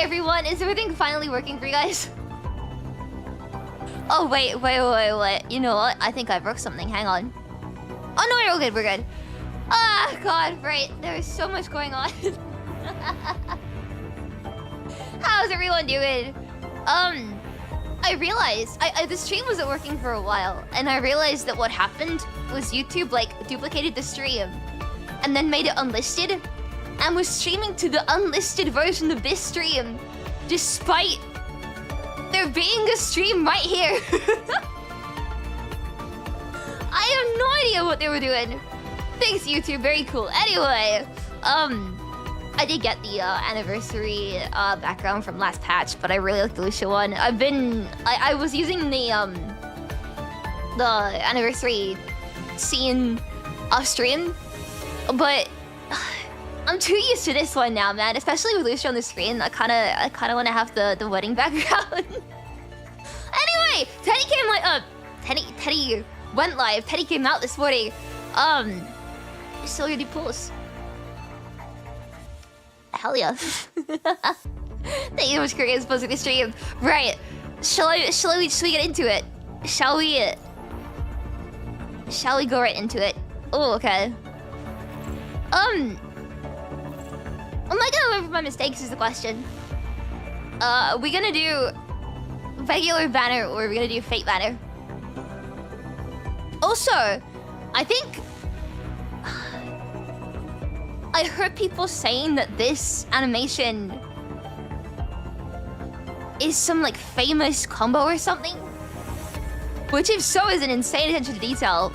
Hi everyone, is everything finally working for you guys? Oh wait. You know what? I think I broke something. Hang on. Oh no, we're all good. We're good. Ah, God, right. There is so much going on. How's everyone doing? I realized the stream wasn't working for a while, and I realized that what happened was YouTube like duplicated the stream, and then made it unlisted, and was streaming to the unlisted version of this stream, despite there being a stream right here. I have no idea what they were doing. Thanks, YouTube. Very cool. Anyway, I did get the anniversary background from last patch, but I really like the Ushio one. I was using the anniversary scene off stream, but I'm too used to this one now, man. Especially with Ushio on the screen, I kind of want to have the wedding background. Anyway, Teddy came like Teddy went live. Teddy came out this morning. Still your deep pools. Hell yeah. Thank you so much, Korea, supposed to the stream. Right. Shall we get into it? Shall we go right into it? Oh, okay. Am I gonna learn from my mistakes is the question. Are we gonna do regular banner or are we gonna do fate banner? Also, I think I heard people saying that this animation is some like famous combo or something, which if so is an insane attention to detail.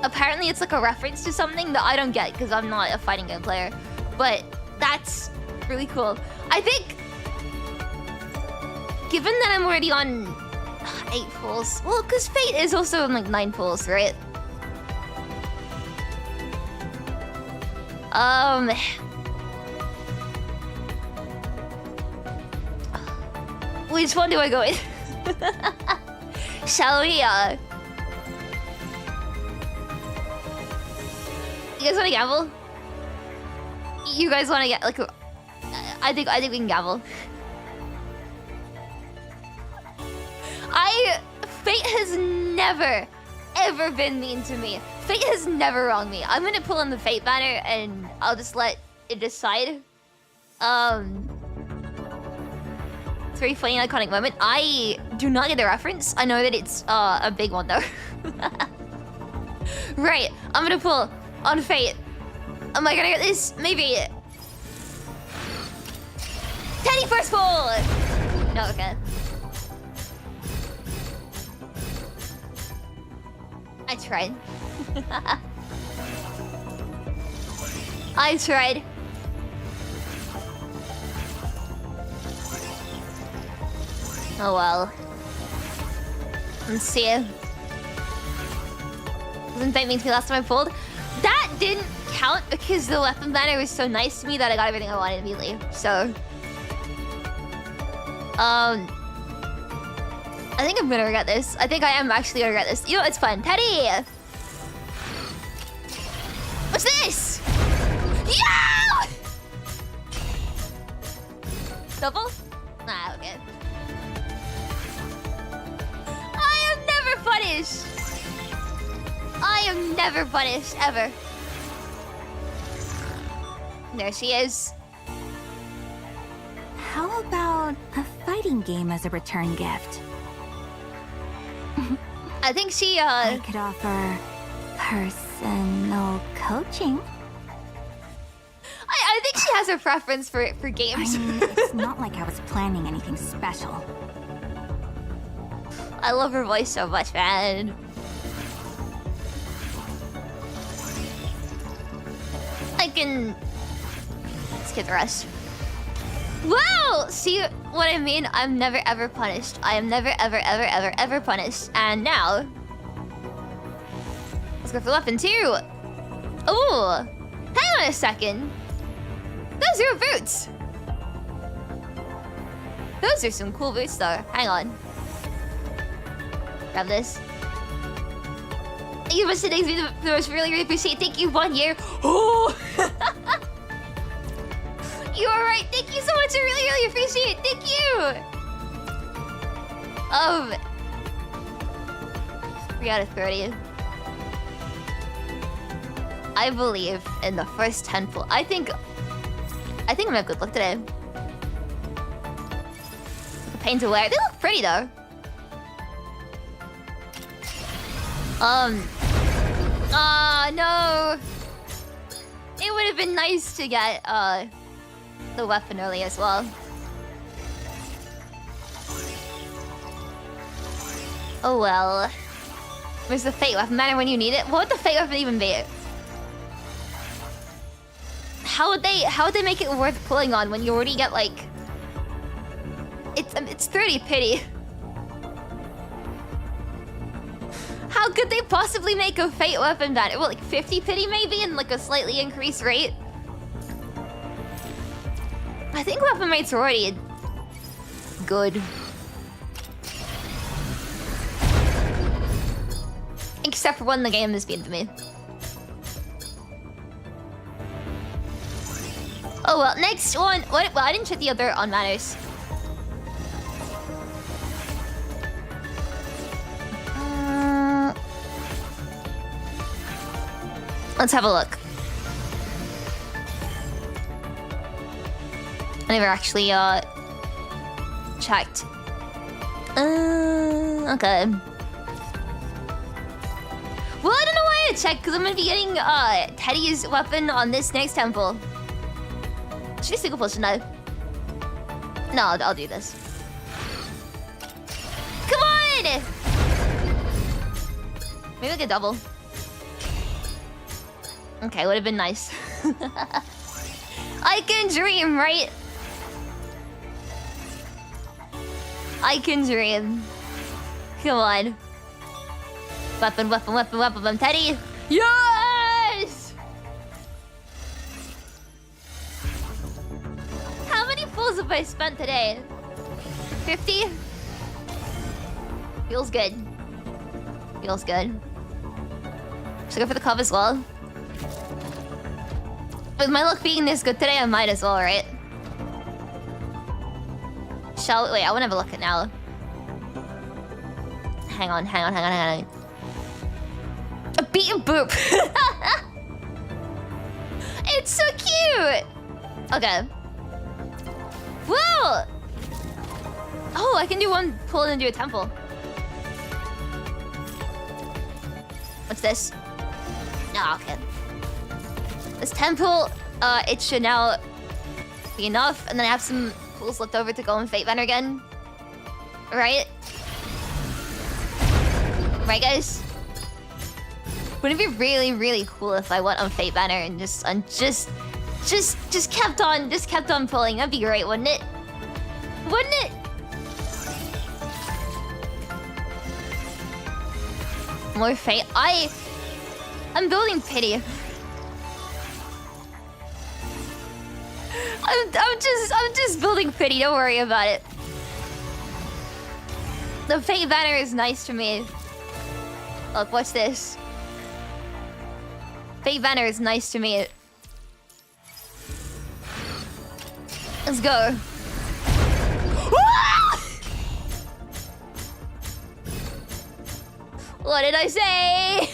Apparently it's like a reference to something that I don't get because I'm not a fighting game player, but that's really cool. I think, given that I'm already on 8 pools, well, because Fate is also on like 9 pools, right? Which one do I go with? Shall we, You guys wanna gamble? You guys wanna get, like, I think we can gamble. Fate has never, ever been mean to me. Fate has never wronged me. I'm gonna pull on the Fate banner and I'll just let it decide. It's very funny and iconic moment. I do not get the reference. I know that it's a big one though. Right, I'm gonna pull on Fate. Am I gonna get this? Maybe. Teddy first pull! No, okay. I tried. I tried. Oh well. Let's see. Wasn't that mean to me last time I pulled? That didn't count because the weapon banner was so nice to me that I got everything I wanted immediately. So, I think I'm gonna regret this. I think I am actually gonna regret this. You know, it's fun. Teddy! What's this? Yeah! Double? Nah, okay. I am never punished! I am never punished, ever. There she is. How about a fighting game as a return gift? I think she, I could offer personal coaching. I think she has a preference for games. I mean, it's not like I was planning anything special. I love her voice so much, man. I can skip the rest. Wow! See what I mean? I'm never ever punished. I am never ever punished. And now, let's go for the weapon too. Ooh, hang on a second. Those are boots. Those are some cool boots though. Hang on. Grab this. Thank you for sitting me the most really appreciate. Thank you 1 year. Oh. You are right. Thank you so much. I really, really appreciate it. Thank you. 3 out of 30. I believe in the first 10 pull. I think I'm gonna have a good look today. The paint to wear. They look pretty though. No. It would have been nice to get the weapon early as well. Oh well. Where's the fate weapon matter when you need it? What would the fate weapon even be? How would they make it worth pulling on when you already get like it's 30 pity. How could they possibly make a fate weapon banner? Well, like 50 pity maybe, and like a slightly increased rate. I think weapon rates are already good. Except for when the game is being to me. Oh well, next one. What? Well, I didn't check the other on matters. Let's have a look. I never actually checked. Okay. Well, I don't know why I checked because I'm gonna be getting Teddy's weapon on this next temple. Should I single potion now? No, I'll do this. Come on! Maybe I'll get double. Okay, would have been nice. I can dream, right? I can dream. Come on. Weapon, weapon, weapon, weapon, Teddy. Yes! How many pulls have I spent today? 50? Feels good. Feels good. Should I go for the cup as well? With my luck being this good today, I might as well, right? Shall we? Wait, I want to have a look at now. Hang on. A beat and boop. It's so cute. Okay. Whoa. Oh, I can do one pull and do a temple. What's this? No, okay. This temple, it should now be enough, and then I have some pools left over to go in Fate Banner again. Right? Right, guys? Wouldn't it be really, really cool if I went on Fate Banner and just kept on pulling? That'd be great, wouldn't it? Wouldn't it? More Fate. I'm building pity. I'm just building pity. Don't worry about it. The Fate Banner is nice to me. Look, watch this. Fate Banner is nice to me. Let's go. What did I say?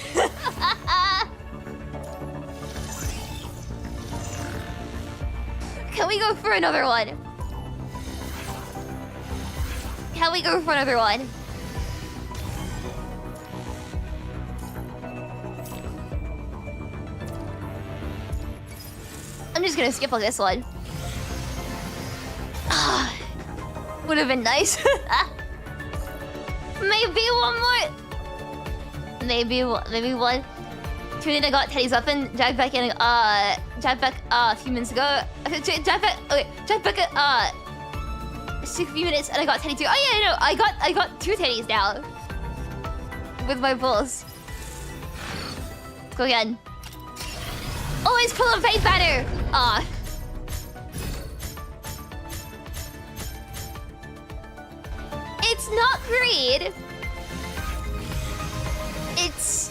Can we go for another one? Can we go for another one? I'm just gonna skip on this one. Would have been nice. Maybe one more. Maybe one. Tune I got Teddy's weapon. Jack back in. Jack back a few minutes ago. Jack back. Okay, Jack back. Just a few minutes, and I got Teddy too. Oh yeah, no, I got 2 Teddies now. With my pulls. Let's go again. Always pull on Fate Banner. It's not greed. It's...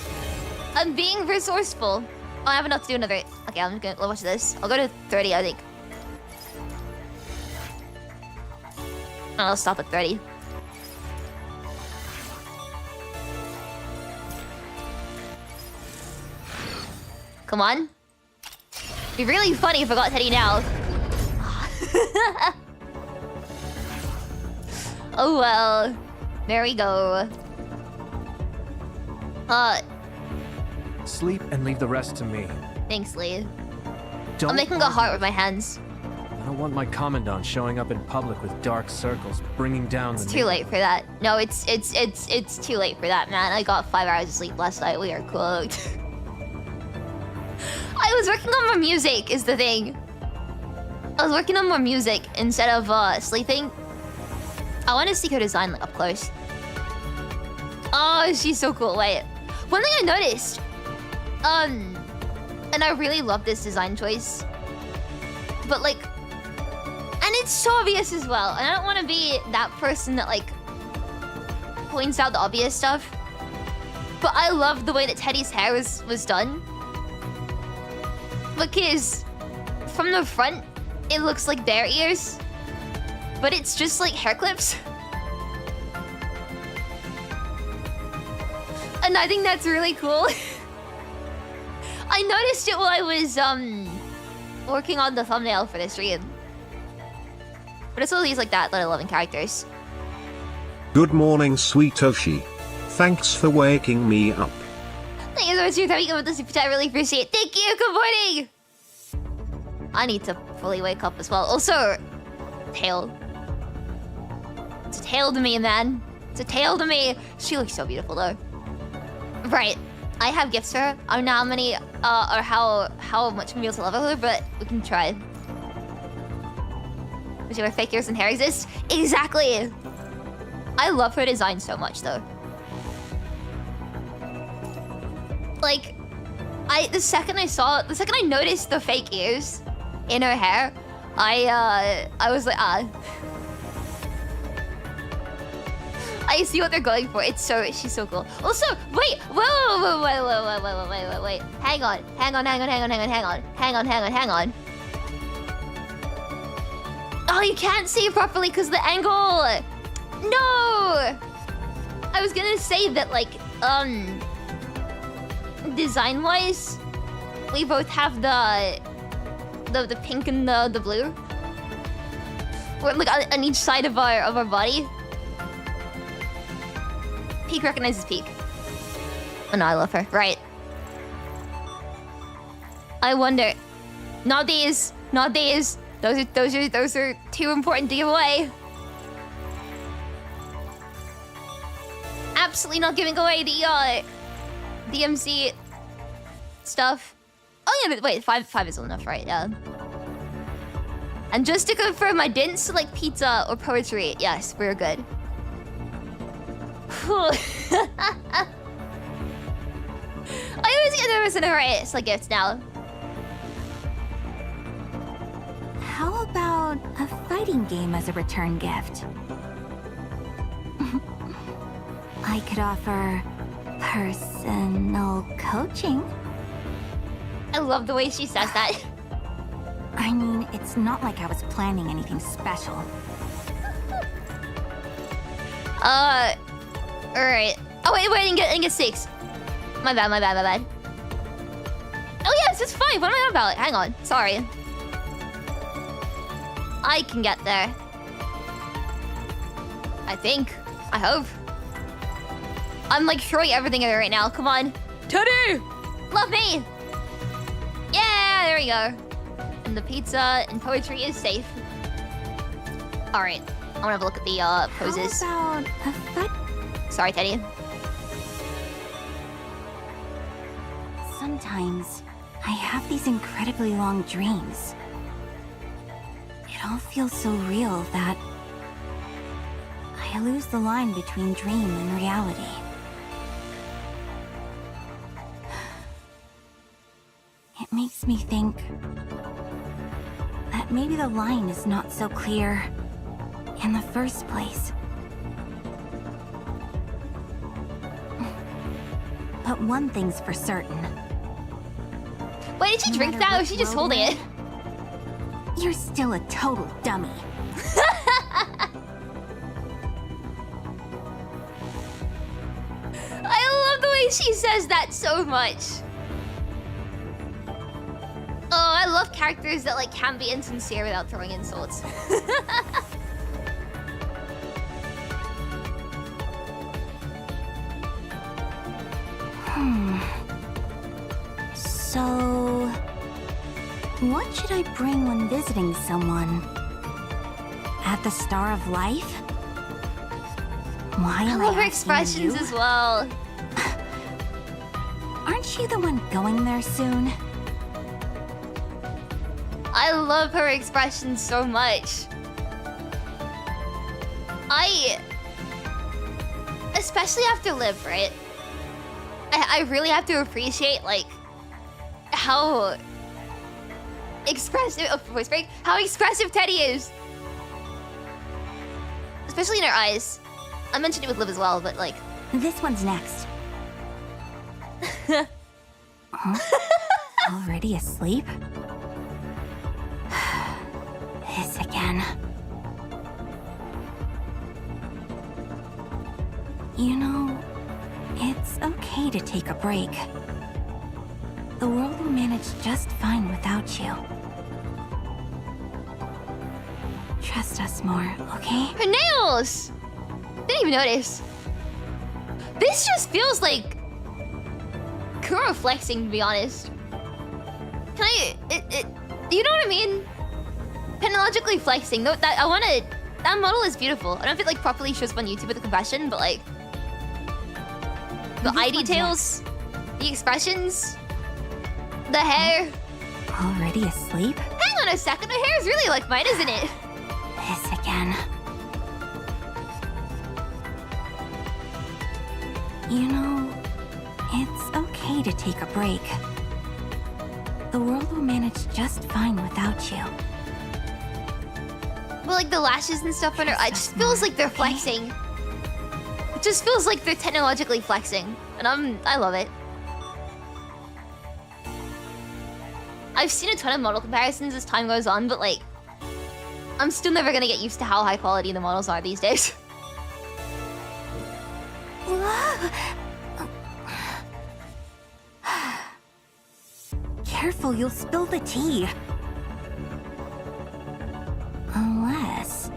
I'm being resourceful. Oh, I have enough to do another... Okay, I'm gonna watch this. I'll go to 30, I think. I'll stop at 30. Come on. It'd be really funny if I got Teddy now. Oh well. There we go. Sleep and leave the rest to me. Thanks, Lee. Don't I'm making a heart with my hands. I don't want my commandant showing up in public with dark circles, bringing down It's too late for that. No, it's too late for that, man. I got 5 hours of sleep last night. We are cooked. I was working on more music, is the thing. I was working on more music instead of sleeping. I want to see her design like up close. Oh, she's so cool. Wait, one thing I noticed, and I really love this design choice, but like, and it's so obvious as well. And I don't want to be that person that like points out the obvious stuff, but I love the way that Teddy's hair was done. Because from the front, it looks like bear ears, but it's just like hair clips. And I think that's really cool. I noticed it while I was working on the thumbnail for this stream. But it's all these like that I love in characters. Good morning, sweet Oshi. Thanks for waking me up. Thank you so much for coming in with the super chat. I really appreciate it. Thank you. Good morning. I need to fully wake up as well. Also, tail. It's a tail to me, man. It's a tail to me. She looks so beautiful though. Right. I have gifts for her. I don't know how many or how much I'm able to love her, but we can try. Which where fake ears and hair exist? Exactly. I love her design so much though. Like, the second I noticed the fake ears in her hair, I was like, I see what they're going for. She's so cool. Also, wait, wait. Hang on. Oh, you can't see it properly because the angle. No. I was gonna say that like, design-wise, we both have the pink and the blue. We're like on each side of our body. Peak recognizes Peak. Oh no, I love her. Right. I wonder. Not these. Those are too important to give away. Absolutely not giving away the DMC stuff. Oh yeah, but wait, five isn't enough, right? Yeah. And just to confirm, I didn't select pizza or poetry. Yes, we're good. I always get nervous in a hurry. It's like gifts now. How about a fighting game as a return gift? I could offer personal coaching. I love the way she says that. I mean, it's not like I was planning anything special. Alright. Oh wait, I didn't get 6. My bad. Oh yes, it's 5. What am I on about? Hang on. Sorry. I can get there. I think. I hope. I'm like throwing everything at her right now. Come on. Teddy! Love me! Yeah, there we go. And the pizza and poetry is safe. Alright. I wanna have a look at the poses. How about a fight? Sorry, Teddy. Sometimes I have these incredibly long dreams. It all feels so real that I lose the line between dream and reality. It makes me think that maybe the line is not so clear in the first place. But one thing's for certain. Why did she drink that? Or was she just holding it? You're still a total dummy. way she says that so much. Oh, I love characters that like can be insincere without throwing insults. So, what should I bring when visiting someone? At the Star of Life? Why I am love her asking expressions you? as well. Aren't you the one going there soon? I love her expressions so much. Especially after Live, right? I really have to appreciate like how expressive voice break. How expressive Teddy is. Especially in her eyes. I mentioned it with Liv as well, but like This one's next. Huh? Already asleep? This again. You know, it's okay to take a break. The world will manage just fine without you. Trust us more, okay? her nails! Didn't even notice. This just feels like Kuro flexing, to be honest. Can I? You know what I mean? Penologically flexing. No, that I wanna. That model is beautiful. I don't know if it like properly shows up on YouTube with the compression, but like the eye details, the expressions, the hair. Already asleep? Hang on a second. Her hair is really like mine, isn't it? This again. You know, it's okay to take a break. The world will manage just fine without you. But like the lashes and stuff on her eye just feels like they're flexing. It just feels like they're technologically flexing, and I love it. I've seen a ton of model comparisons as time goes on, but like I'm still never gonna get used to how high quality the models are these days. Careful, you'll spill the tea. Unless...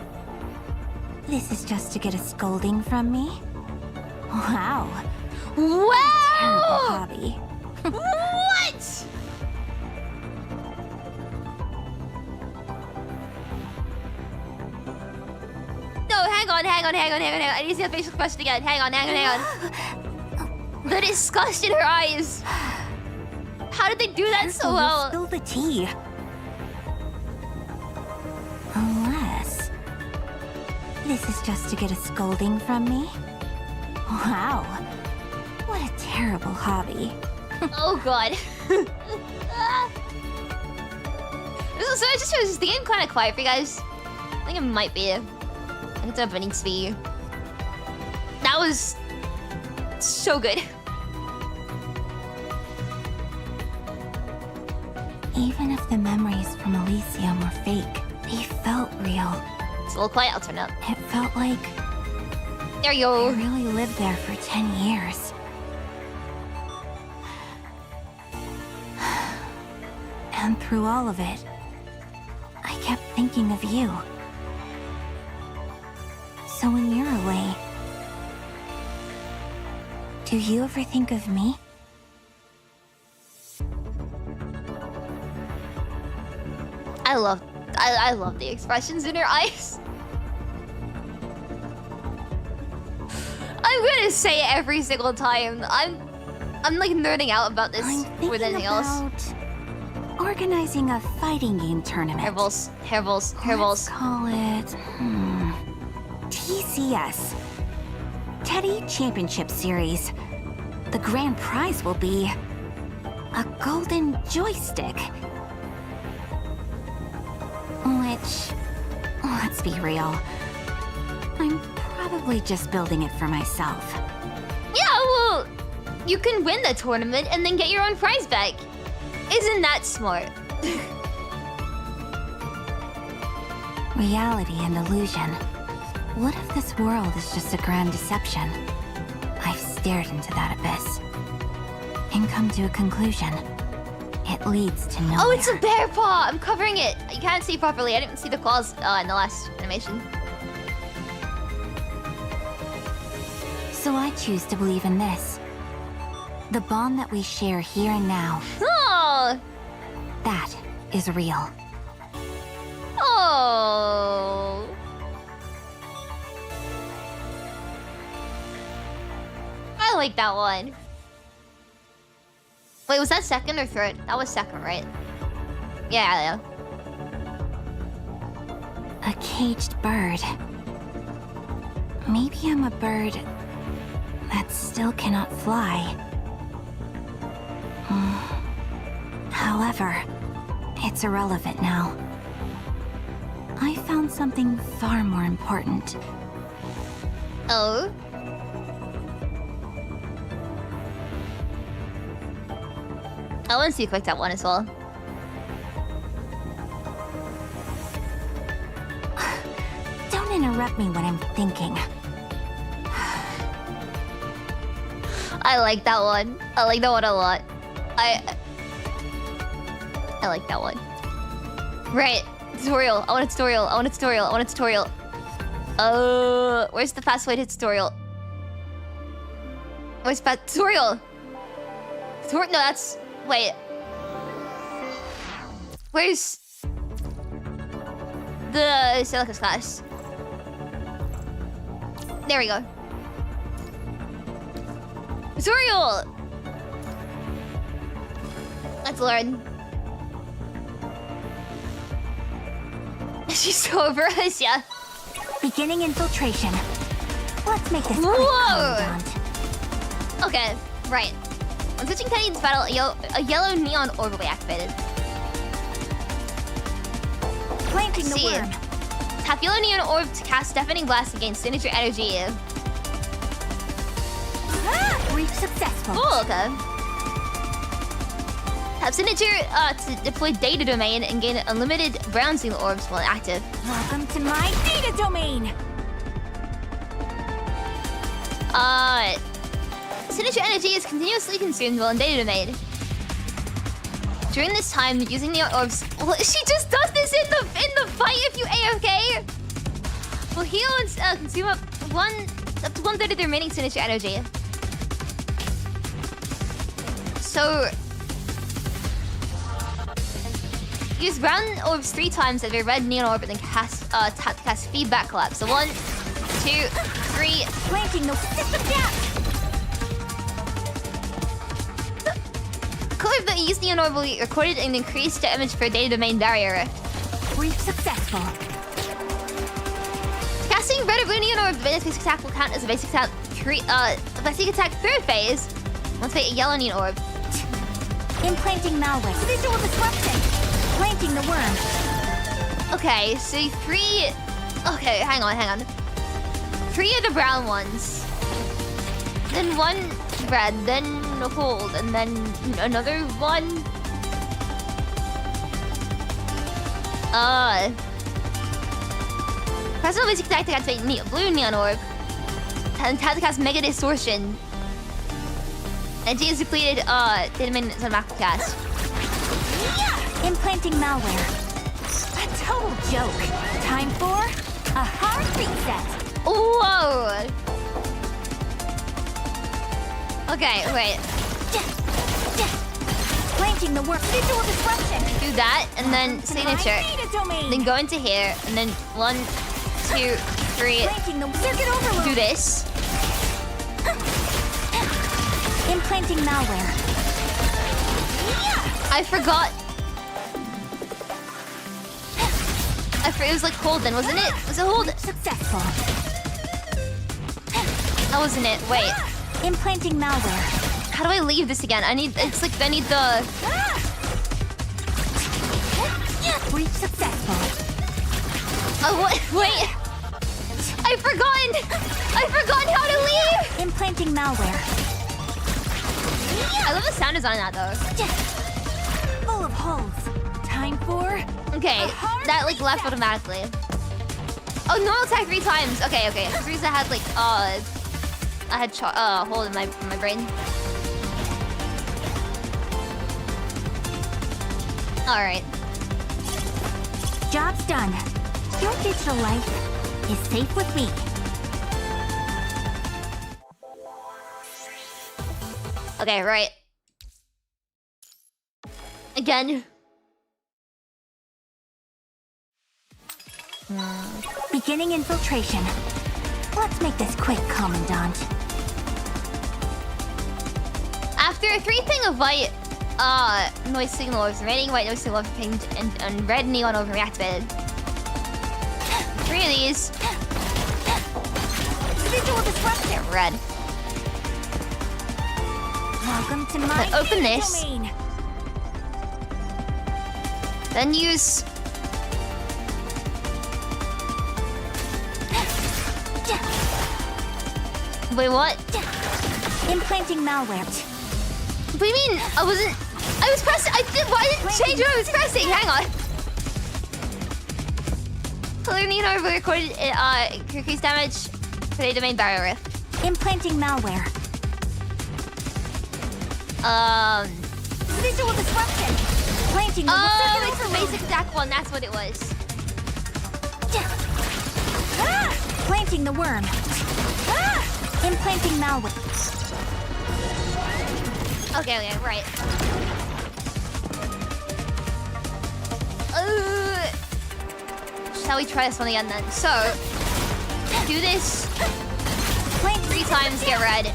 this is just to get a scolding from me? Wow. Terrible Wow! hobby. What? No, hang on. I need to see the facial expression again. Hang on. The disgust in her eyes. How did they do that so Careful, well? you'll spill the tea. Unless... this is just to get a scolding from me? Wow. What a terrible hobby. Oh god. So I just was the game kind of quiet for you guys. I think it might be. I think it's up needs to be. That was so good. Even if the memories from Elysium were fake, they felt real. It's a little quiet. I'll turn it up. It felt like There you I go. really lived there for 10 years. And through all of it, I kept thinking of you. So when you're away, do you ever think of me? I love the expressions in her eyes. I'm gonna say it every single time. I'm like nerding out about this I'm more than anything else. about organizing a fighting game tournament. Hairballs. Let's call it TCS. Teddy Championship Series. The grand prize will be a golden joystick. Which, let's be real, I'm probably just building it for myself. Yeah, well, you can win the tournament and then get your own prize back. Isn't that smart? Reality and illusion. What if this world is just a grand deception? I've stared into that abyss and come to a conclusion. It leads to nowhere. Oh, it's a bear paw! I'm covering it. You can't see properly. I didn't see the claws in the last animation. So I choose to believe in this. The bond that we share here and now. Oh! That is real. Oh! I like that one. Wait, was that second or third? That was second, right? Yeah. A caged bird. Maybe I'm a bird that still cannot fly. However, it's irrelevant now. I found something far more important. Oh? I want to see you click that one as well. Don't interrupt me when I'm thinking. I like that one. I like that one a lot. I like that one. Right. Tutorial. I want a tutorial. I want a tutorial. I want a tutorial. Where's the fast way to tutorial? Where's fast tutorial? No, that's... Wait. Where's... the Silicus class? There we go. Tutorial! Let's learn. She's so over us, yeah. Beginning infiltration. Let's make this quick, Whoa! Commandant. Okay, right. When switching Teddy's battle, a yellow neon orb will be activated. Planting the See. worm. Tap yellow neon orb to cast deafening blast against signature energy. Reach successful. Oh, okay. Tap signature to deploy data domain and gain unlimited brown signal orbs while active. Welcome to my data domain. Signature energy is continuously consumed while in data domain. During this time, using neon orbs. Well, she just does this in the fight if you AFK. Will heal and consume up to 1/3 of the remaining signature energy. So use brown orbs 3 times at a red neon orb and then tap to cast feedback collapse. So 1, 2, 3. Planting the system gap. Color that use neon orb will be recorded and increased damage for data domain barrier. Reach successful. Casting red or blue neon orb, the basic attack will count as a basic attack basic attack 3rd phase. Once a yellow neon orb. Implanting malware. Visual disruption. Planting the worm. Okay, so 3. Okay, hang on. 3 of the brown ones. Then 1 red, then hold, and then another 1. Personal basic attack to activate blue neon orb. And tap to cast Mega Distortion. Energy is depleted, data domain is on macro cast. Implanting malware. A total joke. Time for a hard reset. Whoa! Okay, wait. Planting the worm. Visual disruption. Do that, and then signature. Data domain. Then go into here, and then 1, 2, 3. Planting the circuit overload. Do this. Implanting malware. I forgot. It was like hold then, wasn't it? Was it hold? Successful. That wasn't it. Wait. Implanting malware. How do I leave this again? I need the... Reach successful. Oh, what? Wait. I've forgotten how to leave. Implanting malware. I love the sound design on that though. Full of holes. Time for... Okay, that like left automatically. Oh, normal attack 3 times. Okay. For some reason I had like I had hole in my brain. All right. Job's done. Your digital life is safe with me. Okay, right. Again. Beginning infiltration. Let's make this quick, Commandant. After 3 ping of white noise signals, remaining white noise signal pinged and red neon overreactivated. 3 of these. Visual disruption. Get red. Welcome to my open this. domain. Then use. Wait, what? Implanting malware. What do you mean? I was pressing. I didn't change what I was pressing. Hang on. Color neon over recorded increased damage for the domain barrier rift. Implanting malware. Visual disruption. Planting the it's the basic attack one. That's what it was. Planting the worm. Implanting malware. Okay, right. Shall we try this one again then? So, do this 3 times, get red.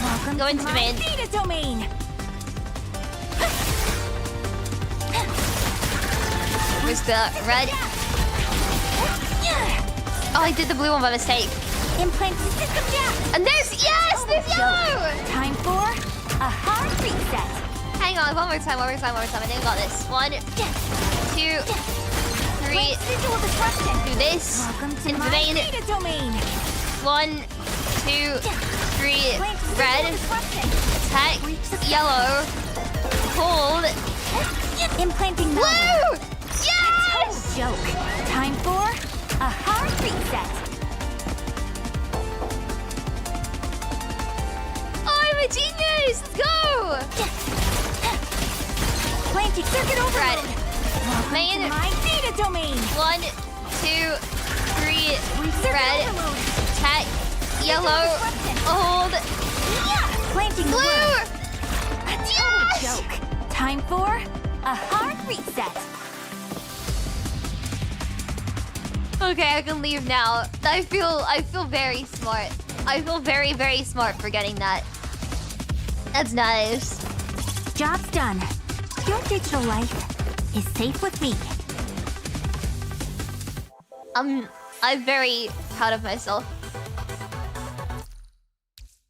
Welcome Go into to domain. my data domain. Where's the red? Oh, I did the blue one by mistake. Implant system down. And there's yellow! Time for a hard reset. Hang on, one more time. I think I got this. 1, 2, 3. Visual disruption. Do this. Welcome to Into my domain. data domain. 1, 2, 3. Red. Attack. Yellow. Hold. Implanting Blue! malware. Yes! Joke. Time for a hard reset. Oh, I'm a genius! Let's go! Planting circuit overload. Red. Welcome Main. to my data domain. 1, 2, 3. Circuit Red. overload. Attack. Yellow. Hold. Planting the Blue! worm. A total Yes! joke. Time for a hard reset. Okay, I can leave now. I feel very smart. I feel very, very smart for getting that. That's nice. Job's done. Your digital life is safe with me. I'm very proud of myself.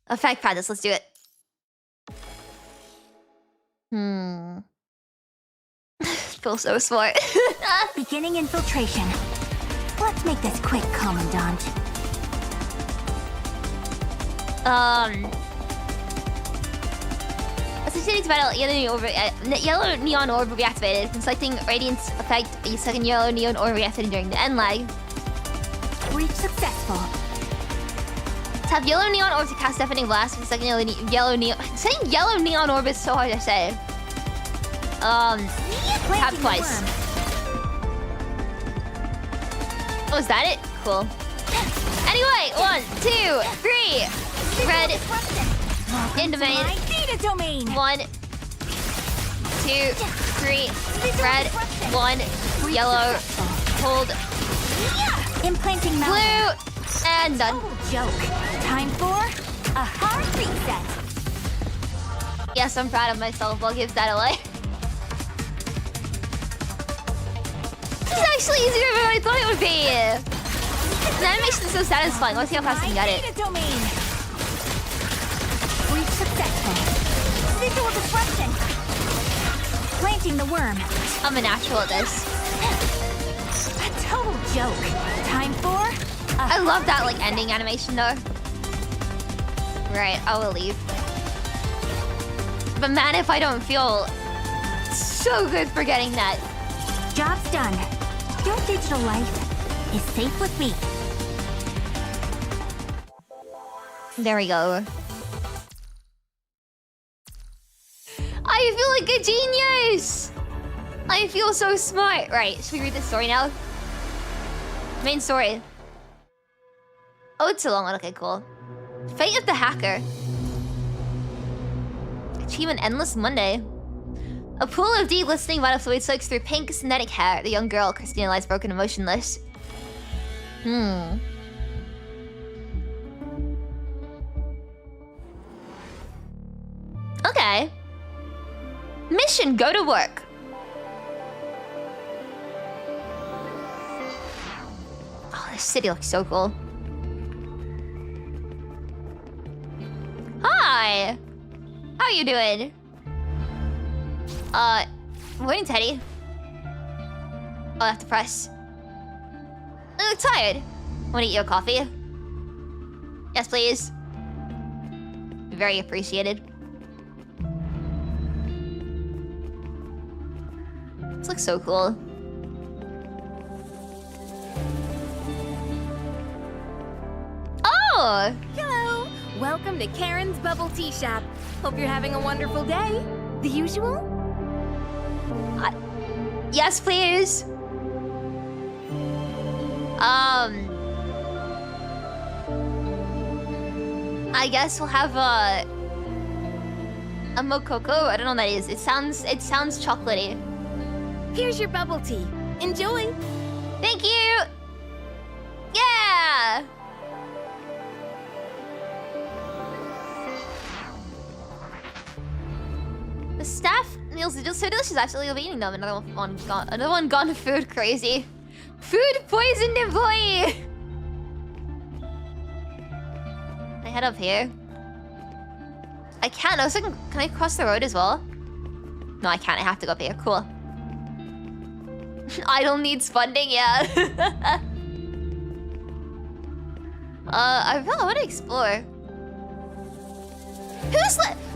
Effect practice, let's do it. Feel so smart. Beginning infiltration. Let's make this quick, Commandant. Associated to battle, yellow neon orb will be activated. When selecting radiance effect, a second yellow neon orb will be activated during the end lag. Breach successful. Tap yellow neon orb to cast deafening blast. For the second yellow neon. Saying yellow neon orb is so hard to say. Tap twice. Oh, is that it? Cool. Anyway, 1, 2, 3. Red. In domain. My data domain. 1, 2, 3. Red. 1. Yellow. Hold. Implanting Blue. malware. And done. Joke. Time for a hard reset. Yes, I'm proud of myself. I'll give that away. This is actually easier than I thought it would be. The animation is so satisfying. Let's see how fast I can get it. Data domain. Breach successful. Visual disruption. Planting the worm. I'm a natural at this. A total joke. Time for I love that like ending animation though. Right, I will leave. But man, if I don't feel so good for getting that. Job's done. Your digital life is safe with me. There we go. I feel like a genius! I feel so smart. Right, should we read the story now? Main story. Oh, it's a long one. Okay, cool. Fate of the Hacker. Achievement Endless Monday. A pool of deep glistening vital fluid soaks through pink synthetic hair. The young girl, Christina, lies broken and motionless. Okay. Mission, go to work. Oh, this city looks so cool. Hi! How are you doing? Morning, Teddy. Oh, I have to press. I look tired. Want to eat your coffee? Yes, please. Very appreciated. This looks so cool. Oh! Hello! Welcome to Karen's Bubble Tea Shop. Hope you're having a wonderful day. The usual? Yes, please. I guess we'll have a mococo. I don't know what that is. It sounds chocolatey. Here's your bubble tea. Enjoy! Thank you! Yeah! The staff meals are just so delicious. Absolutely love eating them. Another one gone food crazy. Food poisoned employee! Can I head up here? I can't. I was thinking, can I cross the road as well? No, I can't. I have to go up here. Cool. Idle needs funding, yeah. I really want to explore.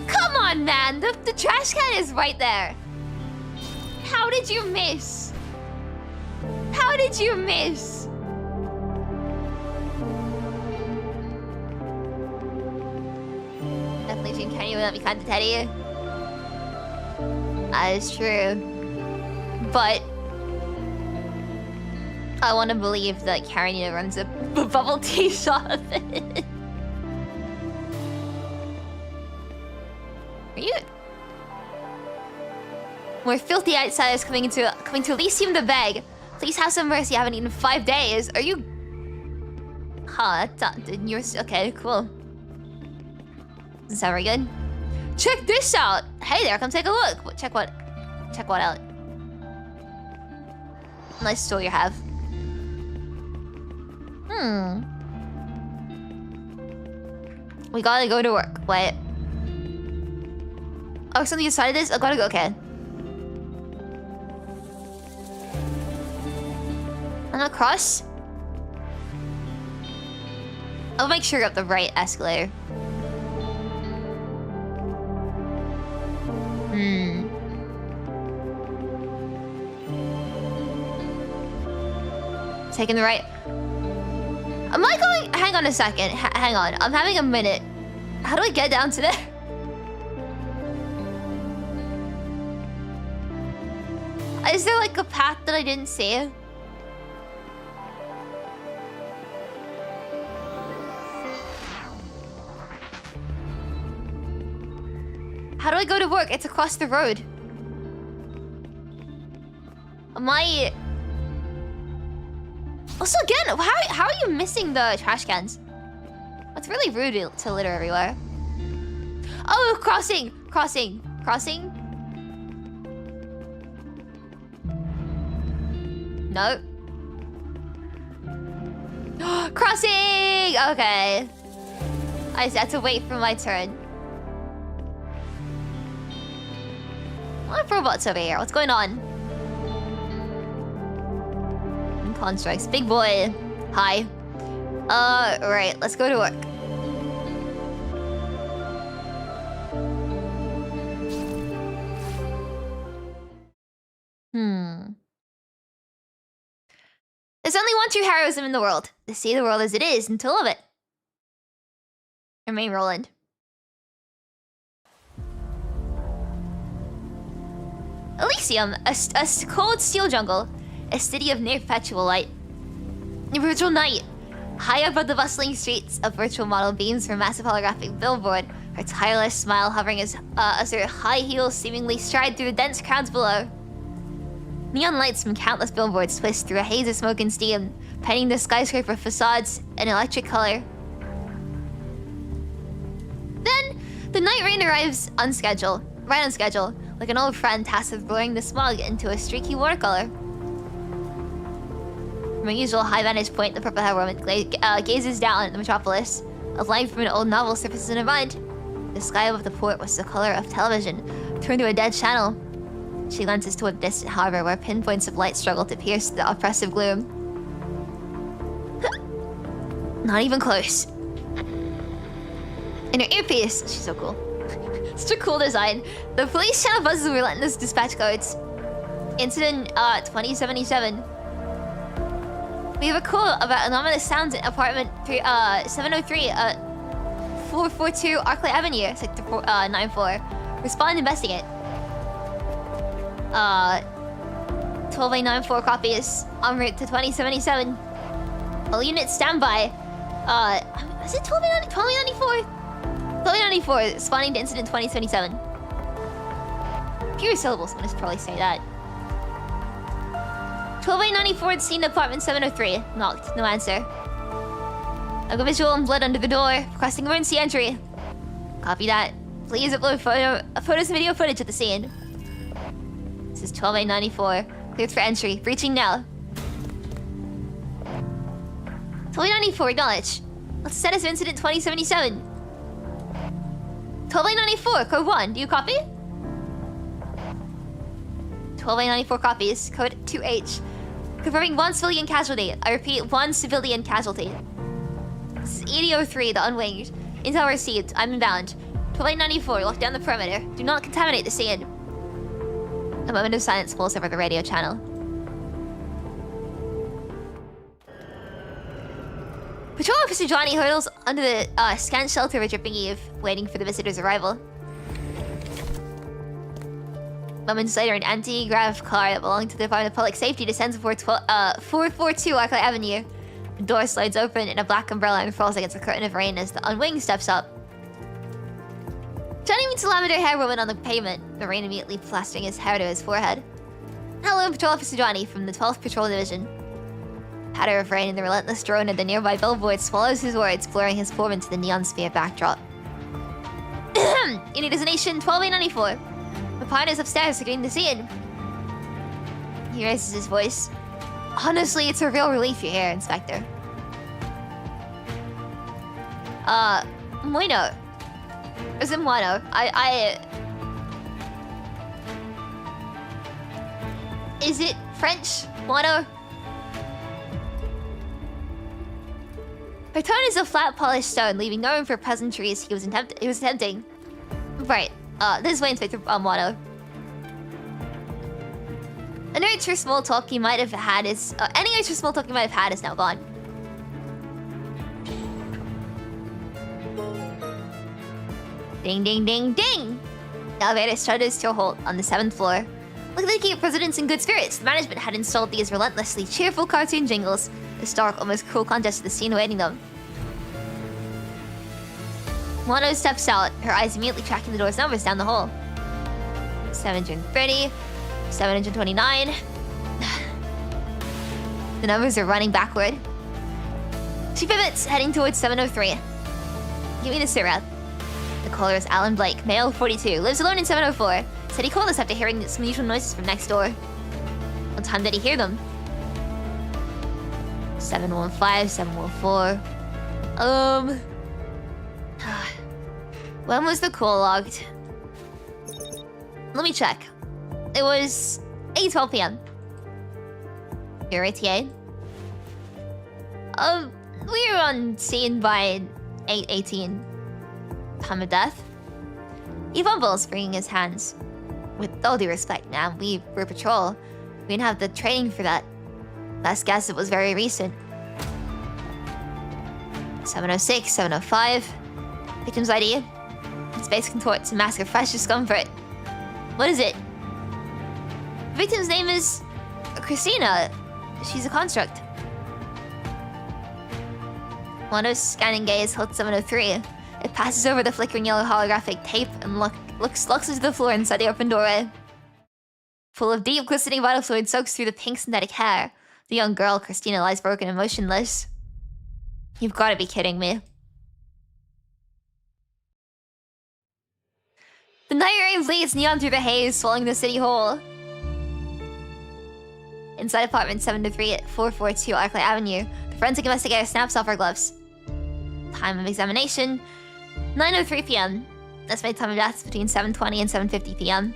Come on, man! The trash can is right there. How did you miss? How did you miss? Definitely think Kenny would not be kind to Teddy. That is true. But I want to believe that Karenina runs a bubble tea shop. Are you? More filthy outsiders coming to Elysium the beg. Please have some mercy. I haven't eaten in 5 days. Are you? Huh? You're okay. Cool. Doesn't sound very good. Check this out. Hey there, come take a look. Check what out. Nice store you have. We gotta go to work. Wait. Oh, something decided this? I gotta go. Okay. I'm gonna cross. I'll make sure you're up the right escalator. Taking the right. Am I going? Hang on a second. Hang on. I'm having a minute. How do I get down to there? Is there like a path that I didn't see? How do I go to work? It's across the road. Am I... Also, again, how are you missing the trash cans? It's really rude to litter everywhere. Oh, crossing! No. Crossing! Okay. I just had to wait for my turn. What robots over here? What's going on? Constructs. Big boy. Hi. Right. Let's go to work. There's only one true heroism in the world. To see the world as it is and to love it. Remain Roland. Elysium, a cold steel jungle, a city of near perpetual light. A virtual night. High above the bustling streets, a virtual model beams from a massive holographic billboard, her tireless smile hovering as her high heels seemingly stride through the dense crowds below. Neon lights from countless billboards twist through a haze of smoke and steam, painting the skyscraper facades an electric color. Then, the night rain arrives right on schedule, like an old friend tasked with blurring the smog into a streaky watercolor. From a usual high vantage point, the purple-haired woman gazes down at the metropolis. A line from an old novel surfaces in her mind. The sky above the port was the color of television, turned to a dead channel. She glances toward the distant harbor, where pinpoints of light struggle to pierce the oppressive gloom. Not even close. In her earpiece, she's so cool. Such a cool design. The police channel buzzes with relentless dispatch codes. Incident 2077. We have a call about anomalous sounds in apartment 703 442 Arclay Avenue, sector 94. Respond and investigate. 12894 copies en route to 2077. All units standby. Is it 1294? 1294, responding to incident 2077. Fewer syllables, I'm gonna probably say that. 12894 seen apartment 703. Knocked, no answer. I got visual and blood under the door, requesting emergency entry. Copy that. Please upload photos and video footage at the scene. This is 12894. Cleared for entry. Breaching now. 12894, acknowledge. What's the status of incident 2077? 12894, code 1. Do you copy? 12894 copies. Code 2H. Confirming 1 civilian casualty. I repeat, 1 civilian casualty. This is ED03, the unwinged. Intel received. I'm inbound. 12894, lock down the perimeter. Do not contaminate the scene. A moment of silence falls over the radio channel. Patrol Officer Johnny hurdles under the scant shelter of a dripping eve, waiting for the visitor's arrival. Moments later, an anti-grav car that belonged to the Department of Public Safety descends before 442 Arclay Avenue. The door slides open and a black umbrella unfurls against a curtain of rain as the unwinged steps up. Johnny meets a lavender-haired woman on the pavement, the rain immediately plastering his hair to his forehead. Hello, Patrol Officer Johnny from the 12th Patrol Division. Patter of rain and the relentless drone of the nearby billboard swallows his words, blurring his form into the neon sphere backdrop. Unit destination 12894. The pilot is upstairs getting the scene. He raises his voice. Honestly, it's a real relief you're here, Inspector. Bueno. Is it Mono? Is it French? Mono? Her tone is a flat, polished stone, leaving no room for pleasantries he was attempting. Right. This way, Inspector Mono. Any urge for small talk he might have had is now gone. Ding, ding, ding, ding! The elevator shudders to a halt on the 7th floor. Like the keep presidents in good spirits, the management had installed these relentlessly cheerful cartoon jingles, the stark, almost cruel contrast to the scene awaiting them. Mono steps out, her eyes immediately tracking the door's numbers down the hall. 730, 729. The numbers are running backward. She pivots, heading towards 703. Give me the sit rep. The caller is Alan Blake, male, 42, lives alone in 704. Said he called us after hearing some unusual noises from next door. What time did he hear them? 715, 714. When was the call logged? Let me check. It was 8:12 p.m. Your ATA? We were on scene by 8:18. Time of death? He fumbles, wringing his hands. With all due respect, ma'am, we were patrol. We didn't have the training for that. Best guess it was very recent. 706, 705. Victim's ID. Space contorts to mask her fresh discomfort. What is it? The victim's name is Christina. She's a construct. Wano's scanning gaze holds 703. It passes over the flickering yellow holographic tape and looks into the floor inside the open doorway. Full of deep, glistening vital fluid soaks through the pink synthetic hair. The young girl, Christina, lies broken and motionless. You've got to be kidding me. The night rain bleeds neon through the haze, swallowing the city whole. Inside apartment 703 at 442 Arclight Avenue, the forensic investigator snaps off her gloves. Time of examination, 9:03 p.m. Estimated time of death is between 7:20 and 7:50 p.m.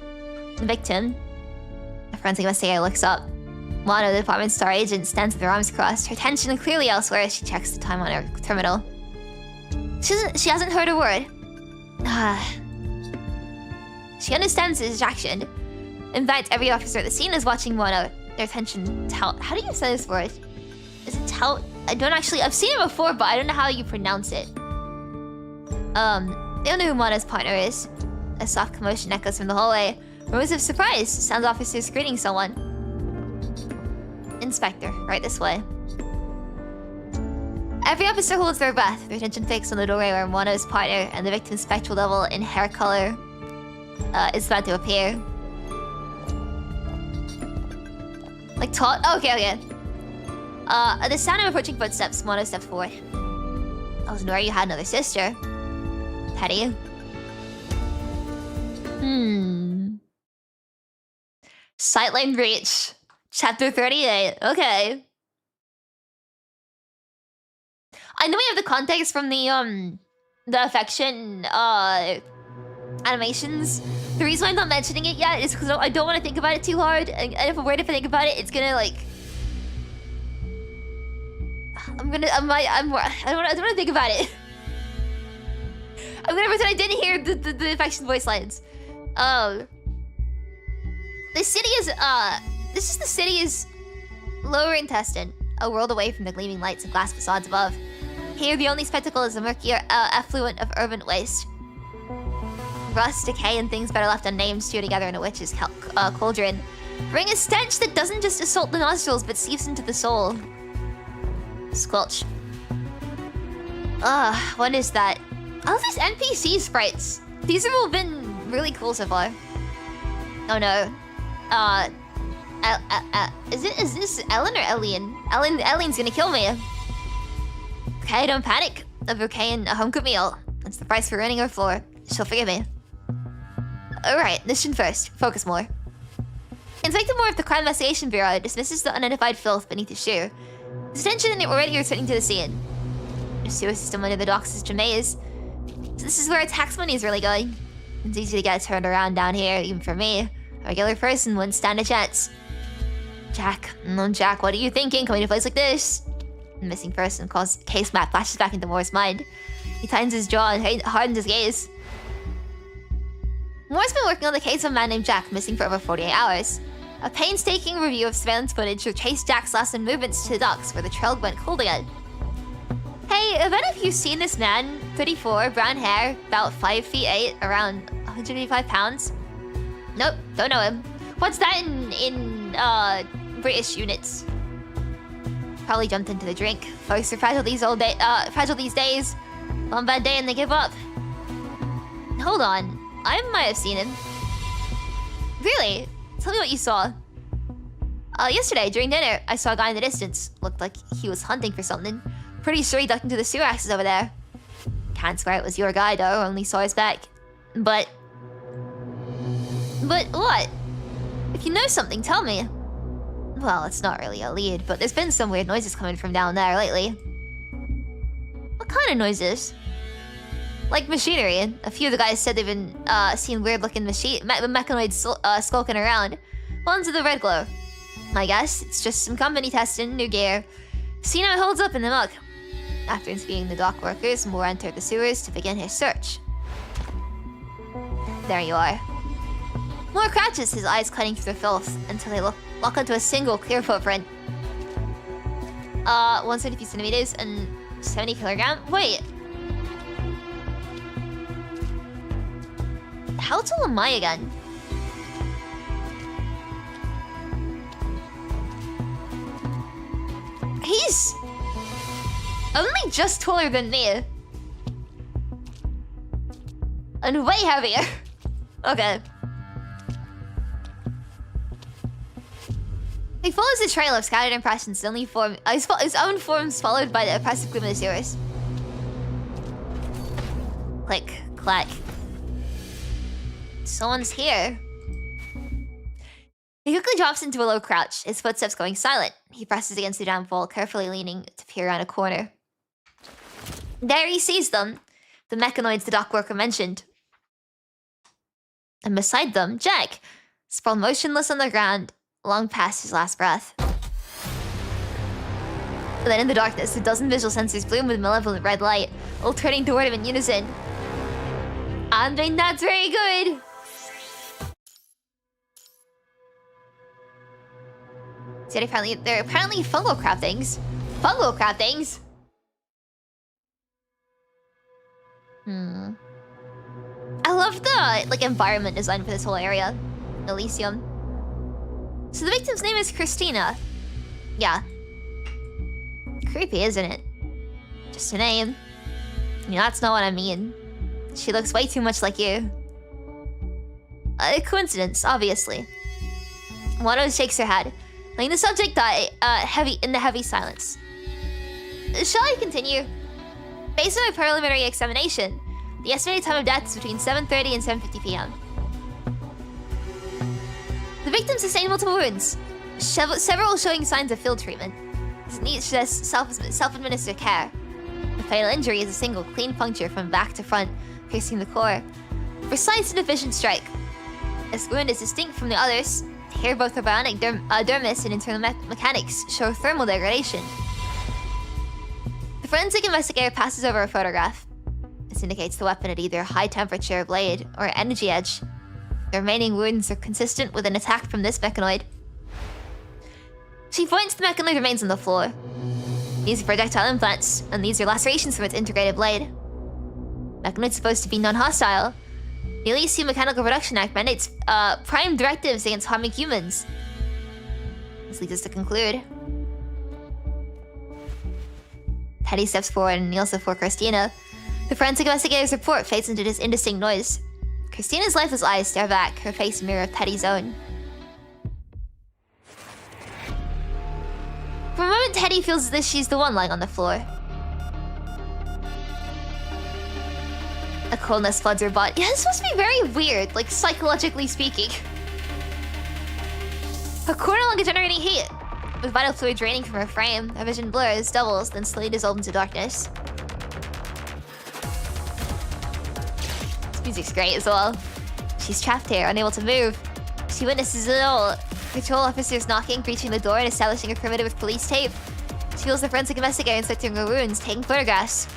The victim. The forensic investigator looks up. Wano, the department store agent, stands with her arms crossed, her attention clearly elsewhere as she checks the time on her terminal. She hasn't heard a word. She understands the distraction. In fact, every officer at the scene is watching Wano. Their attention how do you say this word? Is it tout? I've seen it before, but I don't know how you pronounce it. They don't know who Wano's partner is. A soft commotion echoes from the hallway. Rumors of surprise sounds officers greeting someone. Inspector, right this way. Every officer holds their breath, their attention fixed on the doorway where Wano's partner and the victim's spectral level in hair color is about to appear. Like taut? Oh, okay. At the sound of approaching footsteps, Wano steps forward. I wasn't aware you had another sister. Petty. Sightline breach. Chapter 38. Okay. I know we have the context from the affection animations. The reason why I'm not mentioning it yet is because I don't want to think about it too hard. And if I think about it, it's gonna like I don't want to think about it. I'm gonna pretend I didn't hear the affection voice lines. This is the city's lower intestine, a world away from the gleaming lights and glass facades above. Here, the only spectacle is the murkier effluent of urban waste. Rust, decay, and things better left unnamed stew together in a witch's cauldron, bring a stench that doesn't just assault the nostrils but seeps into the soul. Squelch. What is that? All these NPC sprites. These have all been really cool so far. Oh no. Is this Ellen or Elian? Ellen's gonna kill me. Okay, don't panic. A bouquet and a home-cooked meal. That's the price for running her floor. She'll forgive me. Alright, mission first. Focus more. Inspector Moore of the Crime Investigation Bureau dismisses the unidentified filth beneath his shoe. His attention already returning to the scene. The sewer system under the docks is a maze. So this is where tax money is really going. It's easy to get turned around down here, even for me. A regular person wouldn't stand a chance. Jack, what are you thinking coming to a place like this? The missing person case map flashes back into Moore's mind. He tightens his jaw and hardens his gaze. Moore's been working on the case of a man named Jack, missing for over 48 hours. A painstaking review of surveillance footage traced Jack's last known movements to the docks, where the trail went cold again. Hey, have any of you seen this man? 34, brown hair, about 5'8", around 185 pounds? Nope, don't know him. What's that in British units? Probably jumped into the drink. Folks are fragile these days. One bad day and they give up. Hold on, I might have seen him. Really? Tell me what you saw. Yesterday, during dinner, I saw a guy in the distance. Looked like he was hunting for something. Pretty sure he ducked into the sewer axis over there. Can't swear it was your guy, though. Only saw his back. But what? If you know something, tell me. Well, it's not really a lead, but there's been some weird noises coming from down there lately. What kind of noises? Like machinery. A few of the guys said they've been seeing weird-looking mechanoids skulking around. One's with a red glow. My guess, it's just some company testing new gear. See how it holds up in the muck. After inspecting the dock workers, Moore entered the sewers to begin his search. There you are. Moore crouches, his eyes cutting through the filth until they lock onto a single clear footprint. 173 centimeters and 70 kilograms. Wait. How tall am I again? He's only just taller than me. And way heavier. Okay. He follows the trail of scattered impressions, his own forms followed by the oppressive gloom of the sewers. Click, clack. Someone's here. He quickly drops into a low crouch, his footsteps going silent. He presses against the down wall, carefully leaning to peer around a corner. There he sees them, the mechanoids the dock worker mentioned. And beside them, Jack, sprawled motionless on the ground, long past his last breath. But then in the darkness, a dozen visual sensors bloom with malevolent red light, all turning toward him in unison. I think that's very good! So they're apparently fungal crab things. Fungal crab things? I love the environment design for this whole area. Elysium. So the victim's name is Christina. Yeah. Creepy, isn't it? Just a name. That's not what I mean. She looks way too much like you. A coincidence, obviously. Wano shakes her head, letting the subject die in the heavy silence. Shall I continue? Based on my preliminary examination, the estimated time of death is between 7:30 and 7:50 p.m. The victim sustained multiple wounds, several showing signs of field treatment. This needs self-administered care. The fatal injury is a single clean puncture from back to front, piercing the core. Precise and efficient strike. This wound is distinct from the others. Here both the bionic dermis and internal mechanics show thermal degradation. The forensic investigator passes over a photograph. This indicates the weapon at either a high-temperature blade or energy edge. The remaining wounds are consistent with an attack from this mechanoid. She points to the mechanoid remains on the floor. These are projectile implants, and these are lacerations from its integrated blade. Mechanoid's supposed to be non-hostile. The Elysium Mechanical Production Act mandates prime directives against harming humans. This leads us to conclude. Teddy steps forward and kneels before Christina. The forensic investigator's report fades into this indistinct noise. Christina's lifeless eyes stare back, her face a mirror of Teddy's own. For a moment, Teddy feels as if she's the one lying on the floor. A coldness floods her body. Yeah, this must be very weird, psychologically speaking. Her core no longer generating heat. With vital fluid draining from her frame, her vision blurs, doubles, then slowly dissolves into darkness. This music's great as well. She's trapped here, unable to move. She witnesses it all. Patrol officers knocking, breaching the door, and establishing a perimeter with police tape. She feels the forensic investigator inspecting her wounds, taking photographs.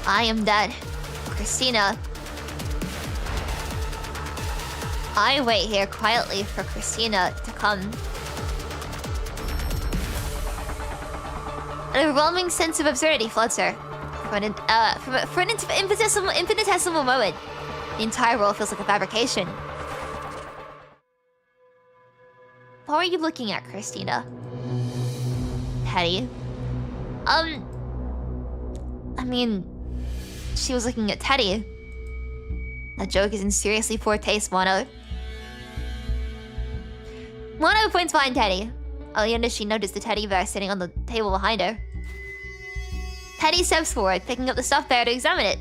I am dead. Christina. I wait here quietly for Christina to come. An overwhelming sense of absurdity floods her. For an infinitesimal moment, the entire world feels like a fabrication. What are you looking at, Christina? Teddy? I mean, she was looking at Teddy. That joke is in seriously poor taste, Wano. Wano points behind Teddy. Only she noticed the teddy bear sitting on the table behind her. Teddy steps forward, picking up the stuffed bear to examine it.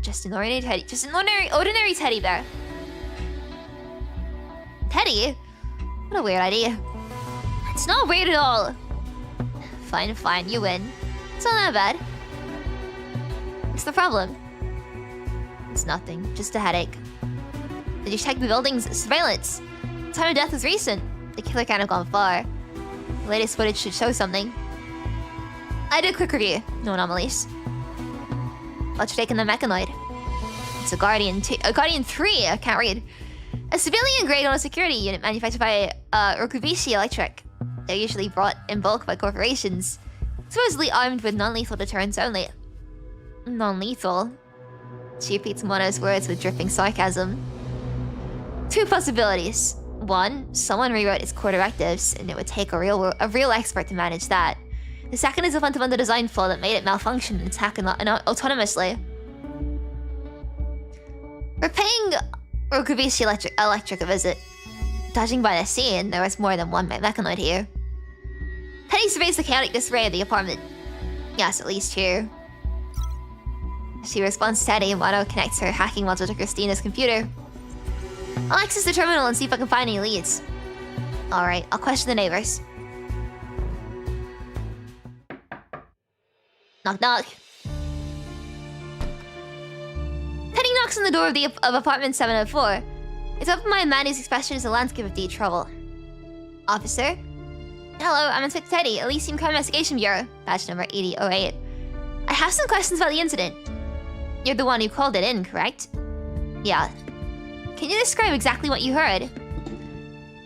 Just an ordinary teddy bear. Teddy? What a weird idea. It's not weird at all. Fine, you win. It's not that bad. What's the problem? It's nothing, just a headache. Did you check the building's surveillance? The time of death was recent. The killer can't have gone far. The latest footage should show something. I did a quick review. No anomalies. What's taking the mechanoid? It's a Guardian 3, I can't read. A civilian-grade on a security unit manufactured by Rokubishi Electric. They're usually brought in bulk by corporations, supposedly armed with non-lethal deterrents only. non-lethal. She repeats Mono's words with dripping sarcasm. Two possibilities. One, someone rewrote its core directives, and it would take a real expert to manage that. The second is a fundamental design flaw that made it malfunction and attack autonomously. We're paying Rokubishi Electric a visit. Judging by the scene, there was more than one mechanoid here. Teddy surveys the chaotic disarray of the apartment. Yes, at least here. She responds to Teddy, and Mono connects her hacking module to Christina's computer. I'll access the terminal and see if I can find any leads. Alright, I'll question the neighbors. Knock knock. Teddy knocks on the door of apartment 704. It's opened by a man whose expression is a landscape of deep trouble. Officer? Hello, I'm Inspector Teddy, Elysium Crime Investigation Bureau, badge number 8008. I have some questions about the incident. You're the one who called it in, correct? Yeah. Can you describe exactly what you heard?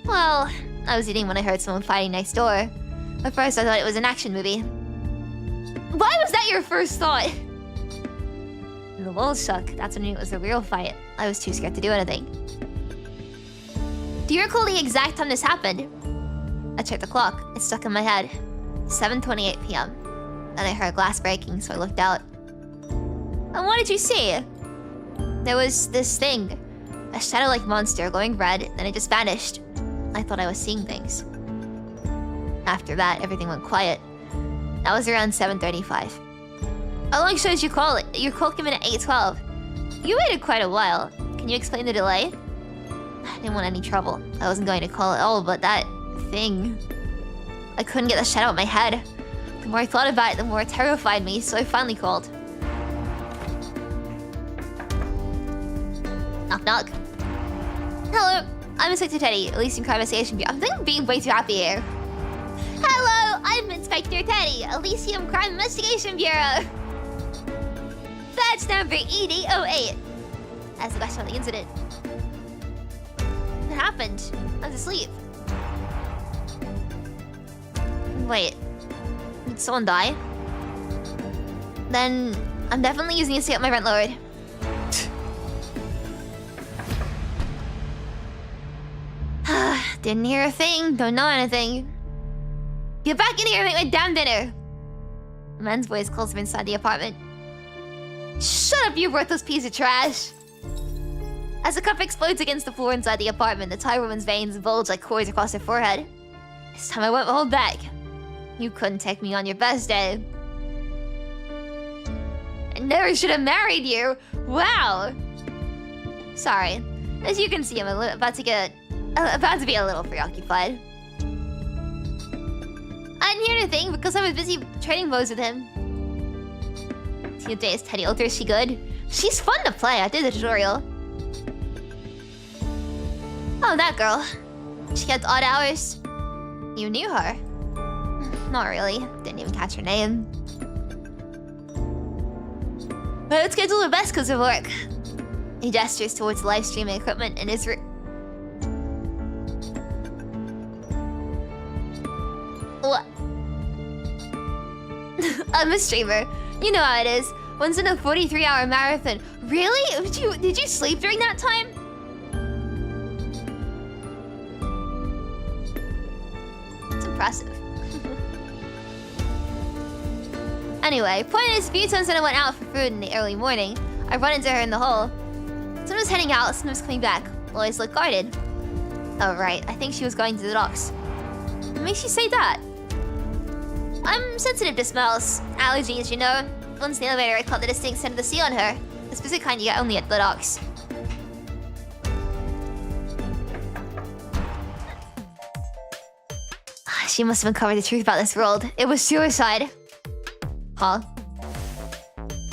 Well, I was eating when I heard someone fighting next door. At first I thought it was an action movie. Why was that your first thought? The walls shook. That's when I knew it was a real fight. I was too scared to do anything. Do you recall the exact time this happened? I checked the clock. It stuck in my head. 7:28 p.m. Then I heard glass breaking, so I looked out. And what did you see? There was this thing. A shadow-like monster glowing red, and it just vanished. I thought I was seeing things. After that, everything went quiet. That was around 7:35. How long shows you call it? Your call came in at 8:12. You waited quite a while. Can you explain the delay? I didn't want any trouble. I wasn't going to call at all, but that thing... I couldn't get the shadow out of my head. The more I thought about it, the more it terrified me, so I finally called. Knock knock. Hello, I'm Inspector Teddy, Elysium Crime Investigation Bureau. I think I'm being way too happy here. Hello, I'm Inspector Teddy, Elysium Crime Investigation Bureau. Badge number 8008. That's the question about the incident. What happened? I was asleep. Wait, did someone die? Then I'm definitely using this to get my rent lowered. Didn't hear a thing, don't know anything. Get back in here and make my damn dinner! A man's voice calls from inside the apartment. Shut up, you worthless piece of trash! As the cup explodes against the floor inside the apartment, the Thai woman's veins bulge like cords across her forehead. This time I won't hold back. You couldn't take me on your best day. I never should have married you! Wow! Sorry. As you can see, I'm about to be a little preoccupied. I didn't hear anything because I was busy trading blows with him. Today's Teddy Ultra, is she good? She's fun to play, I did the tutorial. Oh, that girl. She kept odd hours. You knew her? Not really. Didn't even catch her name. But I would schedule her best because of work. He gestures towards the live streaming equipment in his What? I'm a streamer. You know how it is. Once in a 43-hour marathon. Really? Did you sleep during that time? It's impressive. Anyway, point is, a few times when I went out for food in the early morning, I run into her in the hall. Sometimes heading out, sometimes coming back. Always look guarded. Oh right, I think she was going to the docks. What makes you say that? I'm sensitive to smells. Allergies, you know. Once in the elevator, I caught the distinct scent of the sea on her. The specific kind you get only at the docks. She must have uncovered the truth about this world. It was suicide. Huh?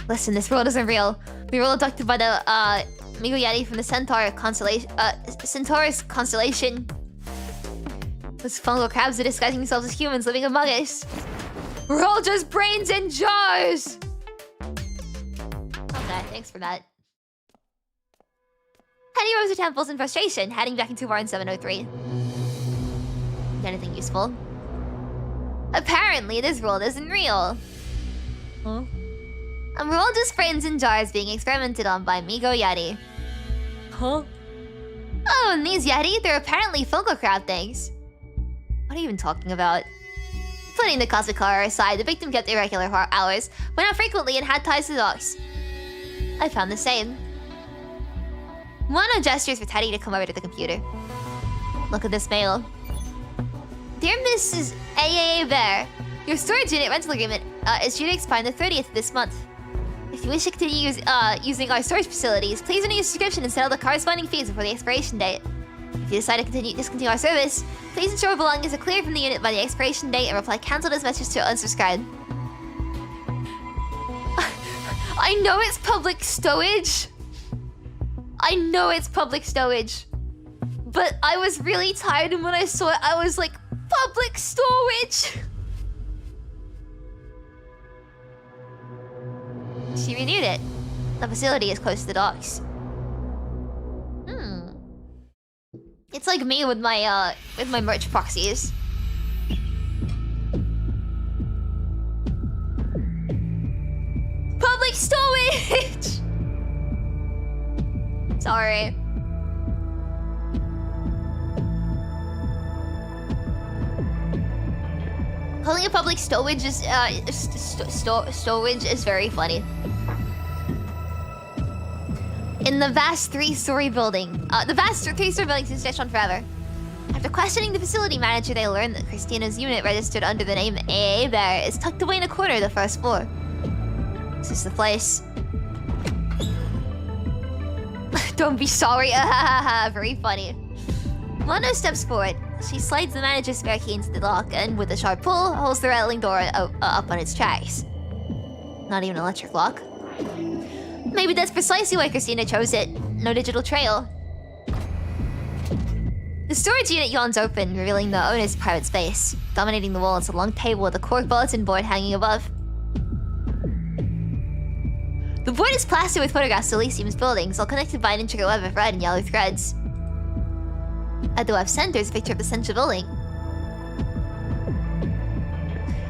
Listen, this world isn't real. We were all abducted by the, Migo Yeti from the Centaurus constellation. Those fungal crabs are disguising themselves as humans living among us. We're all just brains in jars! Okay, thanks for that. Teddy rose to temples in frustration, heading back into bar in 703. Anything useful? Apparently, this world isn't real. Huh? And we're all just brains in jars being experimented on by Migo Yeti. Huh? Oh, and these Yeti, they're apparently Funko crab things. What are you even talking about? Putting the cosmic horror aside, the victim kept irregular hours, went out frequently, and had ties to dogs. I found the same. Wano gestures for Teddy to come over to the computer. Look at this mail. Dear Mrs. AAA Bear, your storage unit rental agreement is due to expire on the 30th of this month. If you wish to continue using our storage facilities, please renew your subscription and settle the corresponding fees before the expiration date. If you decide to discontinue our service, please ensure belongings are cleared from the unit by the expiration date and reply cancel this message to unsubscribe. I know it's public stowage. I know it's public stowage. But I was really tired, and when I saw it, I was like, public storage! She renewed it. The facility is close to the docks. It's like me with my merch proxies. Public storage! Sorry. Calling it public stowage is storage is very funny. In the vast three-story building, is stretched on forever. After questioning the facility manager, they learned that Christina's unit, registered under the name AA Bear, is tucked away in a corner of the first floor. This is the place. Don't be sorry. Very funny. Mono steps forward. She slides the manager's spare key into the lock and, with a sharp pull, holds the rattling door up on its tracks. Not even an electric lock. Maybe that's precisely why Christina chose it. No digital trail. The storage unit yawns open, revealing the owner's private space. Dominating the wall is a long table with a cork bulletin board hanging above. The board is plastered with photographs of Elysium's buildings, all connected by an intricate web of red and yellow threads. At the web's center is a picture of the central building.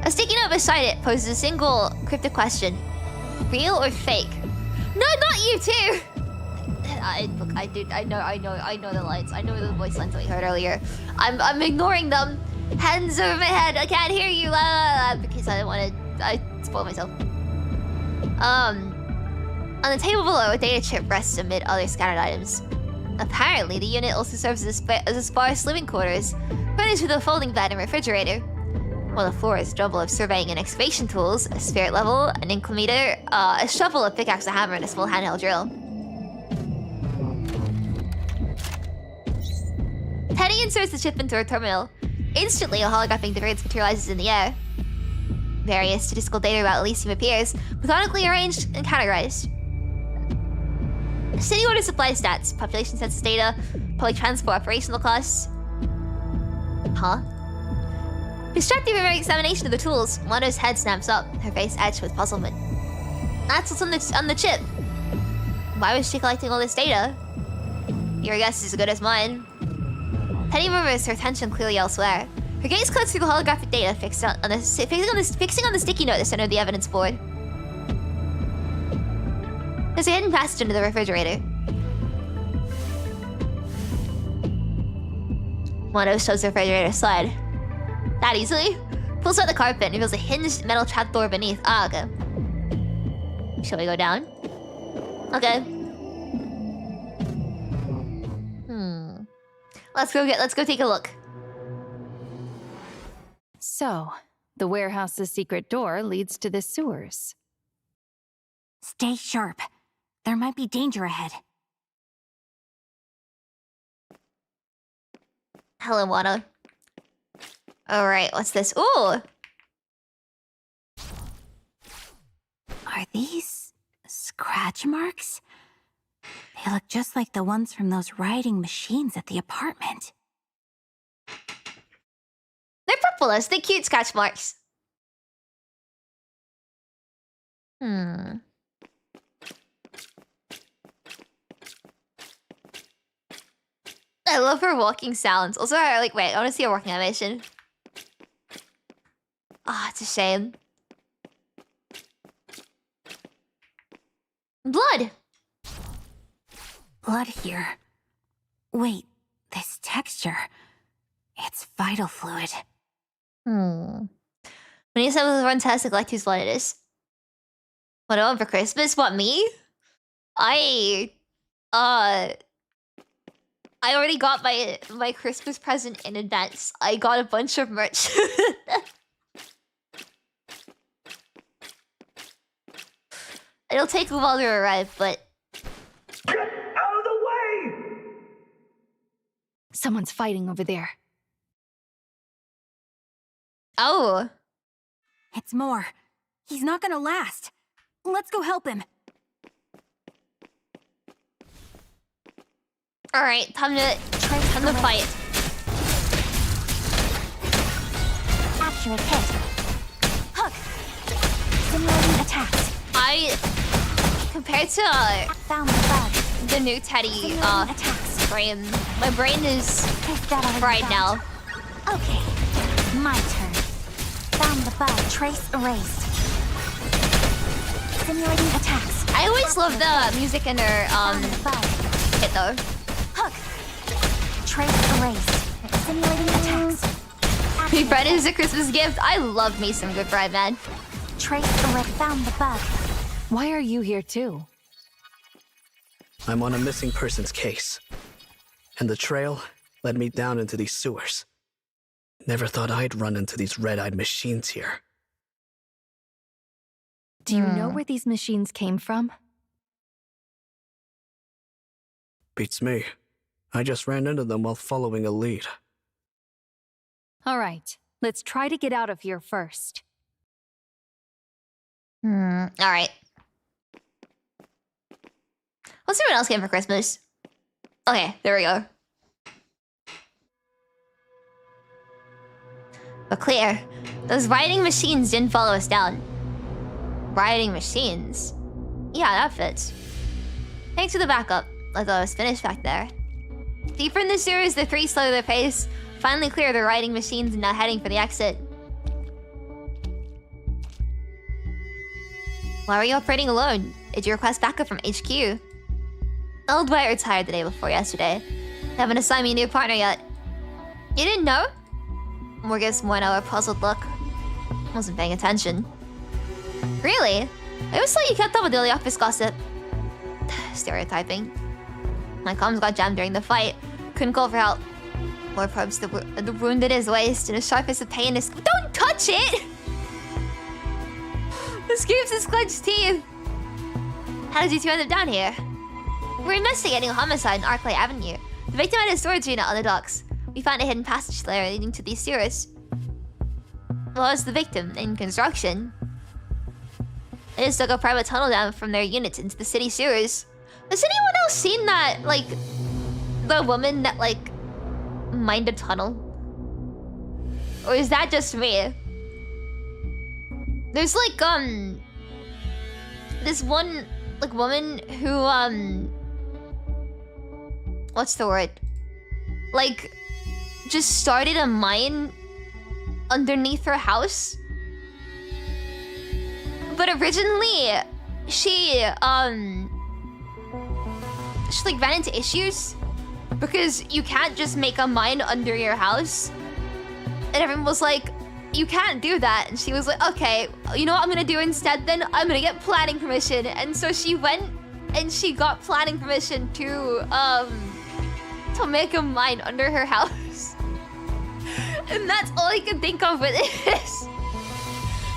A sticky note beside it poses a single cryptic question. Real or fake? No, not you too! I know the lines. I know the voice lines that we heard earlier. I'm ignoring them. Hands over my head, I can't hear you, la la la, because I spoiled myself. On the table below, a data chip rests amid other scattered items. Apparently, the unit also serves as a sparse living quarters, furnished with a folding bed and refrigerator. While the floor is a jumble of surveying and excavation tools, a spirit level, an inclinometer, a shovel, a pickaxe, a hammer, and a small handheld drill. Teddy inserts the chip into her terminal. Instantly, a holographic device materializes in the air. Various statistical data about Elysium appears, methodically arranged and categorized. City order supply stats, population census data, public transport operational costs. Huh? Distracted by examination of the tools, Wano's head snaps up, her face etched with puzzlement. That's what's on the chip. Why was she collecting all this data? Your guess is as good as mine. Teddy moves her attention clearly elsewhere. Her gaze cuts through the holographic data, fixing on the sticky note at the center of the evidence board. There's a hidden passage under the refrigerator. Wano shows the refrigerator slide. That easily? Pulls out the carpet and reveals a hinged metal trapdoor beneath. Ah, okay. Shall we go down? Okay. Let's go take a look. So, the warehouse's secret door leads to the sewers. Stay sharp. There might be danger ahead. Hello, Wano. Alright, what's this? Ooh! Are these scratch marks? They look just like the ones from those riding machines at the apartment. They're purple, they're cute scratch marks. I love her walking sounds. Also, I wait, I want to see her walking animation. Ah, it's a shame. Blood! Blood here. Wait, this texture. It's vital fluid. When you said it was fantastic, like whose blood it is. What over Christmas? What, me? I already got my Christmas present in advance. I got a bunch of merch. It'll take a while to arrive, but... Get out of the way! Someone's fighting over there. Oh. It's more. He's not gonna last. Let's go help him. Alright, time to fight. Accurate hit. Hook. Simulating attacks. Compared to Found the bug. the new Teddy Simulating attacks. frame, my brain is Take that out of fried the now. bag. Okay. My turn. Found the bug. Trace erased. Simulating attacks. I always love the music in her Found the bug. hit though. Hook. Trace erased. Simulating attacks. Big bread is a Christmas gift. I love me some good bread, man. Trace erased. Found the bug. Why are you here too? I'm on a missing persons case. And the trail led me down into these sewers. Never thought I'd run into these red-eyed machines here. Do you know where these machines came from? Beats me. I just ran into them while following a lead. All right, let's try to get out of here first. Alright. What's everyone else getting for Christmas? Okay, there we go. But clear, those riding machines didn't follow us down. Riding machines? Yeah, that fits. Thanks for the backup. I thought I was finished back there. Deeper in the sewers, the three slow their pace, finally clear the riding machines and now heading for the exit. Why were you operating alone? Did you request backup from HQ? Old White retired the day before yesterday. They haven't assigned me a new partner yet. You didn't know? Moore gives Moino a puzzled look. Wasn't paying attention. Really? I always thought you kept up with daily office gossip. Stereotyping. My comms got jammed during the fight. Couldn't call for help. Moore probes the wound in his waist and a sharpness of pain is... Don't touch it! Escapes his clenched teeth. How did you two end up down here? We're investigating a homicide on Arclay Avenue. The victim had a storage unit on the docks. We found a hidden passage layer leading to these sewers. Well, as the victim in construction. They just dug a private tunnel down from their units into the city sewers. Has anyone else seen that, like, the woman that, like, mined a tunnel? Or is that just me? There's, like, this one, like, woman who, what's the word? Like, just started a mine underneath her house. But originally, she like ran into issues because you can't just make a mine under your house. And everyone was like, you can't do that. And she was like, okay, you know what I'm gonna do instead then? I'm gonna get planning permission. And so she went and she got planning permission to make a mine under her house. And that's all I can think of with this.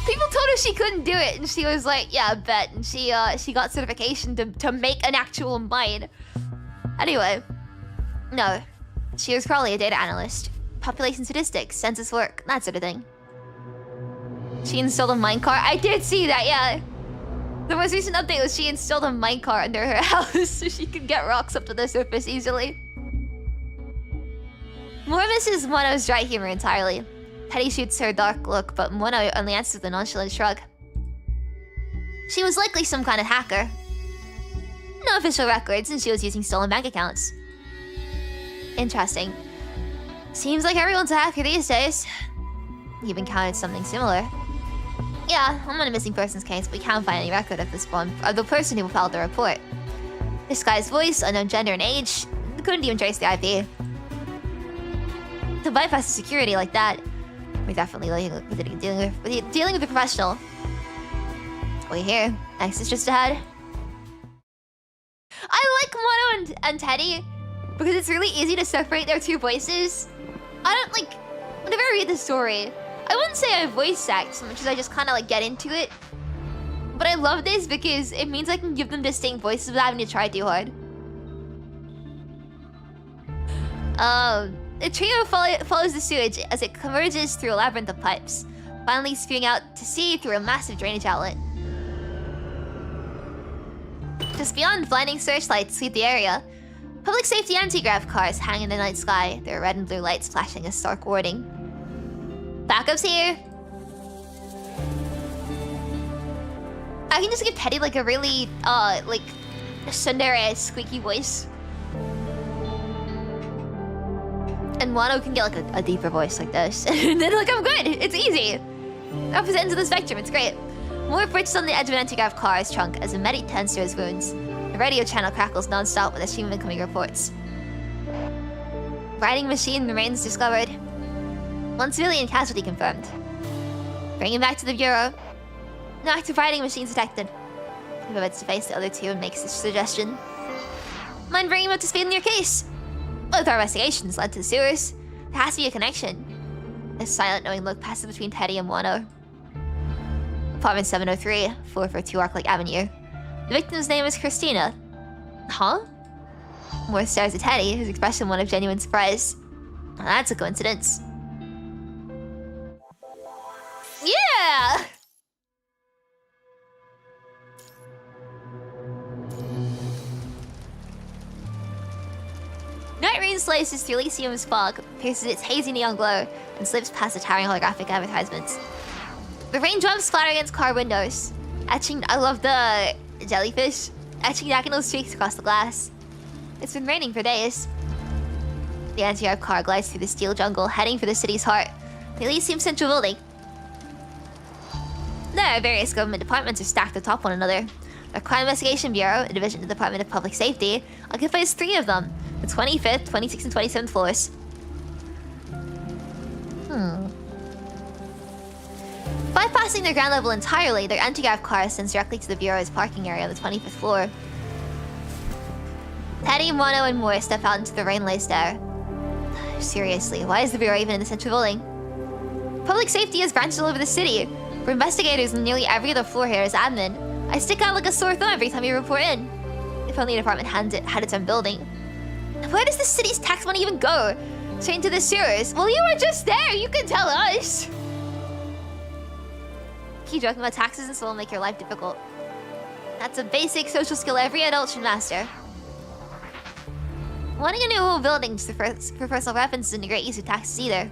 People told her she couldn't do it, and she was like, yeah, I bet. And she got certification to make an actual mine. Anyway, no. She was probably a data analyst. Population statistics, census work, that sort of thing. She installed a minecart. I did see that, yeah. The most recent update was she installed a minecart under her house so she could get rocks up to the surface easily. Moore misses Mono's dry humor entirely. Teddy shoots her dark look, but Mono only answers with a nonchalant shrug. She was likely some kind of hacker. No official records, and she was using stolen bank accounts. Interesting. Seems like everyone's a hacker these days. You've encountered something similar. Yeah, I'm on a missing persons case, but we can't find any record of the person who filed the report. This guy's voice, unknown gender and age, couldn't even trace the IP. To bypass the security like that, we're definitely dealing with a professional. We're here. Next is just ahead. I like Mono and Teddy because it's really easy to separate their two voices. I don't like... Whenever I read the story, I wouldn't say I voice act so much as I just kind of like get into it. But I love this because it means I can give them distinct voices without having to try too hard. The trio follows the sewage as it converges through a labyrinth of pipes, finally spewing out to sea through a massive drainage outlet. Just beyond, blinding searchlights sweep the area. Public safety anti-grav cars hang in the night sky, their red and blue lights flashing a stark warning. Backup's here! I can just give Teddy like a really, like, Sundere squeaky voice. And Wano can get like a deeper voice like this. And then like, I'm good! It's easy! Opposite ends of the spectrum, it's great. Moore perches on the edge of an anti-grav car's trunk as a medic tends to his wounds. The radio channel crackles non-stop with a stream of incoming reports. Riding machine remains discovered. One civilian casualty confirmed. Bring him back to the bureau. No active riding machines detected. He pivots to face the other two and makes this suggestion. Mind bringing him up to speed in your case? Both our investigations led to the sewers. There has to be a connection. A silent, knowing look passes between Teddy and Wano. Apartment 703, 442 Arclight Avenue. The victim's name is Christina. Huh? Moore stares at Teddy, his expression one of genuine surprise. Now that's a coincidence. Yeah! Night rain slices through Elysium's fog, pierces its hazy neon glow, and slips past the towering holographic advertisements. The raindrops splatter against car windows, etching... I love the jellyfish, etching diagonal streaks across the glass. It's been raining for days. The anti-arc car glides through the steel jungle, heading for the city's heart, the Elysium Central Building. There, various government departments are stacked atop one another. The Crime Investigation Bureau, a division of the Department of Public Safety, occupies 3 of them, the 25th, 26th, and 27th floors. Bypassing their ground level entirely, their anti-grav car ascends directly to the Bureau's parking area on the 25th floor. Teddy, Wano, and Moore step out into the rain-laced air. Seriously, why is the Bureau even in the central building? Public safety is branched all over the city. For investigators in nearly every other floor here is admin. I stick out like a sore thumb every time you report in. If only the department had its own building. Where does the city's tax money even go? Straight into the sewers? Well, you were just there! You can tell us! Keep joking about taxes and so will make your life difficult. That's a basic social skill every adult should master. Wanting a new whole building just for personal reference isn't a great use of taxes either.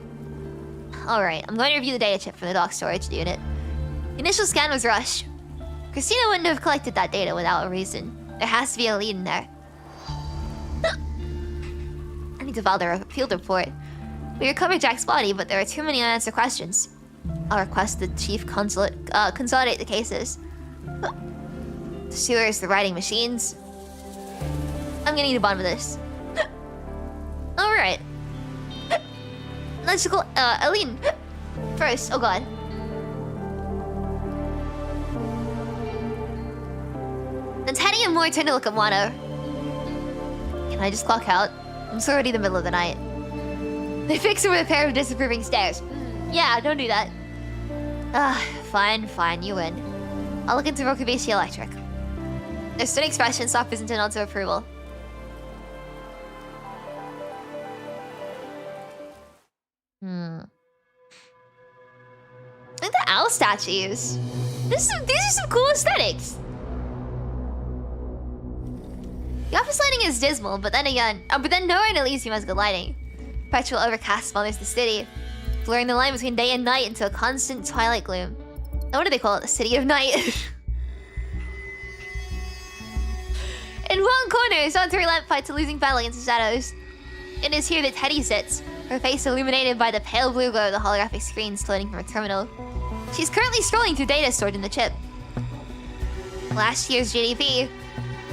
Alright, I'm going to review the data chip from the dock storage unit. The initial scan was rushed. Christina wouldn't have collected that data without a reason. There has to be a lead in there. I need to file the field report. We recovered Jack's body, but there are too many unanswered questions. I'll request the chief consolidate the cases. The sewers, the riding machines. I'm gonna need a bond with this. Alright. Let's go, Aline. First, oh god. Then Teddy and Moore turn to look at Wano. Can I just clock out? It's already the middle of the night. They fix her with a pair of disapproving stares. Yeah, don't do that. Fine, you win. I'll look into Rokubishi Electric. Their stern expression soft isn't an answer of approval. Look at the owl statues. These are some cool aesthetics. The office lighting is dismal, but then again, nowhere in Elysium has good lighting. Perpetual overcast smothers the city, blurring the line between day and night into a constant twilight gloom. What do they call it? The city of night. In one corner, solitary lamp fights a losing battle against the shadows. It is here that Teddy sits, her face illuminated by the pale blue glow of the holographic screens floating from her terminal. She's currently scrolling through data stored in the chip. Last year's GDP,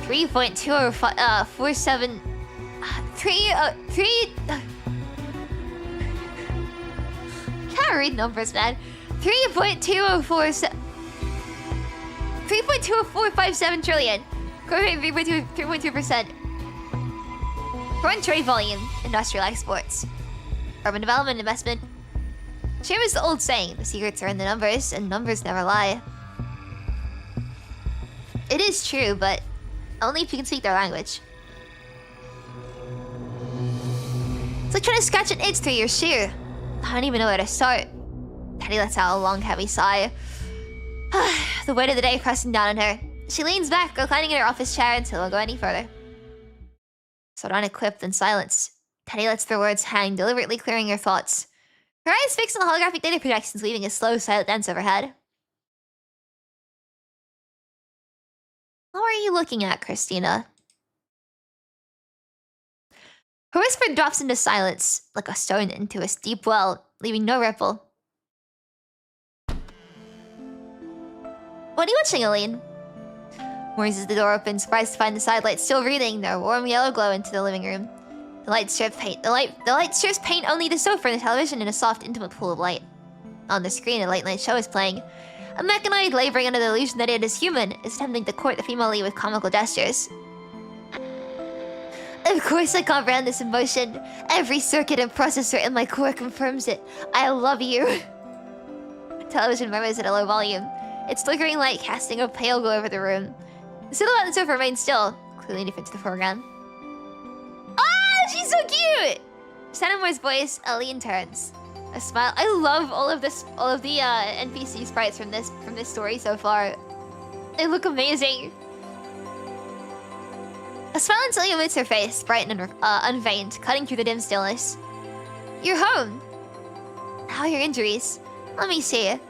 3.2047... Can't read numbers, man. 3.20457 trillion. Growth rate 3.2%. Foreign trade volume, industrial exports. Urban development investment. Same as the old saying, the secrets are in the numbers, and numbers never lie. It is true, but only if you can speak their language. It's like trying to scratch an itch through your shoe. I don't even know where to start. Teddy lets out a long, heavy sigh. The weight of the day pressing down on her. She leans back, reclining in her office chair until we'll go any further. So unequipped in silence, Teddy lets their words hang, deliberately clearing her thoughts. Her eyes fixed on the holographic data projections, leaving a slow, silent dance overhead. What are you looking at, Christina? Her whisper drops into silence, like a stone into a steep well, leaving no ripple. What are you watching, Aline? Moores as the door opens, surprised to find the side lights still reading their warm yellow glow into the living room. The light strips paint only the sofa and the television in a soft, intimate pool of light. On the screen, a late-night show is playing. A mechanoid laboring under the illusion that it is human is attempting to court the female lead with comical gestures. Of course I comprehend this emotion. Every circuit and processor in my core confirms it. I love you. The television murmurs at a low volume, its flickering light casting a pale glow over the room. The silhouette on the sofa remains still, clearly different to the foreground. Ah, she's so cute! Sanamore's voice, Aline turns. A smile. I love all of the NPC sprites from this story so far. They look amazing. A smile illuminates her face, bright and unveined, cutting through the dim stillness. You're home. How are your injuries? Let me see. Did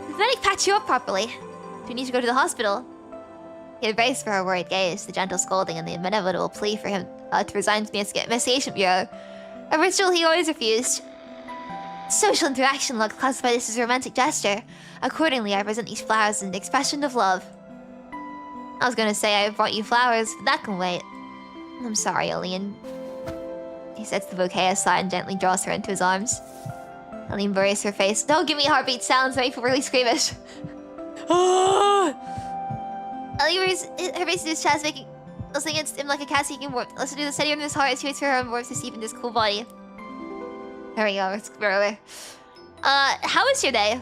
the medic patch you up properly? Do you need to go to the hospital? He embraced for her worried gaze, the gentle scolding, and the inevitable plea for him to resign to the investigation bureau. A ritual he always refused. Social interaction log classified this as a romantic gesture. Accordingly, I present these flowers as an expression of love. I was gonna say I brought you flowers, but that can wait. I'm sorry, Aline. He sets the bouquet aside and gently draws her into his arms. Aline buries her face. Don't give me heartbeat sounds, they make me really squeamish. Aline buries her face in his chest, listening against him like a cat seeking warmth. Listen to the steady rhythm of his heart as he waits for her own warmth to seep into his cool body. There we go, let's go over. How was your day?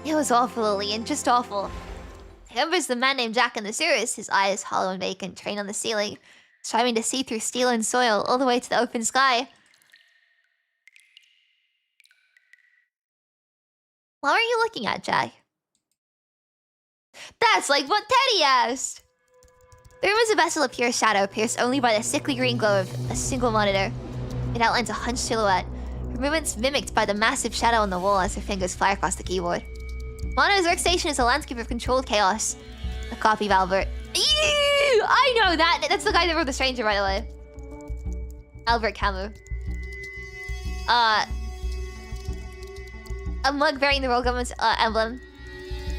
It was awful, Aline, just awful. He remembers the man named Jack in the sewers, his eyes hollow and vacant, trained on the ceiling, striving to see through steel and soil all the way to the open sky. What are you looking at, Jack? That's like what Teddy asked! The room is a vessel of pure shadow, pierced only by the sickly green glow of a single monitor. It outlines a hunched silhouette, her movements mimicked by the massive shadow on the wall as her fingers fly across the keyboard. Mono's workstation is a landscape of controlled chaos. A copy of Albert. Ew, I know that! That's the guy that wrote The Stranger, by the way. Albert Camus. A mug bearing the royal government's emblem.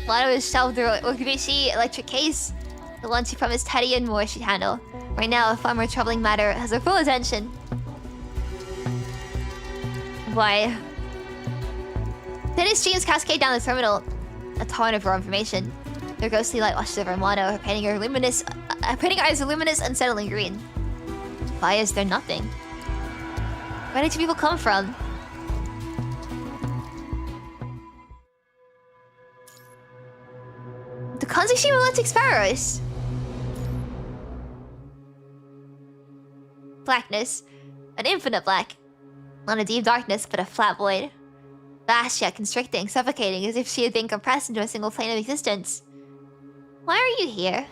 Mono is shelved the Orkibishi electric case. The one she promised Teddy and more she'd handle. Right now, a far more troubling matter has her full attention. Why? Teddy's streams cascade down the terminal. A torrent of raw information. Their ghostly light washes over Mono, her painting eyes a luminous, unsettling green. Why is there nothing? Where did you people come from? The Kanzushima electric sparrows. Blackness. An infinite black. Not a deep darkness, but a flat void. Vast yet constricting, suffocating, as if she had been compressed into a single plane of existence. Why are you here?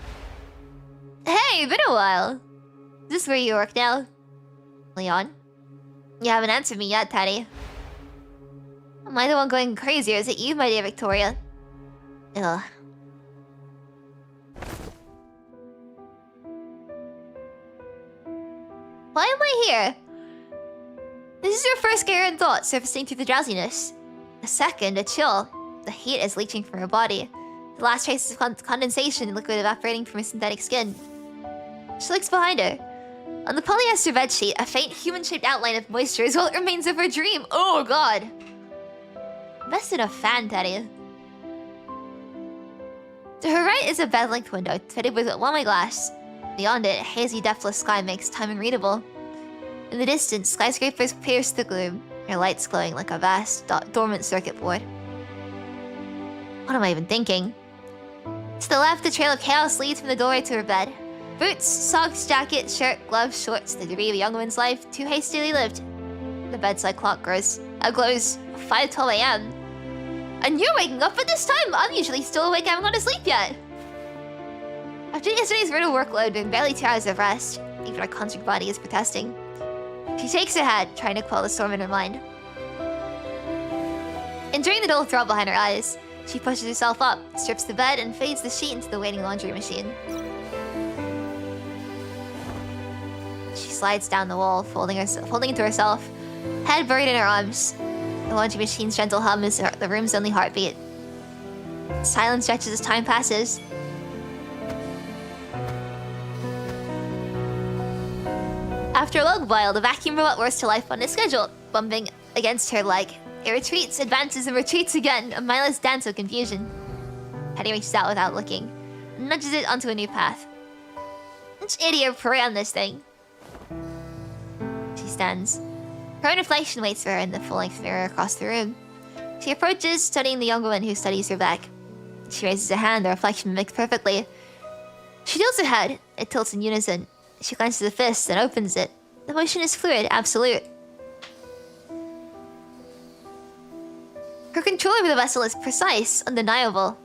Hey, been a while. Is this where you work now? Leon? You haven't answered me yet, Teddy. Am I the one going crazy, or is it you, my dear Victoria? Ugh. Why am I here? This is your first Karen thought surfacing through the drowsiness. A second, a chill. The heat is leaching from her body. The last traces of condensation and liquid evaporating from her synthetic skin. She looks behind her. On the polyester bedsheet, a faint human-shaped outline of moisture is what remains of her dream. Oh god! Best in a fan, Teddy. To her right is a bed-length window, fitted with one-way glass. Beyond it, a hazy, depthless sky makes time unreadable. In the distance, skyscrapers pierce the gloom, their lights glowing like a vast, dormant circuit board. What am I even thinking? To the left, the trail of chaos leads from the doorway to her bed. Boots, socks, jacket, shirt, gloves, shorts, the debris of a young woman's life, too hastily lived. The bedside clock glows 5:12 a.m. And you're waking up at this time! I'm usually still awake, I haven't gone to sleep yet! After yesterday's brutal workload and barely 2 hours of rest, even her constrict body is protesting. She shakes her head, trying to quell the storm in her mind. Enduring the dull throb behind her eyes, she pushes herself up, strips the bed, and fades the sheet into the waiting laundry machine. She slides down the wall, folding into herself, head buried in her arms. The laundry machine's gentle hum is the room's only heartbeat. Silence stretches as time passes. After a long while, the vacuum robot whirs to life on its schedule, bumping against her leg. It retreats, advances, and retreats again, a mindless dance of confusion. Teddy reaches out without looking, and nudges it onto a new path. Which idiot prey on this thing? She stands. Her own reflection waits for her in the full-length mirror across the room. She approaches, studying the young woman who studies her back. She raises her hand, the reflection mimics perfectly. She tilts her head, it tilts in unison. She clenches the fist and opens it. The motion is fluid, absolute. Her control over the vessel is precise, undeniable.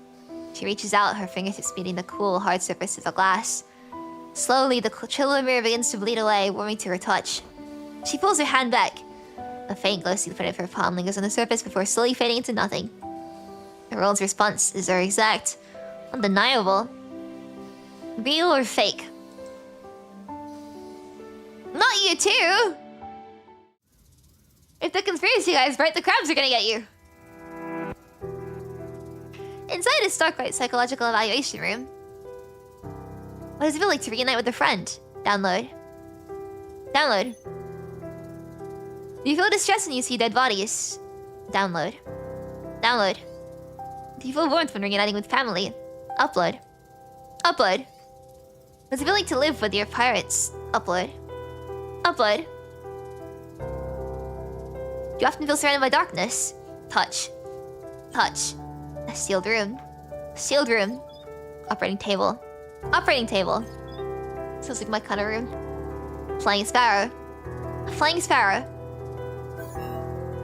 She reaches out, her fingertips meeting the cool, hard surface of the glass. Slowly, the chill of the mirror begins to bleed away, warming to her touch. She pulls her hand back. A faint glow sees the front of her palm lingers on the surface before slowly fading into nothing. The world's response is her exact, undeniable. Real or fake? Not you too! If the conspiracy guy is right, the crabs are gonna get you. Inside is Starklight's psychological evaluation room. What does it feel like to reunite with a friend? Download. Download. Do you feel distress when you see dead bodies? Download. Download. Do you feel warmth when reuniting with family? Upload. Upload. What does it feel like to live with your pirates? Upload. Upload. Do you often feel surrounded by darkness? Touch. Touch. A sealed room. Sealed room. Operating table. Operating table. Sounds like my kind of room. Flying sparrow. A flying sparrow.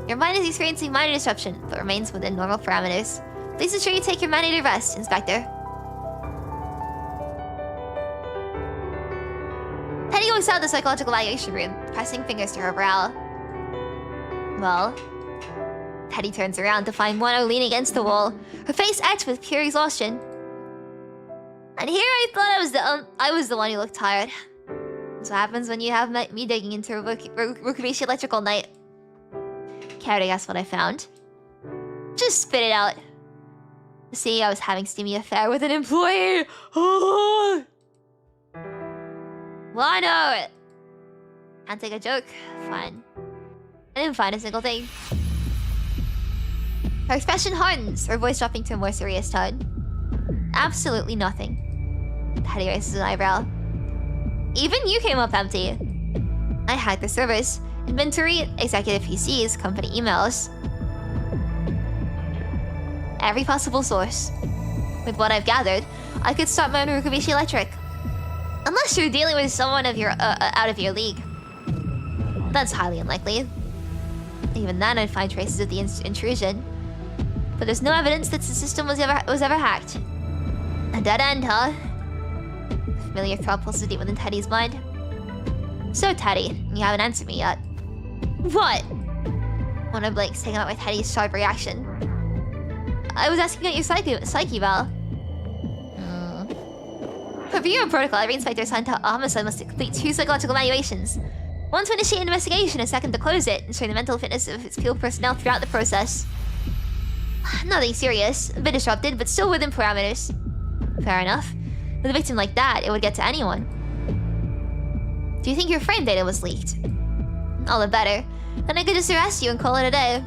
Your mind is experiencing minor disruption, but remains within normal parameters. Please ensure you take your mandated rest, Inspector. Teddy walks out of the psychological evaluation room, pressing fingers to her brow. Well, Teddy turns around to find Mono leaning against the wall, her face etched with pure exhaustion. And here I thought I was the one who looked tired. That's what happens when you have me digging into Rukubashi Electric all night. Care to guess what I found? Just spit it out. See, I was having steamy affair with an employee. Well, I know it. Can't take a joke. Fine. I didn't find a single thing. Her expression hardens, her voice dropping to a more serious tone. Absolutely nothing. Teddy raises an eyebrow. Even you came up empty. I hacked the servers. Inventory, executive PCs, company emails. Every possible source. With what I've gathered, I could start my own Rukubashi Electric. Unless you're dealing with someone of your out of your league. That's highly unlikely. Even then, I'd find traces of the intrusion. But there's no evidence that the system was ever hacked. A dead end, huh? Familiar throb pulses deep within Teddy's mind. So, Teddy, you haven't answered me yet. What? Mono blinks, taking out with Teddy's sharp reaction. I was asking about your psyche val. Per view protocol, every inspector assigned to a homicide must complete 2 psychological evaluations. One to initiate an investigation, a second to close it, ensuring the mental fitness of its field personnel throughout the process. Nothing serious, a bit disrupted, but still within parameters. Fair enough. With a victim like that, it would get to anyone. Do you think your frame data was leaked? All the better. Then I could just arrest you and call it a day.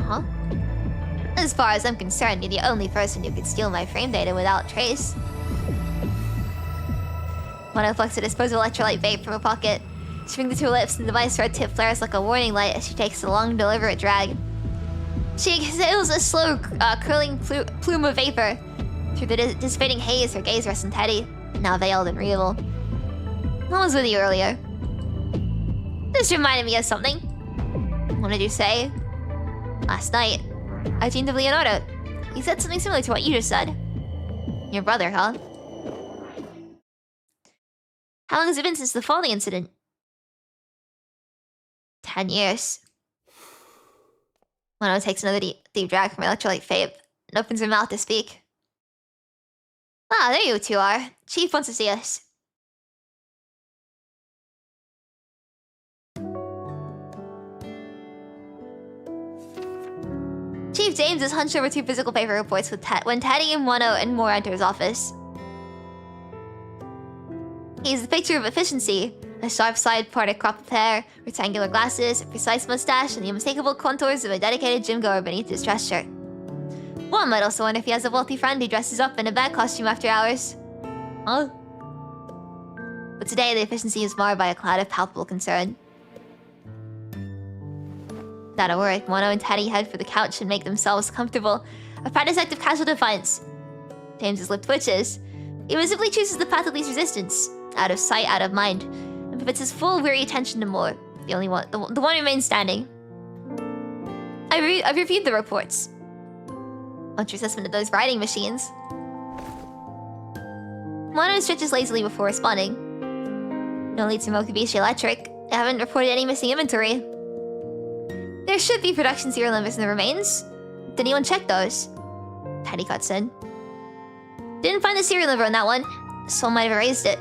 Huh? As far as I'm concerned, you're the only person who could steal my frame data without trace. Mono plucks a disposable electrolyte vape from her pocket. She brings it to her lips, and the device red tip flares like a warning light as she takes a long, deliberate drag. She exhales a slow, curling plume of vapor. Through the dissipating haze, her gaze rests on Teddy, now veiled and real. I was with you earlier. This reminded me of something. What did you say? Last night, I dreamed of Leonardo. He said something similar to what you just said. Your brother, huh? How long has it been since the falling incident? 10 years. Mono takes another deep drag from her electrolyte vape and opens her mouth to speak. Ah, there you two are. Chief wants to see us. Chief James is hunched over 2 physical paper reports when Teddy and Mono and Moore enter his office. He's the picture of efficiency. A sharp side parted crop of hair, rectangular glasses, a precise mustache, and the unmistakable contours of a dedicated gym goer beneath his dress shirt. One might also wonder if he has a wealthy friend who dresses up in a bad costume after hours. Huh? But today, the efficiency is marred by a cloud of palpable concern. Without a word, Mono and Teddy head for the couch and make themselves comfortable. A practice act of casual defiance. James's lip twitches. He visibly chooses the path of least resistance. Out of sight, out of mind. And pivots his full, weary attention to Moore. The only one, the one who remains standing. I've reviewed the reports. What's your assessment of those riding machines? Mono stretches lazily before responding. No leads from Mokubishi Electric. I haven't reported any missing inventory. There should be production serial numbers in the remains. Did anyone check those? Teddy cuts in. Didn't find the serial number on that one. Someone might have erased it.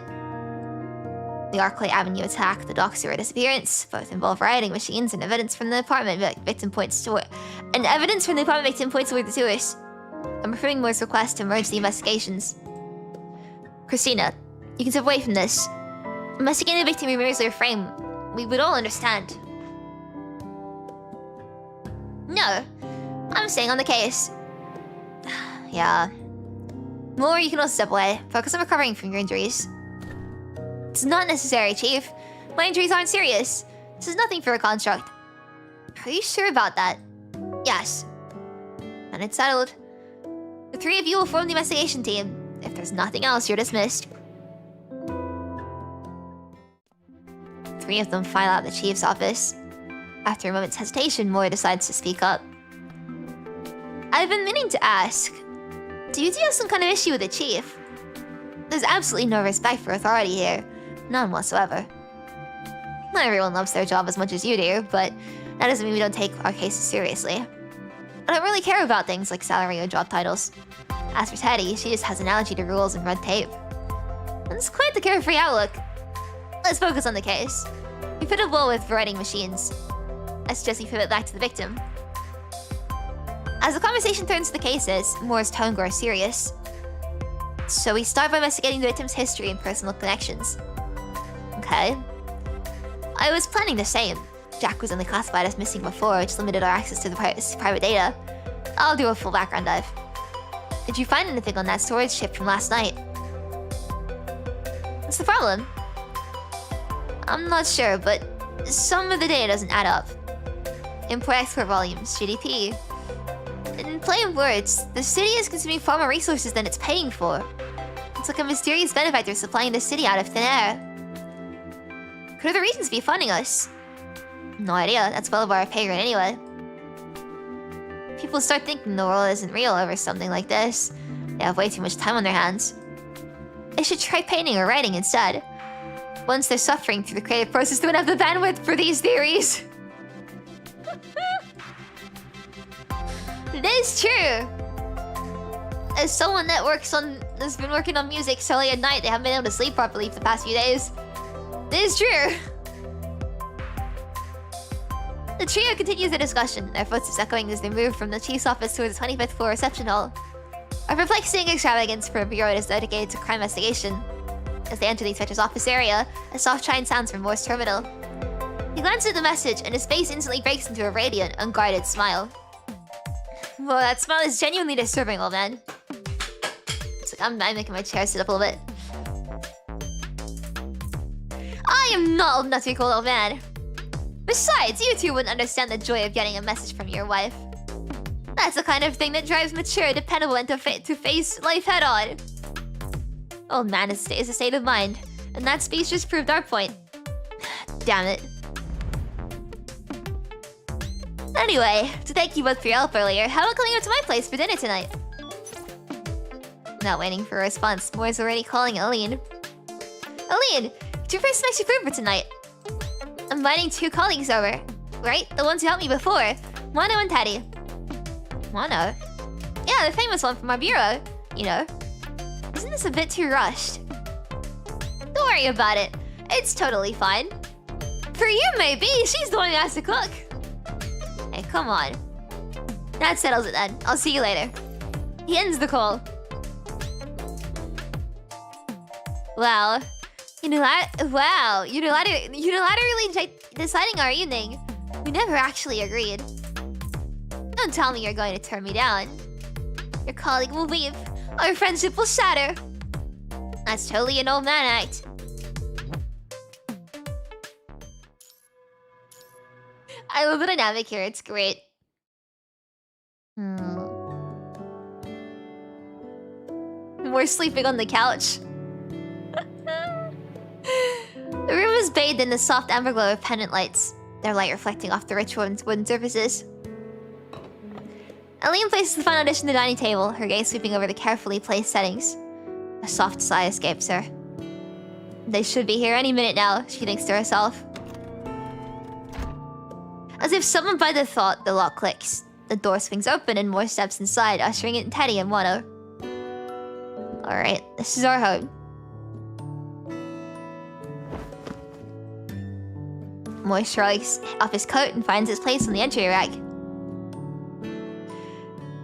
The Arclight Avenue attack, the dock sewer disappearance, both involve riding machines, and evidence from the apartment victim points toward the sewers. I'm referring Moore's request to merge the investigations. Christina, you can step away from this. Investigating the victim removes their frame. We would all understand. No, I'm staying on the case. Yeah. Moore, you can also step away. Focus on recovering from your injuries. It's not necessary, Chief. My injuries aren't serious. This is nothing for a construct. Are you sure about that? Yes. And it's settled. The 3 of you will form the investigation team. If there's nothing else, you're dismissed. 3 of them file out the Chief's office. After a moment's hesitation, Moore decides to speak up. I've been meaning to ask, do you have some kind of issue with the Chief? There's absolutely no respect for authority here. None whatsoever. Not everyone loves their job as much as you do, but that doesn't mean we don't take our cases seriously. I don't really care about things like salary or job titles. As for Teddy, she just has an allergy to rules and red tape. It's quite the carefree outlook. Let's focus on the case. You fit a well with writing machines. I suggest you pivot back to the victim. As the conversation turns to the cases, Moore's tone grows serious. So we start by investigating the victim's history and personal connections. Okay. I was planning the same. Jack was only classified as missing before, which limited our access to the private data. I'll do a full background dive. Did you find anything on that storage ship from last night? What's the problem? I'm not sure, but some of the data doesn't add up. Import-export volumes, GDP. In plain words, the city is consuming far more resources than it's paying for. It's like a mysterious benefactor supplying the city out of thin air. Could other reasons be funding us? No idea, that's well above our pay grade anyway. People start thinking the world isn't real over something like this. They have way too much time on their hands. They should try painting or writing instead. Once they're suffering through the creative process, they wouldn't have the bandwidth for these theories. It is true. As someone that has been working on music so late at night, they haven't been able to sleep properly for the past few days. It is true. The trio continues the discussion, their footsteps echoing as they move from the chief's office towards the 25th floor reception hall. A perplexing extravagance for a bureau that is dedicated to crime investigation. As they enter the inspector's office area, a soft chime sounds from Moore's terminal. He glances at the message, and his face instantly breaks into a radiant, unguarded smile. Well, that smile is genuinely disturbing, old man. It's like I'm making my chair sit up a little bit. I am not old enough to be called old man. Besides, you two wouldn't understand the joy of getting a message from your wife. That's the kind of thing that drives mature, dependable and to face life head on. Old man is a state of mind, and that speech just proved our point. Damn it. Anyway, to thank you both for your help earlier, how about coming over to my place for dinner tonight? Not waiting for a response, Moore's already calling Aline. Aline, two person nice food for tonight. I'm inviting 2 colleagues over, right? The ones who helped me before, Wano and Teddy. Wano? Yeah, the famous one from our bureau, you know. Isn't this a bit too rushed? Don't worry about it. It's totally fine. For you, maybe. She's the one who has to cook. Hey, come on. That settles it then. I'll see you later. He ends the call. Wow. Unilaterally deciding our evening. We never actually agreed. Don't tell me you're going to turn me down. Your colleague will leave. Our friendship will shatter. That's totally an old man act. I love the dynamic here, it's great. We're sleeping on the couch. The room is bathed in the soft amber glow of pendant lights, their light reflecting off the rich wooden surfaces. Aline places the final dish on the dining table, her gaze sweeping over the carefully placed settings. A soft sigh escapes her. They should be here any minute now, she thinks to herself. As if summoned by the thought, the lock clicks. The door swings open and Moore steps inside, ushering in Teddy and Wano. Alright, this is our home. Moore shrugs off his coat and finds his place on the entry rack.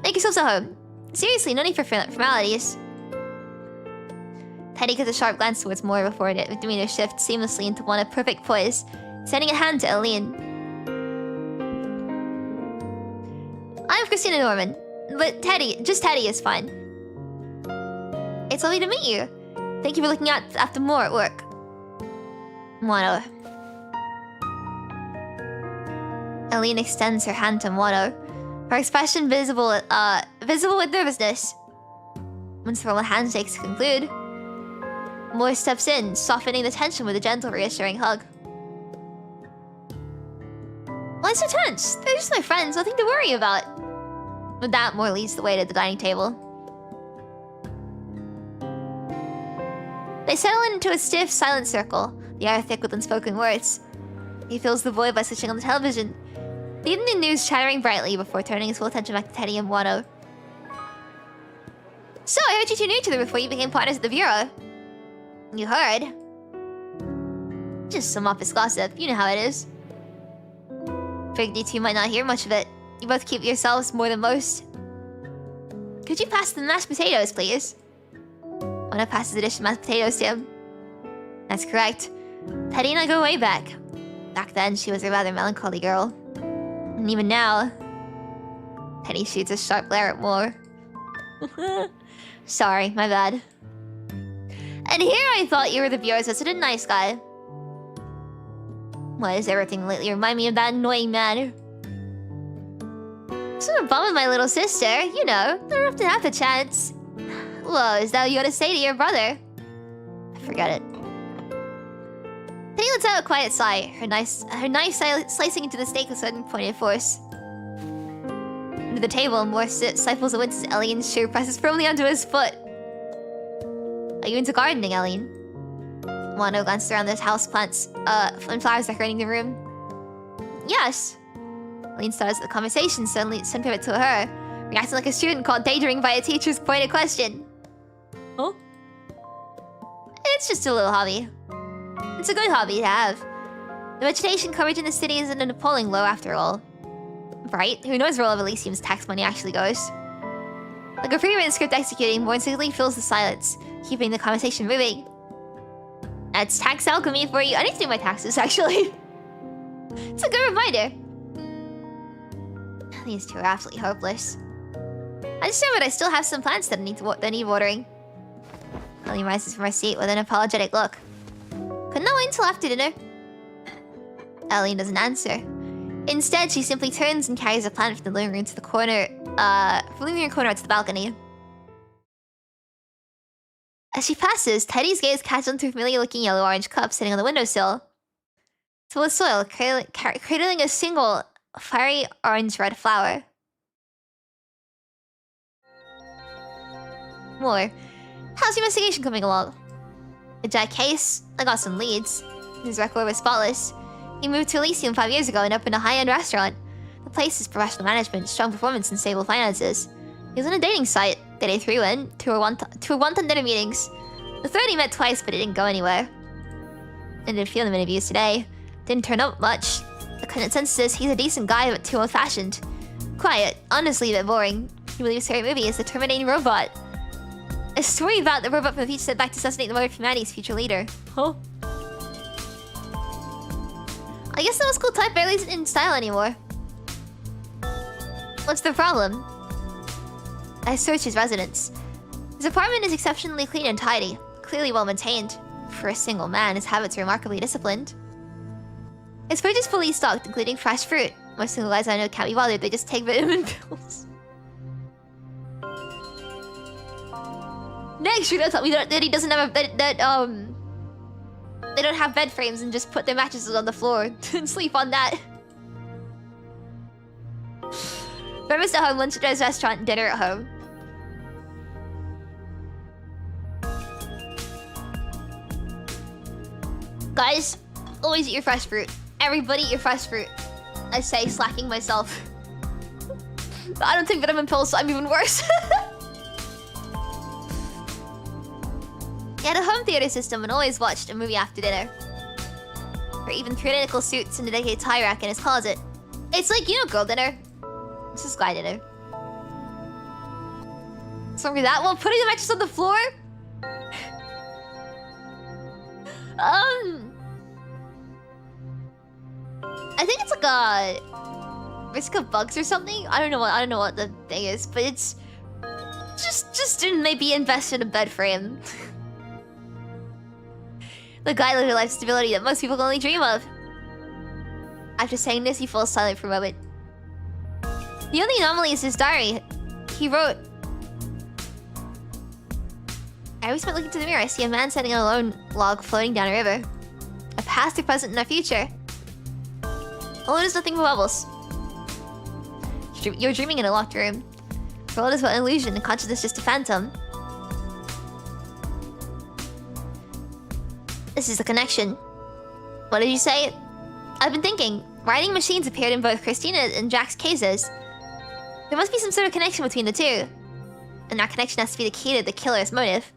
Make yourselves at home. Seriously, no need for formalities. Teddy gives a sharp glance towards Moore before doing their shift seamlessly into one of perfect poise, sending a hand to Aline. I'm Christina Norman, but Teddy is fine. It's lovely to meet you. Thank you for looking after Moore at work. Wano. Aline extends her hand to Wano, her expression visible with nervousness. Once the formal handshakes conclude, Moore steps in, softening the tension with a gentle, reassuring hug. Why so tense? They're just my friends, nothing to worry about. With that, Moore leads the way to the dining table. They settle into a stiff, silent circle, the air thick with unspoken words. He fills the void by switching on the television, the evening news chattering brightly before turning his full attention back to Teddy and Wano. So, I heard you two knew each other before you became partners at the bureau. You heard? Just some office gossip, you know how it is. Figured you two might not hear much of it. You both keep yourselves more than most. Could you pass the mashed potatoes, please? Wano passes the dish of mashed potatoes to him. That's correct. Teddy and I go way back. Back then, she was a rather melancholy girl. And even now... Teddy shoots a sharp glare at Moore. Sorry, my bad. And here I thought you were the bureau's resident nice guy. Why does everything lately remind me of that annoying man? Sort of bumming my little sister, you know. Don't often have the chance. Whoa, is that what you gotta say to your brother? Forget it. Teddy lets out a quiet sigh, her knife slicing into the steak with sudden pointed force. Under the table, Moore stifles a wince as Elian's shoe presses firmly onto his foot. Are you into gardening, Elian? Wano glanced around the houseplants, and flowers decorating the room. Yes. Elian starts the conversation, suddenly sent pivot to her, reacting like a student caught daydreaming by a teacher's pointed question. Huh? It's just a little hobby. It's a good hobby to have. The vegetation coverage in the city isn't an appalling low after all. Right? Who knows where all of Elysium's tax money actually goes? Like a pre-written script executing, more instantly fills the silence, keeping the conversation moving. That's tax alchemy for you. I need to do my taxes, actually. It's a good reminder. These two are absolutely hopeless. I discovered I still have some plants that need watering. Ellie rises from her seat with an apologetic look. Couldn't I wait until after dinner? Ellie doesn't answer. Instead, she simply turns and carries a plant from the living room to the corner, from the living room corner to the balcony. As she passes, Teddy's gaze catches onto a familiar-looking yellow-orange cup sitting on the windowsill. It's full of soil, cradling a single fiery orange-red flower. More. How's your investigation coming along? A Jack case? I got some leads. His record was spotless. He moved to Elysium 5 years ago and opened a high-end restaurant. The place is professional management, strong performance, and stable finances. He was on a dating site. Dated 3 women, 2 were wanton dinner meetings. The third he met twice, but it didn't go anywhere. I didn't feel him in interviews today. Didn't turn up much. The consensus is he's a decent guy, but too old-fashioned. Quiet, honestly a bit boring. He believes Scary Movie is the Terminating robot. A story about the robot from the future sent back to assassinate the mother of humanity's future leader. Huh? I guess the old school type barely isn't in style anymore. What's the problem? I searched his residence. His apartment is exceptionally clean and tidy, clearly well maintained. For a single man, his habits are remarkably disciplined. His fridge is fully stocked, including fresh fruit. Most single guys I know can't be bothered, they just take vitamin pills. Next, you're gonna tell me that he doesn't have they don't have bed frames and just put their mattresses on the floor and sleep on that. Breakfast at home, lunch at his restaurant, dinner at home. Guys, always eat your fresh fruit. Everybody eat your fresh fruit. I say, slacking myself. I don't take vitamin pills, so I'm even worse. He had a home theater system and always watched a movie after dinner. Or even critical suits and a dedicated tie rack in his closet. It's like, you know, girl dinner. This is guy dinner. Something like that. Well, putting the mattress on the floor? I think it's like a risk of bugs or something. I don't know what the thing is, but it's just maybe invest in a bed frame. The guy lived a life stability that most people can only dream of. After saying this, he falls silent for a moment. The only anomaly is his diary. He wrote, I always went looking to the mirror. I see a man sitting on a lone log floating down a river. A past, a present, and a future. Alone is nothing but bubbles. You're dreaming in a locked room. The world is but an illusion, and consciousness just a phantom. This is the connection. What did you say? I've been thinking. Writing machines appeared in both Christina and Jack's cases. There must be some sort of connection between the two. And that connection has to be the key to the killer's motive.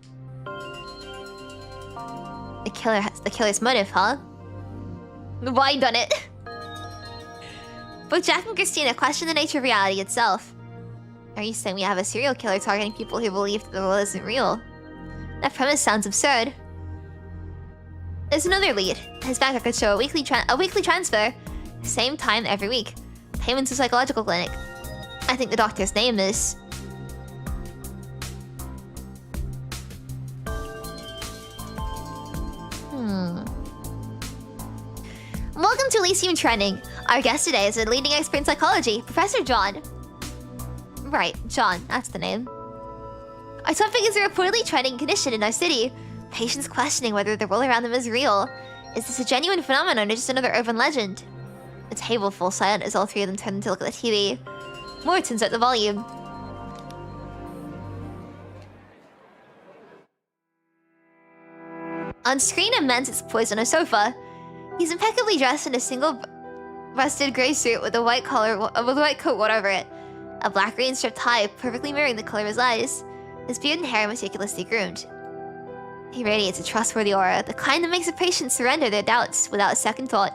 The killer's motive, huh? Why done it? Both Jack and Christina question the nature of reality itself. Are you saying we have a serial killer targeting people who believe that the world isn't real? That premise sounds absurd. There's another lead. His bank records show a weekly transfer, same time every week. Payment to psychological clinic. I think the doctor's name is... Welcome to Elysium Trending. Our guest today is a leading expert in psychology, Professor John. Right, John, that's the name. Our topic is a reportedly trending condition in our city. Patients questioning whether the world around them is real. Is this a genuine phenomenon or just another urban legend? The table falls silent as all three of them turn to look at the TV. Moore turns up the volume. On screen, a man sits poised on a sofa. He's impeccably dressed in a single-breasted gray suit with a white coat worn over it. A black green striped tie perfectly mirroring the color of his eyes. His beard and hair meticulously groomed. He radiates a trustworthy aura, the kind that makes a patient surrender their doubts without a second thought.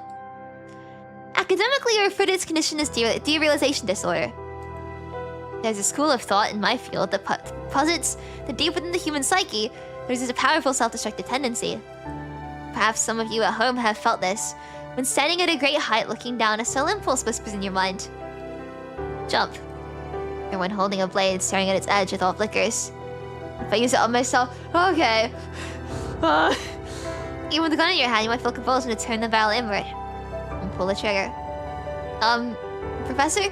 Academically referred to this condition as derealization disorder. There's a school of thought in my field that posits that deep within the human psyche, there's a powerful self-destructive tendency. Perhaps some of you at home have felt this. When standing at a great height looking down, a subtle impulse whispers in your mind. Jump. Or when holding a blade, staring at its edge with all flickers. If I use it on myself, okay. Even with the gun in your hand, you might feel compulsion to turn the barrel inward. And pull the trigger. Professor?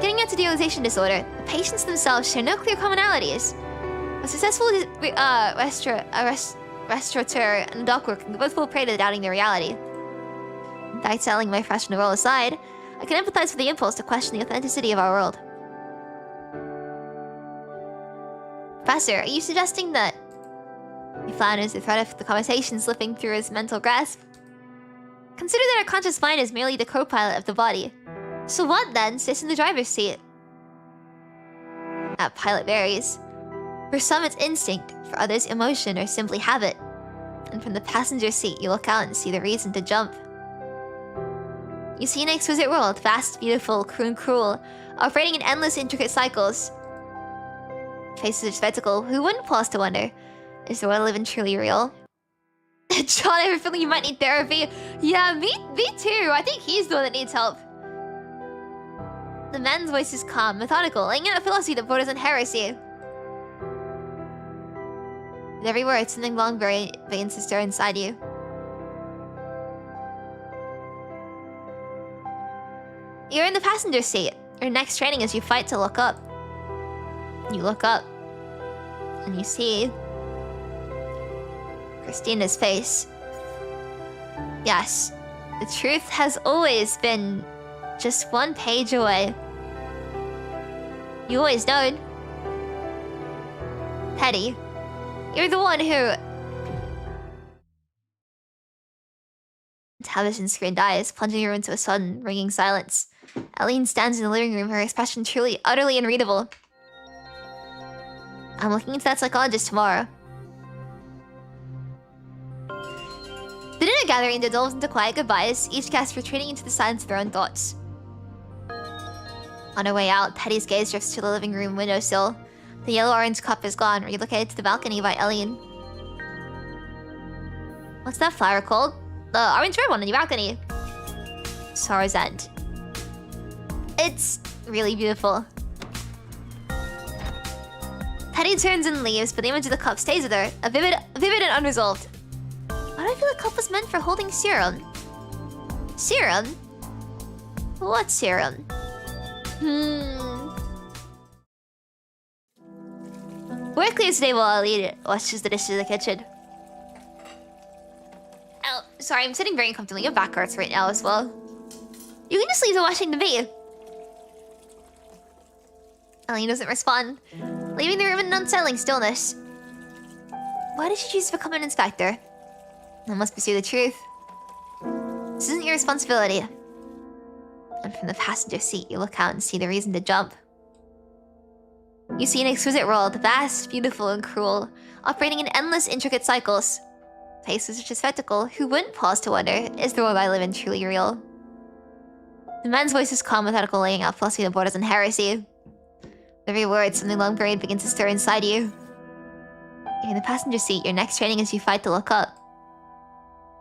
Getting into derealization disorder, the patients themselves share no clear commonalities. A successful restaurateur and a dock worker can both fall prey to doubting their reality. In fact, selling my freshman role aside, I can empathize with the impulse to question the authenticity of our world. Professor, are you suggesting that... He flounders, the threat of the conversation slipping through his mental grasp. Consider that our conscious mind is merely the co-pilot of the body. So what, then, sits in the driver's seat? That pilot varies. For some, it's instinct. For others, emotion or simply habit. And from the passenger seat, you look out and see the reason to jump. You see an exquisite world, vast, beautiful, cruel, operating in endless, intricate cycles. Faces of spectacle, who wouldn't pause to wonder, is the world living truly real? John, I have a feeling you might need therapy. Yeah, me too. I think he's the one that needs help. The man's voice is calm, methodical, laying out a philosophy that borders on heresy. With every word, something long begins to stir inside you. You're in the passenger seat. Your next training is you fight to look up. You look up. And you see... Christina's face. Yes, the truth has always been just one page away. You always known. Teddy, you're the one who... The television screen dies, plunging her into a sudden, ringing silence. Aline stands in the living room, her expression truly, utterly unreadable. I'm looking into that psychologist tomorrow. The dinner gathering dissolves into quiet goodbyes, each guest retreating into the silence of their own thoughts. On her way out, Teddy's gaze drifts to the living room windowsill. The yellow-orange cup is gone, relocated to the balcony by Eileen. What's that flower called? The orange-red one on the balcony. Sorrow's End. It's really beautiful. Teddy turns and leaves, but the image of the cup stays with her, vivid and unresolved. Why do I feel the cup was meant for holding serum? Serum? What serum? Work clears today while Eileen washes the dishes in the kitchen. Oh, sorry, I'm sitting very comfortably. Your back hurts right now as well. You can just leave the washing to me. Eileen doesn't respond, leaving the room in an unsettling stillness. Why did you choose to become an inspector? I must pursue the truth. This isn't your responsibility. And from the passenger seat, you look out and see the reason to jump. You see an exquisite world, vast, beautiful, and cruel, operating in endless, intricate cycles. Faces such a spectacle, who wouldn't pause to wonder, is the world I live in truly real? The man's voice is calm, methodical, laying out philosophy that borders on heresy. With every word, something long buried begins to stir inside you. You're in the passenger seat, your next training is you fight to look up.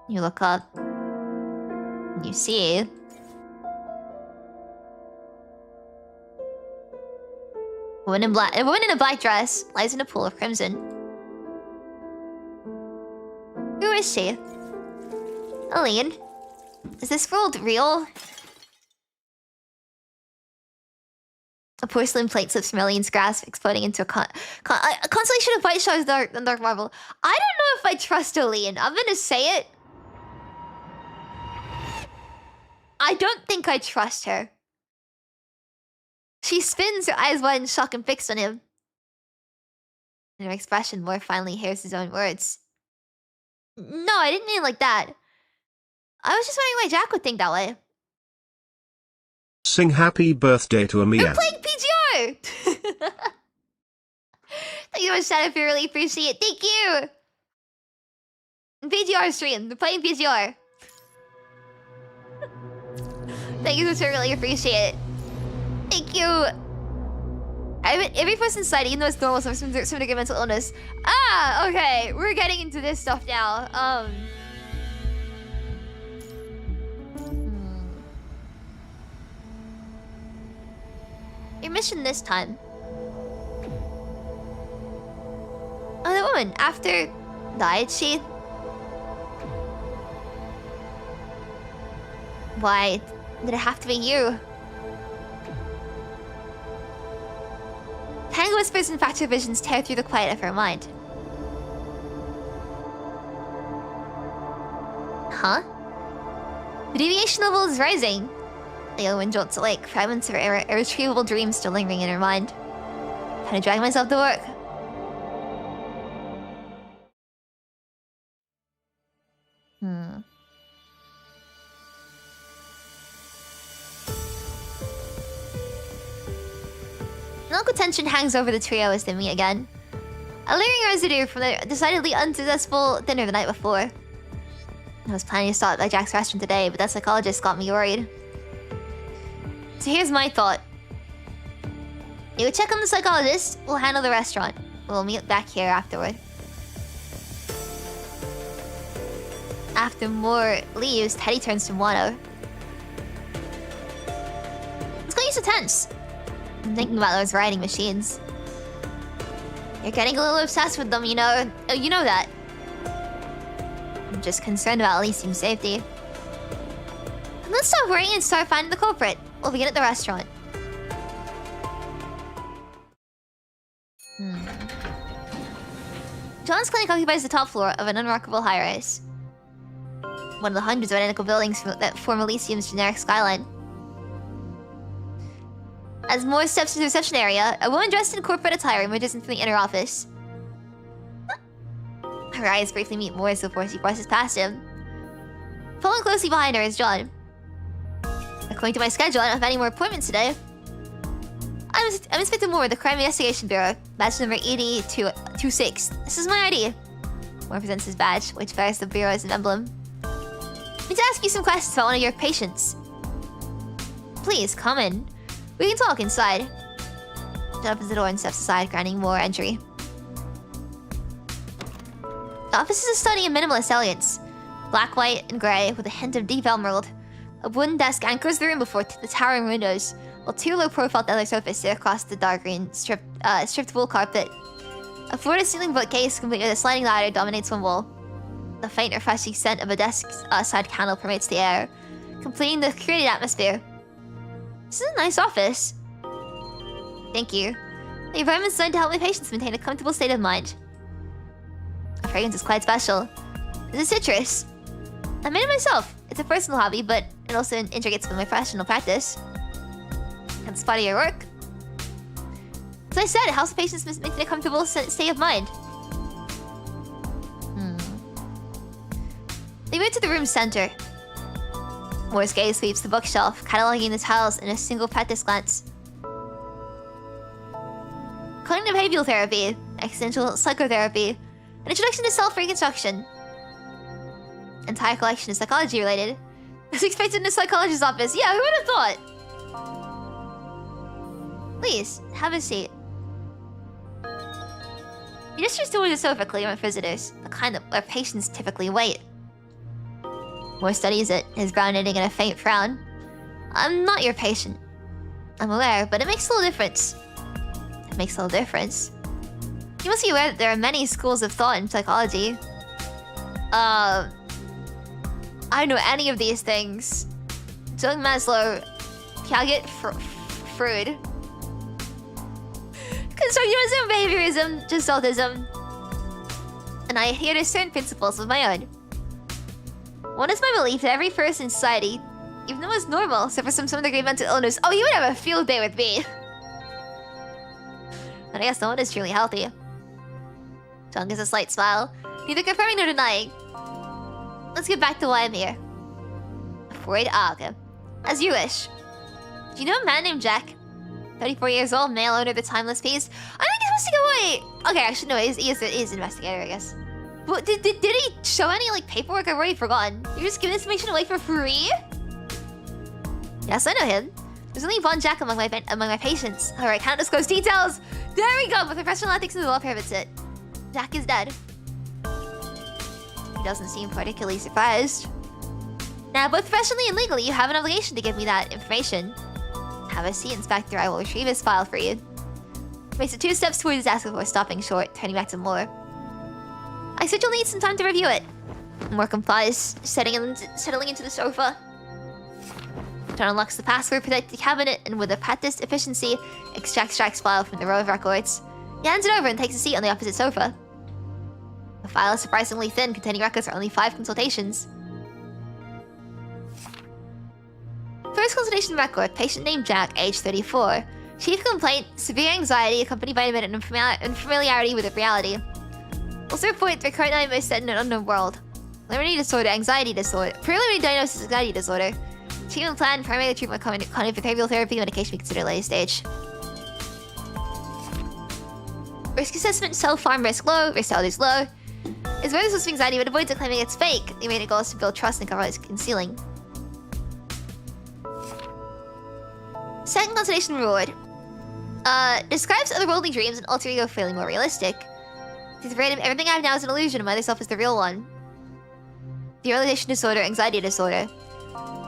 You look up, and you see... A woman in a black dress lies in a pool of crimson. Who is she? Eileen? Is this world real? A porcelain plate slips from Eileen's grasp, exploding into a constellation of white stars and dark marble. I don't know if I trust Eileen. I'm gonna say it. I don't think I trust her. She spins, her eyes wide in shock and fixed on him. In her expression, Moore finally hears his own words. No, I didn't mean it like that. I was just wondering why Jack would think that way. Sing happy birthday to Amia. They're playing PGR! Thank you so much, Shadow, I really appreciate it. Thank you! PGR stream, they're playing PGR. Thank you, sister. I really appreciate it. Thank you. Every person inside, even though it's normal, some degree of mental illness. Ah, okay. We're getting into this stuff now. Your mission this time. Oh, the woman after died, she. Why did it have to be you? Tiny whispers and factual visions tear through the quiet of her mind. Huh? The deviation level is rising. The wind jolts awake, fragments of her irretrievable dreams still lingering in her mind. Trying to drag myself to work. Local tension hangs over the trio as they meet again. A lingering residue from the decidedly unsuccessful dinner the night before. I was planning to stop at Jack's restaurant today, but that psychologist got me worried. So here's my thought. You would check on the psychologist, we'll handle the restaurant. We'll meet back here afterward. After Moore leaves, Teddy turns to Wano. Let's go use the tents. I'm thinking about those riding machines. You're getting a little obsessed with them, you know. Oh, you know that. I'm just concerned about Elysium's safety. Let's stop worrying and start finding the culprit. We'll begin at the restaurant. John's clinic occupies the top floor of an unrockable high-rise. One of the hundreds of identical buildings that form Elysium's generic skyline. As Moore steps into the reception area, a woman dressed in corporate attire emerges from the inner office. Her eyes briefly meet Moore's before she brushes past him. Following closely behind her is John. According to my schedule, I don't have any more appointments today. I'm Inspector Moore, the Crime Investigation Bureau, badge number 8026. This is my ID. Moore presents his badge, which bears the Bureau's emblem. I need to ask you some questions about one of your patients. Please, come in. We can talk inside. John opens the door and steps aside, granting Moore entry. The office is a study in minimalist elegance. Black, white, and grey, with a hint of deep emerald. A wooden desk anchors the room before the towering windows, while two low-profile leather sofas sit across the dark green stripped wool carpet. A floor-to-ceiling bookcase complete with a sliding ladder dominates one wall. The faint, refreshing scent of a desk-side candle permeates the air, completing the created atmosphere. This is a nice office. Thank you. The environment's designed to help my patients maintain a comfortable state of mind. The fragrance is quite special. It's a citrus. I made it myself. It's a personal hobby, but it also integrates with my professional practice. And it's part of your work. As I said, it helps patients maintain a comfortable state of mind. They move to the room's center. Moore's gaze sweeps the bookshelf, cataloging the tiles in a single practice glance. Cognitive behavioral therapy, existential psychotherapy, an introduction to self-reconstruction. Entire collection is psychology related. As expected in a psychologist's office. Yeah, who would have thought? Please, have a seat. He gestures towards the sofa clearing with visitors, the kind of where patients typically wait. Moore studies it, his brow knitting in a faint frown. I'm not your patient. I'm aware, but it makes a little difference. It makes a little difference. You must be aware that there are many schools of thought in psychology. I don't know any of these things. Jung Maslow, Piaget, Freud. Constructivism, behaviorism, Gestaltism. And I adhere to certain principles of my own. One is my belief that every person in society, even though it's normal, suffers from some degree of mental illness. Oh, you would have a field day with me. But I guess no one is truly healthy. John gives a slight smile, neither confirming nor denying. Let's get back to why I'm here. Afraid? Ah, okay. As you wish. Do you know a man named Jack? 34 years old, male owner of the Timeless Piece. I think he's supposed to go away. Okay, actually, no, he's an investigator, I guess. But did he show any, like, paperwork? I've already forgotten. You're just giving this information away for free? Yes, I know him. There's only one Jack among my patients. Alright, can't disclose details. There we go, but professional ethics in the law prohibits it. Jack is dead. He doesn't seem particularly surprised. Now, both professionally and legally, you have an obligation to give me that information. Have a seat, Inspector. I will retrieve his file for you. Makes it 2 steps towards his desk before stopping short, turning back to Moore. I said you'll need some time to review it. Moore complies, settling into the sofa. John unlocks the password-protected cabinet and with a practiced efficiency, extracts Jack's file from the row of records. He hands it over and takes a seat on the opposite sofa. The file is surprisingly thin, containing records for only 5 consultations. First consultation record, patient named Jack, age 34. Chief complaint, severe anxiety accompanied by an unfamiliarity with reality. Also report recurrent nightmares set in an unknown world. Preliminary disorder, anxiety disorder. Preliminary diagnosis, anxiety disorder. Treatment plan, primary treatment, cognitive behavioral therapy, medication be considered later stage. Risk assessment, self-harm risk low, risk tolerance low. Is where this was anxiety but avoids it claiming it's fake. The main goal is to build trust and cover what it's concealing. Second consultation reward. Describes otherworldly dreams and alter ego feeling more realistic. He's afraid of everything I have now is an illusion and my other self is the real one. Derealization disorder, anxiety disorder.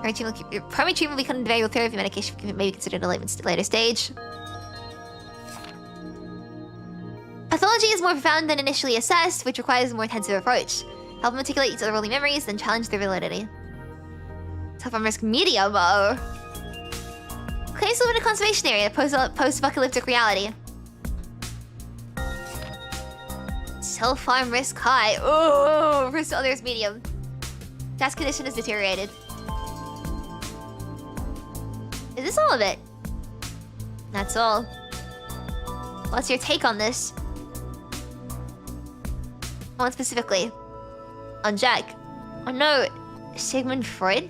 Primary treatment will become behavioral therapy, medication may be considered a later stage. Pathology is more profound than initially assessed, which requires a more intensive approach. Help him articulate its otherworldly memories, then challenge their validity. Self-harm risk medium, oh. Claims to live in a conservation area, post-apocalyptic reality. Self-harm risk high. Oh, risk to others medium. Jack's condition is deteriorated. Is this all of it? That's all. What's your take on this? On specifically? On Jack? Oh no, Sigmund Freud?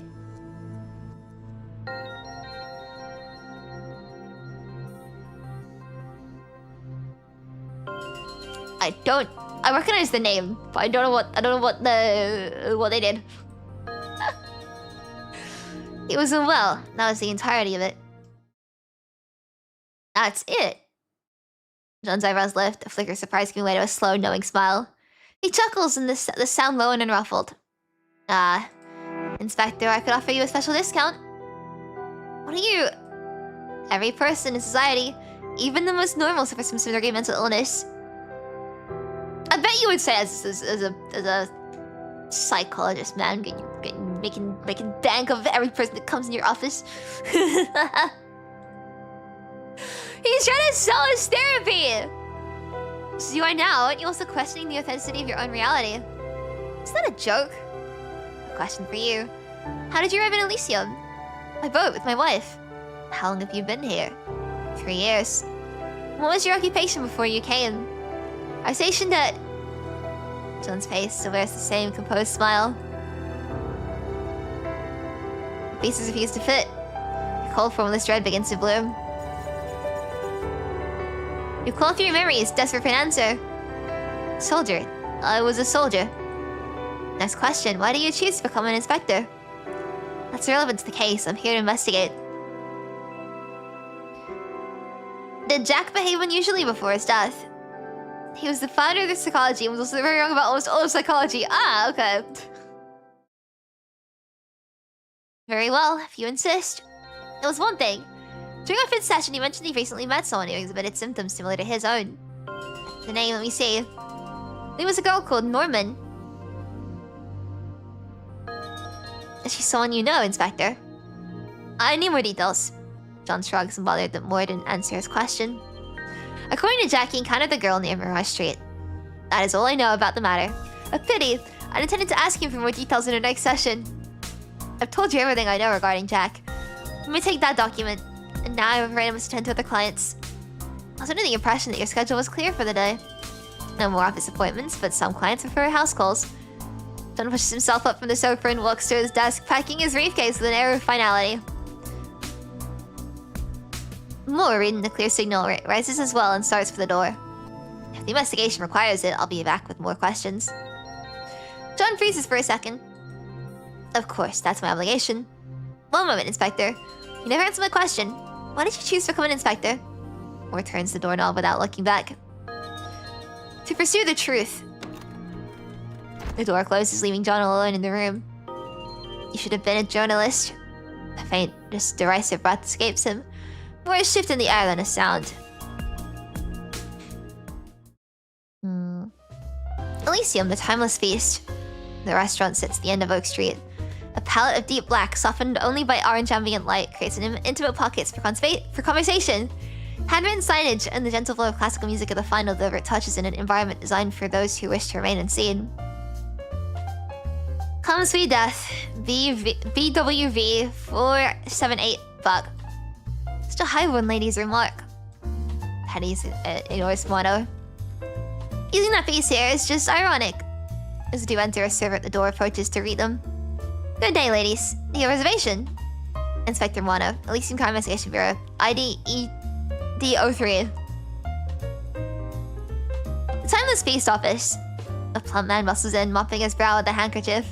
I recognize the name, but I don't know what they did. He was unwell. That was the entirety of it. That's it. John's eyebrows lift, a flicker of surprise giving way to a slow, knowing smile. He chuckles and the sound low and unruffled. Inspector, I could offer you a special discount. What are you? Every person in society, even the most normal, suffers from some degree of mental illness. I bet you would say as a psychologist, man, making bank of every person that comes in your office. He's trying to sell his therapy! So you are now, and you're also questioning the authenticity of your own reality. Is that a joke? A question for you. How did you arrive in Elysium? By boat with my wife. How long have you been here? 3 years. What was your occupation before you came? I was stationed at... John's face still wears the same composed smile. The pieces refuse to fit. A cold formless dread begins to bloom. You call through your memories, desperate for an answer. Soldier. I was a soldier. Next question. Why do you choose to become an inspector? That's irrelevant to the case. I'm here to investigate. Did Jack behave unusually before his death? He was the founder of the psychology and was also very wrong about almost all of psychology. Ah, okay. Very well, if you insist. There was one thing. During our 5th session, he mentioned he recently met someone who exhibited symptoms similar to his own. The name, let me see. There was a girl called Norman. Is she someone you know, Inspector? I need more details. John shrugs and bothered that Moore didn't answer his question. According to Jack, he encountered the girl near Mirage Street. That is all I know about the matter. A pity. I intended to ask him for more details in our next session. I've told you everything I know regarding Jack. Let me take that document. And now I'm afraid I must attend to other clients. I was under the impression that your schedule was clear for the day. No more office appointments, but some clients prefer house calls. John pushes himself up from the sofa and walks to his desk, packing his briefcase with an air of finality. Moore, reading the clear signal, rises as well and starts for the door. If the investigation requires it, I'll be back with more questions. John freezes for a second. Of course, that's my obligation. One moment, Inspector. You never answered my question. Why did you choose to come in, Inspector? Or turns the doorknob without looking back. To pursue the truth. The door closes, leaving John alone in the room. You should have been a journalist. A faint, just derisive breath escapes him. More a shift in the air than a sound. Elysium, the timeless feast. The restaurant sits at the end of Oak Street. A palette of deep black, softened only by orange ambient light, creates an intimate pockets for conversation. Handwritten signage and the gentle flow of classical music are the final deliberate touches in an environment designed for those who wish to remain unseen. Come sweet death, BWV 478 bug. Such a high one, lady's remark. Teddy's ignores motto. Using that face here is just ironic. As do enter, a server at the door approaches to greet them. Good day, ladies. Your reservation? Inspector Mono, Elysium Crime Investigation Bureau, ID ED03. The timeless feast office. A plump man bustles in, mopping his brow with a handkerchief.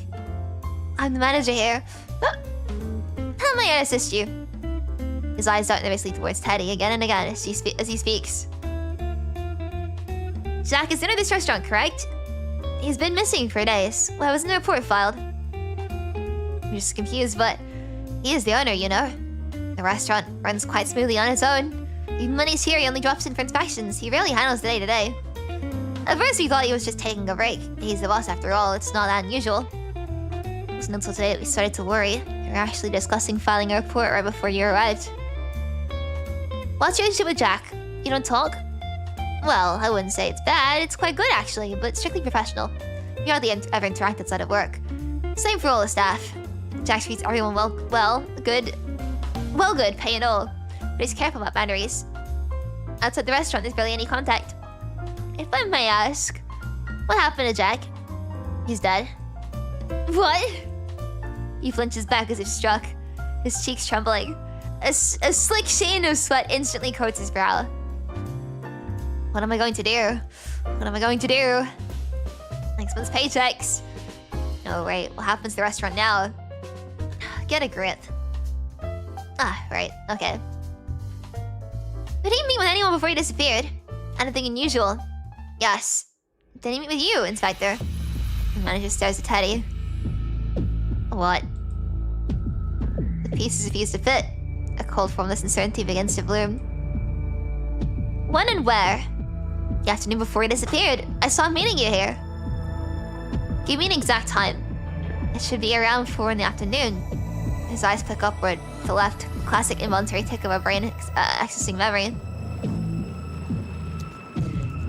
I'm the manager here. How may I assist you? His eyes dart nervously towards Teddy again and again as he speaks. Jack is in this restaurant, correct? He's been missing for days. Why wasn't a report filed? I'm just confused, but he is the owner, you know. The restaurant runs quite smoothly on its own. Even when he's here, he only drops in for inspections. He rarely handles the day-to-day. At first, we thought he was just taking a break. He's the boss after all. It's not that unusual. It wasn't until today that we started to worry. We were actually discussing filing a report right before you arrived. What's your relationship with Jack? You don't talk? Well, I wouldn't say it's bad. It's quite good, actually, but strictly professional. We hardly ever interact outside of work. Same for all the staff. Jack treats everyone good, pay and all. But he's careful about boundaries. Outside the restaurant, there's barely any contact. If I may ask, what happened to Jack? He's dead. What? He flinches back as if struck, his cheeks trembling. A slick sheen of sweat instantly coats his brow. What am I going to do? What am I going to do? Next month's paychecks. No, right. What happens to the restaurant now? Get a grip. Ah, right. Okay. Did he meet with anyone before he disappeared? Anything unusual? Yes. Did he meet with you, Inspector? The manager stares at Teddy. What? The pieces refuse to fit. A cold, formless uncertainty begins to bloom. When and where? The afternoon before he disappeared. I saw him meeting you here. Give me an exact time. It should be around 4 in the afternoon. His eyes flick upward, to the left. Classic involuntary tick of a brain accessing memory.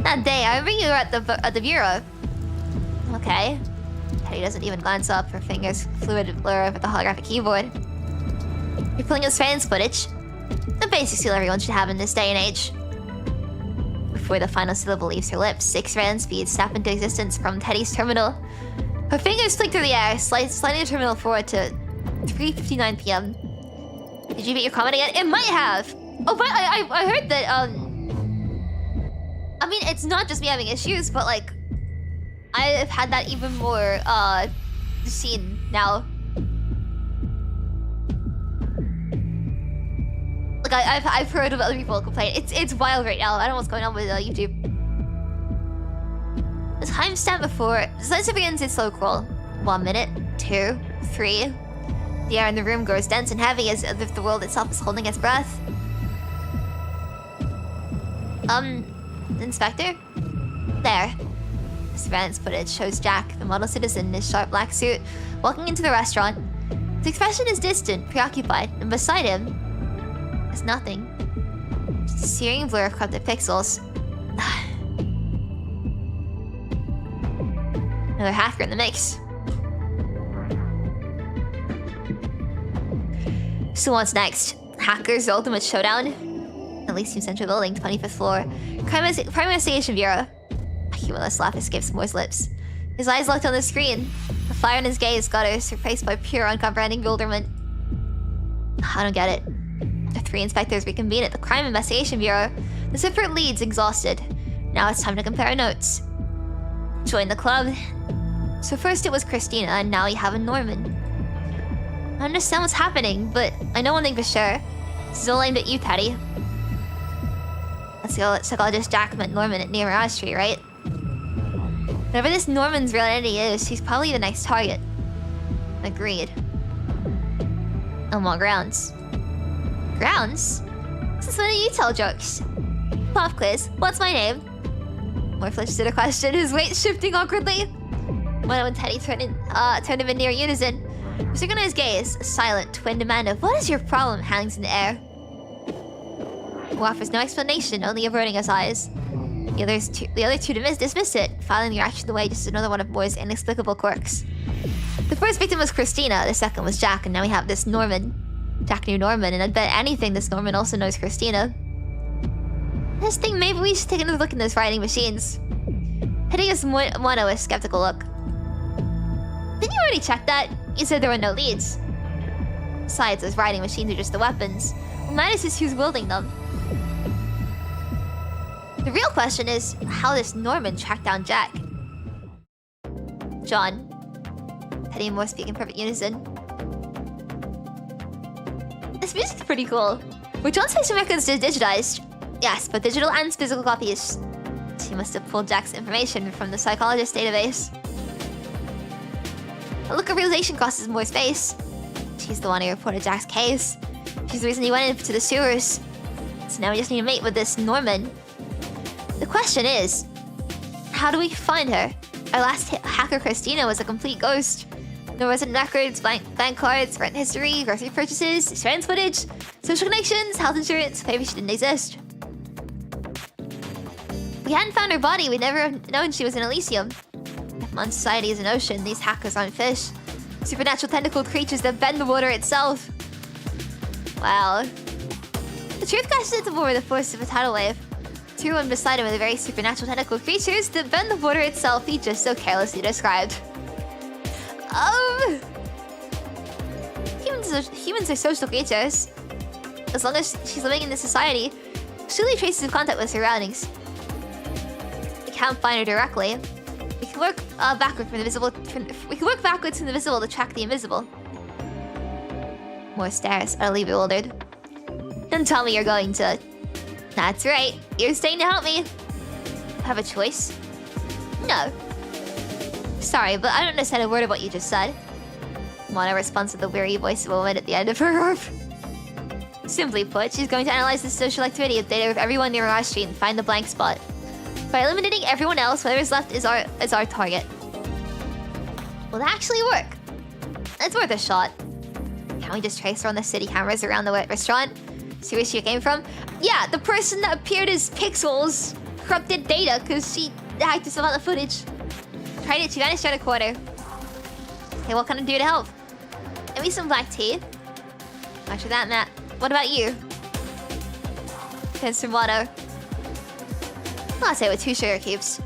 That day, I remember you were at the bureau. Okay. Teddy doesn't even glance up. Her fingers fluid blur over the holographic keyboard. You're pulling up surveillance footage. The basic skill everyone should have in this day and age. Before the final syllable leaves her lips, 6 surveillance feeds snap into existence from Teddy's terminal. Her fingers flick through the air, sliding the terminal forward to 3:59 p.m. Did you beat your comment again? It might have! Oh, but I heard that, I mean, it's not just me having issues, but, like, I've had that even more, seen now. Like, I've heard of other people complain. It's wild right now. I don't know what's going on with YouTube. The timestamp before... Slice begins its slow crawl. 1 minute, 2, 3... The air in the room grows dense and heavy as if the world itself is holding its breath. Inspector? There. Surveillance footage shows Jack, the model citizen in his sharp black suit, walking into the restaurant. His expression is distant, preoccupied, and beside him is nothing. Just a searing blur of corrupted pixels. Another hacker in the mix. So what's next? Hackers, the ultimate showdown? Elysium Central Building, 25th floor. Crime Investigation Bureau. A humorless laugh escapes Moore's lips. His eyes locked on the screen. The fire in his gaze gutters, replaced by pure, uncomprehending bewilderment. I don't get it. The 3 inspectors reconvene at the Crime Investigation Bureau. The separate leads exhausted. Now it's time to compare notes. Join the club. So first it was Christina, and now you have a Norman. I understand what's happening, but I know one thing for sure. This is all aimed at you, Teddy. Let's go. Psychologist Jack met Norman near Mirage Street, right? Whatever this Norman's real identity is, he's probably the next target. Agreed. On what grounds? Grounds? This is one of you tell jokes. Pop quiz. What's my name? More flesh to the question, his weight shifting awkwardly. When Teddy turned him in near unison. Sticking on his gaze, a silent twin demand of "What is your problem?" hangs in the air. Who offers no explanation, only averting his eyes. The other two dismiss it, filing the reaction away, just another one of Moore's inexplicable quirks. The first victim was Christina, the second was Jack, and now we have this Norman. Jack knew Norman, and I'd bet anything this Norman also knows Christina. I just think maybe we should take another look in those writing machines. Hitting us Mono a skeptical look. Didn't you already check that? You said there were no leads. Besides, those writing machines are just the weapons. What matters is who's wielding them. The real question is how this Norman tracked down Jack. John. Teddy and Moore speak in perfect unison. This music's pretty cool. Were John's face and records digitized? Yes, but digital and physical copies. She must have pulled Jack's information from the psychologist database. A look of realization crosses Moore's face. She's the one who reported Jack's case. She's the reason he went into the sewers. So now we just need to mate with this Norman. The question is, how do we find her? Our last hacker, Christina, was a complete ghost. There wasn't records, bank cards, rent history, grocery purchases, surveillance footage, social connections, health insurance. Maybe she didn't exist. If we hadn't found her body, we'd never have known she was in Elysium. If Mon society is an ocean, these hackers aren't fish. Supernatural tentacled creatures that bend the water itself. Wow. The truth crashes into Moore with the force of a tidal wave. Two and beside him are the very supernatural tentacled creatures that bend the water itself he just so carelessly described. Humans are social creatures. As long as she's living in this society, surely traces of contact with surroundings. We can't find her directly. We can work backwards from the visible. We can work backwards from the visible to track the invisible. More stares, utterly bewildered. Don't tell me you're going to. That's right. You're staying to help me. Have a choice? No. Sorry, but I don't understand a word of what you just said. Mona responds with the weary voice of a woman at the end of her rope. Simply put, she's going to analyze the social activity of data of everyone near our street and find the blank spot. By eliminating everyone else, whatever's left is our target. Will that actually work? It's worth a shot. Can't we just trace her on the city cameras around the restaurant? See where she came from? Yeah, the person that appeared as pixels corrupted data because she hacked herself out the footage. Tried it, she vanished around a corner. Okay, what can I do to help? Give me some black tea. After that, Matt. What about you? Here's some water. I'll say with 2 sugar cubes.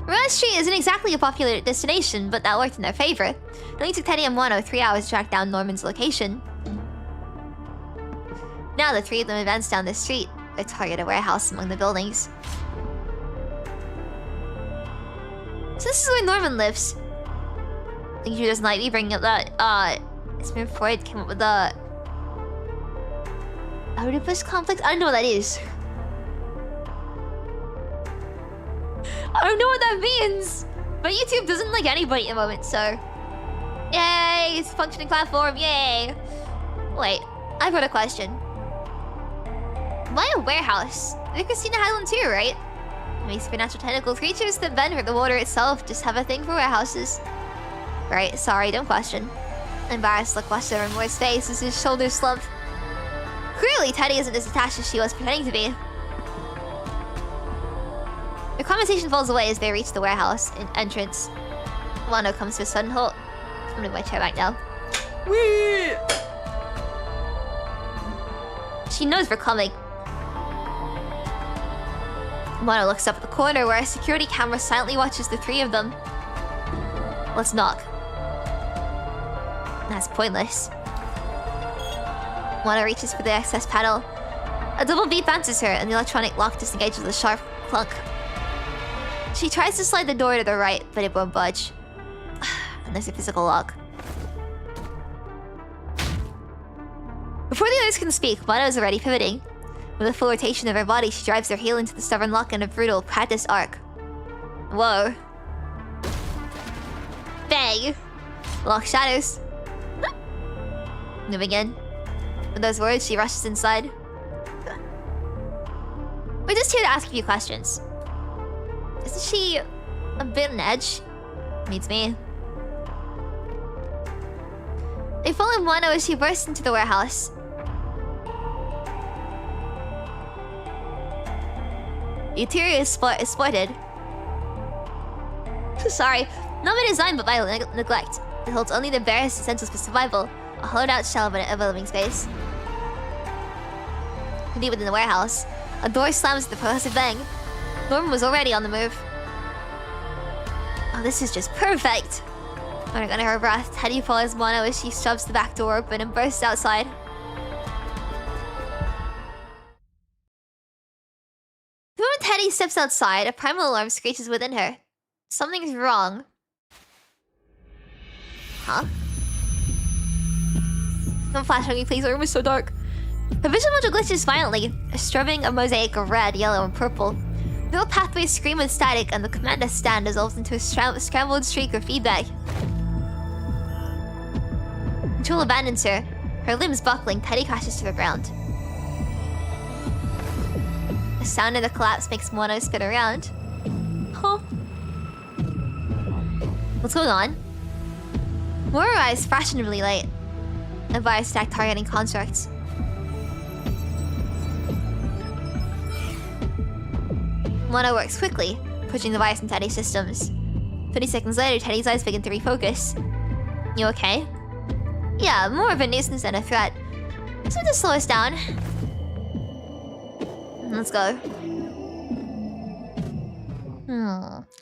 Mirage Street isn't exactly a popular destination, but that worked in their favor. It only took Teddy and Mono 3 hours to track down Norman's location. Now the 3 of them advance down the street. They target a warehouse among the buildings. So this is where Norman lives. I think he doesn't like me bringing up that, Smith Freud came up with the Oedipus complex? I don't know what that is. I don't know what that means! But YouTube doesn't like anybody at the moment, so... Yay! It's a functioning platform, yay! Wait, I've got a question. Why a warehouse? I think Christina had one too, right? Maybe supernatural tentacle creatures that bend for the water itself just have a thing for warehouses. Right, sorry, don't question. Embarrassed look washed over Moore's face as his shoulders slumped. Clearly, Teddy isn't as attached as she was pretending to be. The conversation falls away as they reach the warehouse entrance. Wano comes to a sudden halt. I'm gonna my chair back now. Whee! She knows we're coming. Wano looks up at the corner where a security camera silently watches the 3 of them. Let's knock. That's pointless. Mono reaches for the access paddle. A double beep answers her, and the electronic lock disengages with a sharp clunk. She tries to slide the door to the right, but it won't budge. And there's a physical lock. Before the others can speak, Mono is already pivoting. With a full rotation of her body, she drives her heel into the stubborn lock in a brutal, practiced arc. Whoa. Bang! Lock shatters. Moving in. With those words, she rushes inside. We're just here to ask a few questions. Isn't she a bit on edge? Meets me. They follow Mono as she bursts into the warehouse. The interior is spotted. Sorry, not by design but by neglect. It holds only the barest essentials for survival. A hollowed-out shell of a living space. Deep within the warehouse, a door slams with a percussive bang. Norman was already on the move. Oh, this is just perfect. Under her breath, Teddy follows Mono as she shoves the back door open and bursts outside. The moment Teddy steps outside, a primal alarm screeches within her. Something's wrong. Huh? Don't flash on me, please. The room is so dark. The vision module glitches violently, strobing a mosaic of red, yellow, and purple. Neural pathways scream with static, and the command stand dissolves into a scrambled streak of feedback. Control abandons her. Her limbs buckling, Teddy crashes to the ground. The sound of the collapse makes Mono spin around. Huh? What's going on? More arrives fashionably late. A virus stack targeting constructs. Mono works quickly, pushing the virus in Teddy's systems. 30 seconds later, Teddy's eyes begin to refocus. You okay? Yeah, more of a nuisance than a threat. So just slow us down. Let's go.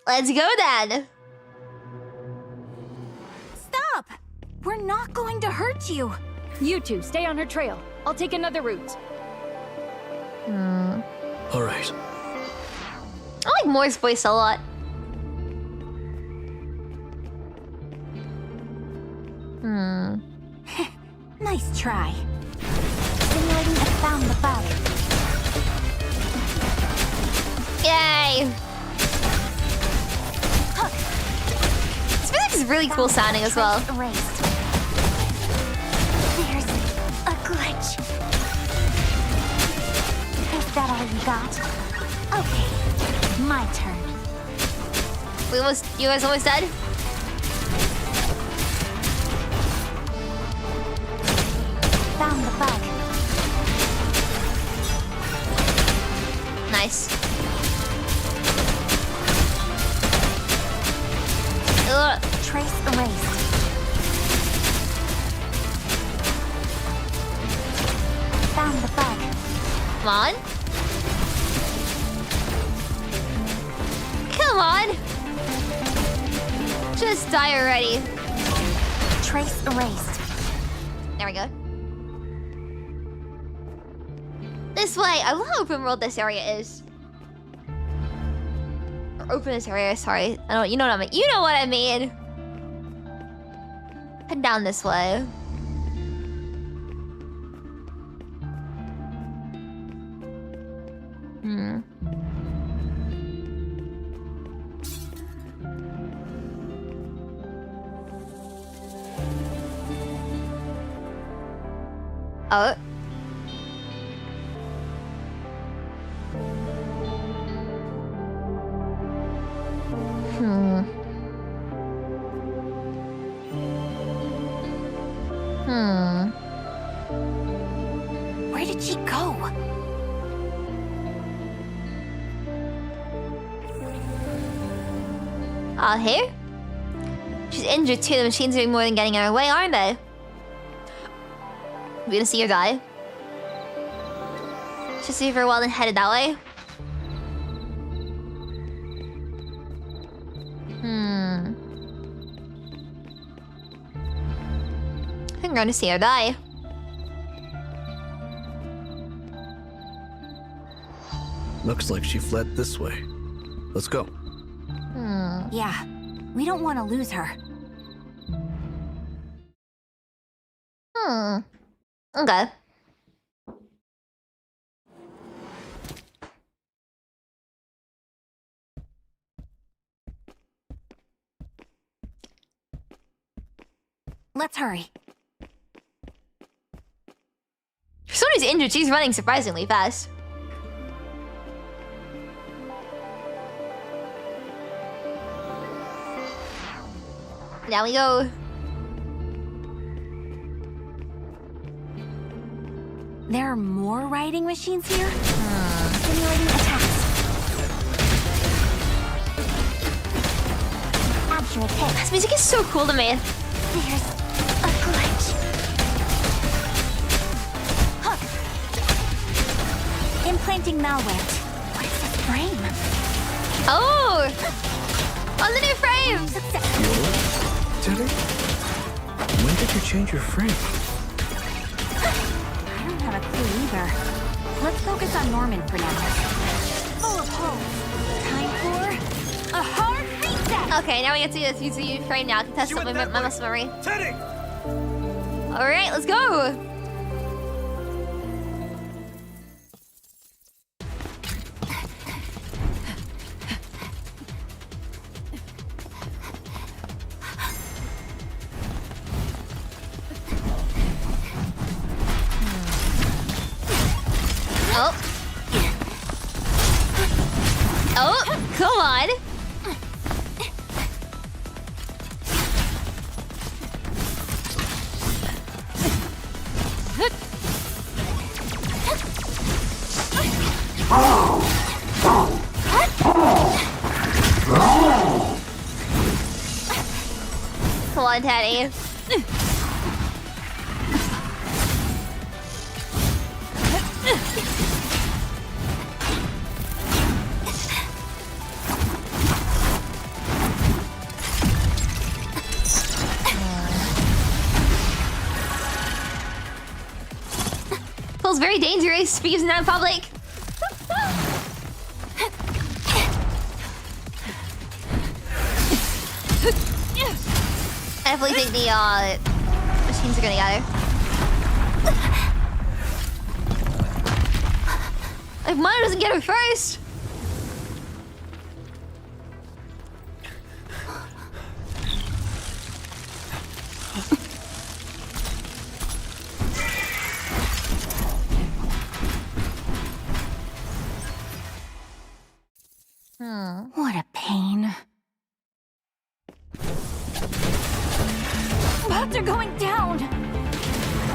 Let's go then! Stop! We're not going to hurt you. You two, stay on her trail. I'll take another route. All right. I like Moore's voice a lot. Nice try. Simulating a found the bug. Yay! Hook. This music is really cool sounding as well. Erased. There's a glitch. Is that all you got? Okay, my turn. You guys almost dead? Found the bug. Nice. Ugh. Trace erased. Found the bug. Come on. Come on. Just die already. Trace erased. There we go. This way. I love how open world this area is. Or open this area, sorry. I don't. You know what I mean. You know what I mean. Head down this way. Oh. Where did she go? Here? She's injured too. The machines are doing more than getting in her way, aren't they? We're gonna see her die. She's see for a while and headed that way. turning around to see her die. Looks like she fled this way. Let's go. Yeah, we don't want to lose her. Okay. Let's hurry. For someone who's injured, she's running surprisingly fast. Now we go. There are more riding machines here? Simulating attacks. Actual hit. This music is so cool to me. There's a glitch. Hook. Implanting malware. What is this frame? Oh! On the new frame! Teddy? When did you change your frame? I don't have a clue either. Let's focus on Norman for now. Full of holes. Time for a hard reset! Okay, now we get to use the new frame now. I can test out my muscle memory. Teddy! Alright, let's go! Oh. Oh, come on. Come on, Teddy. Feels very dangerous for using that in public. I definitely think the machines are gonna get her. If mine doesn't get her first. What a pain. Bots are going down!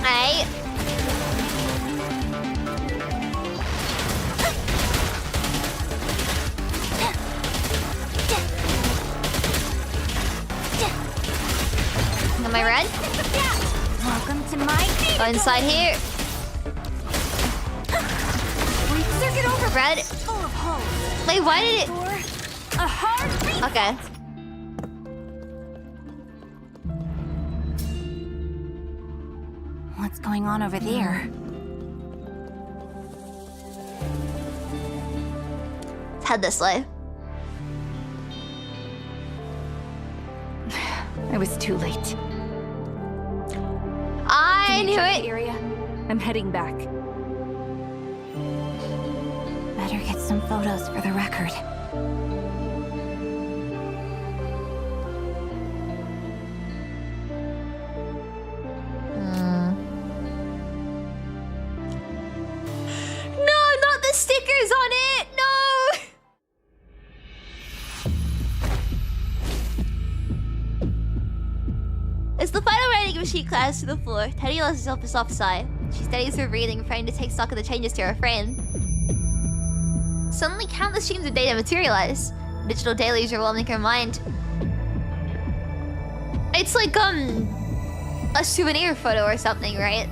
Hey. Am I red? Welcome to my Go inside here. circuit over. Red. Full of holes. Wait, why did it? For a hard reset. Okay. What's going on over there? Let's head this way. I was too late. I knew Check it. the area. I'm heading back. Better get some photos for the record. No, not the stickers on it. No. As the final riding machine collapses to the floor, Teddy lets herself a soft sigh. She steadies her breathing, trying to take stock of the changes to her frame. Suddenly, countless streams of data materialize. A digital deluge overwhelming her mind. It's like, a souvenir photo or something, right?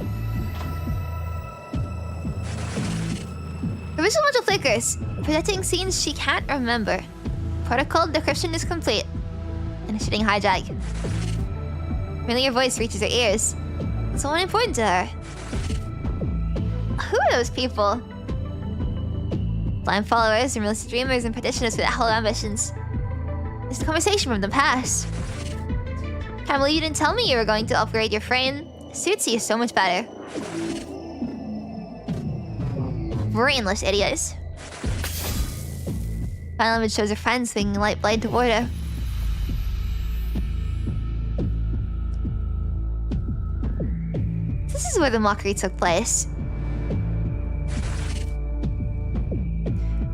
Her visual module flickers, projecting scenes she can't remember. Protocol decryption is complete. Initiating hijack. Familiar voice reaches her ears. Someone important to her. Who are those people? Blind followers, unrealistic dreamers, and petitioners with hollow ambitions. It's a conversation from the past. Can't believe you didn't tell me you were going to upgrade your frame. Suits you so much better. Brainless idiots. Final image shows her friend swinging a light blade toward her. This is where the mockery took place.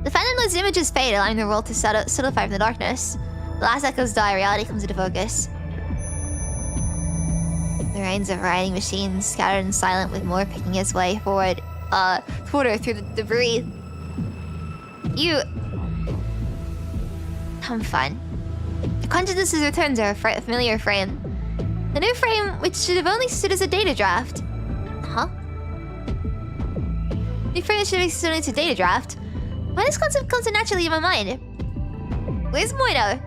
The Fanmark's images fade, allowing the world to solidify from the darkness. The last echoes die, reality comes into focus. The reins of riding machines, scattered and silent, with more picking its way forward, toward her through the debris. I'm fine. The consciousness has returned to her familiar frame. The new frame, which should have only stood as a data draft. Huh? New frame should have stood as a data draft? Why this concept comes so naturally in my mind? Where's Moino?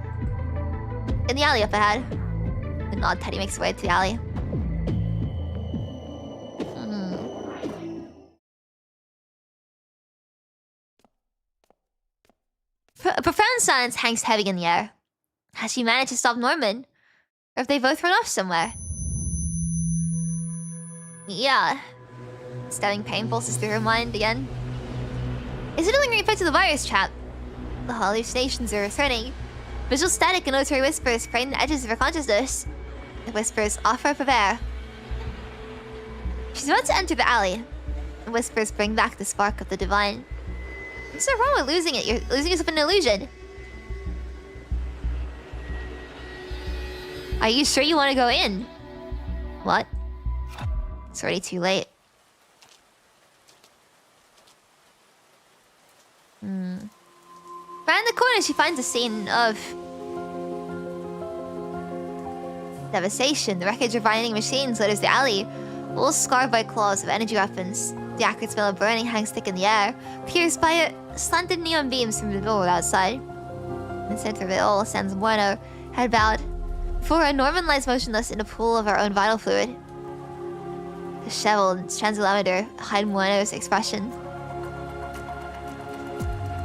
In the alley up ahead. The nod Teddy makes his way to the alley. A profound silence hangs heavy in the air. Has she managed to stop Norman? Or have they both run off somewhere? Yeah. Stabbing pain pulses through her mind again. Is it a lingering effect of the virus trap? The hallucinations are returning. Visual static and auditory whispers frame the edges of her consciousness. The whispers offer up of air. She's about to enter the alley. The whispers bring back the spark of the divine. What's so wrong with losing it? You're losing yourself in an illusion. Are you sure you want to go in? What? It's already too late. Around the corner, she finds a scene of devastation. The wreckage of mining machines litters the alley, all scarred by claws of energy weapons. The acrid smell of burning hangs thick in the air, pierced by slanted neon beams from the door outside. In the center of it all stands Bueno, head bowed. Before her, Norman lies motionless in a pool of her own vital fluid. Disheveled translometer hide Bueno's expression.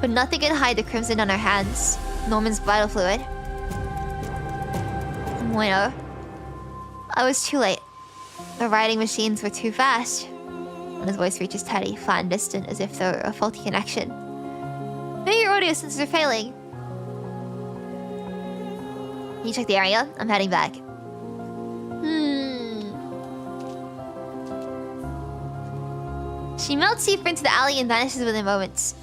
But nothing can hide the crimson on her hands. Norman's vital fluid. Bueno. I was too late. The riding machines were too fast. And his voice reaches Teddy, flat and distant, as if there were a faulty connection. Maybe your audio sensors are failing. Can you check the area? I'm heading back. She melts deeper into the alley and vanishes within moments.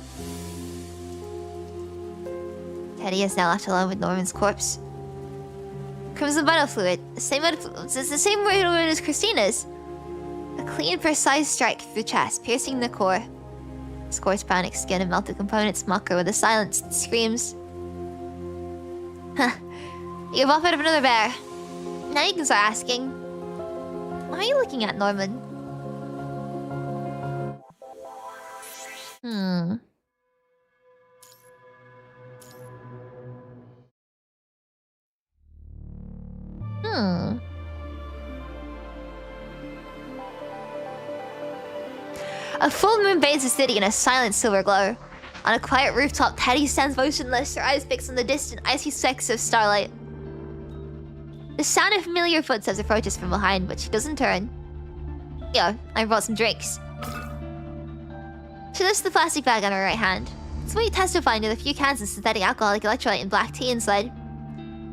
Teddy is now left alone with Norman's corpse. Crimson vital fluid. It's the same fluid as Christina's. A clean, precise strike through the chest, piercing the core. Scorched bionic skin and melted components mock her with a silence that screams. Huh. You've offered up another bear. Now you can start asking. Why are you looking at Norman? A full moon bathes the city in a silent silver glow. On a quiet rooftop, Teddy stands motionless, her eyes fixed on the distant, icy specks of starlight. The sound of familiar footsteps approaches from behind, but she doesn't turn. Yo, I brought some drinks. She lifts the plastic bag on her right hand. Sweet testifying to the few cans of synthetic alcoholic electrolyte and black tea inside.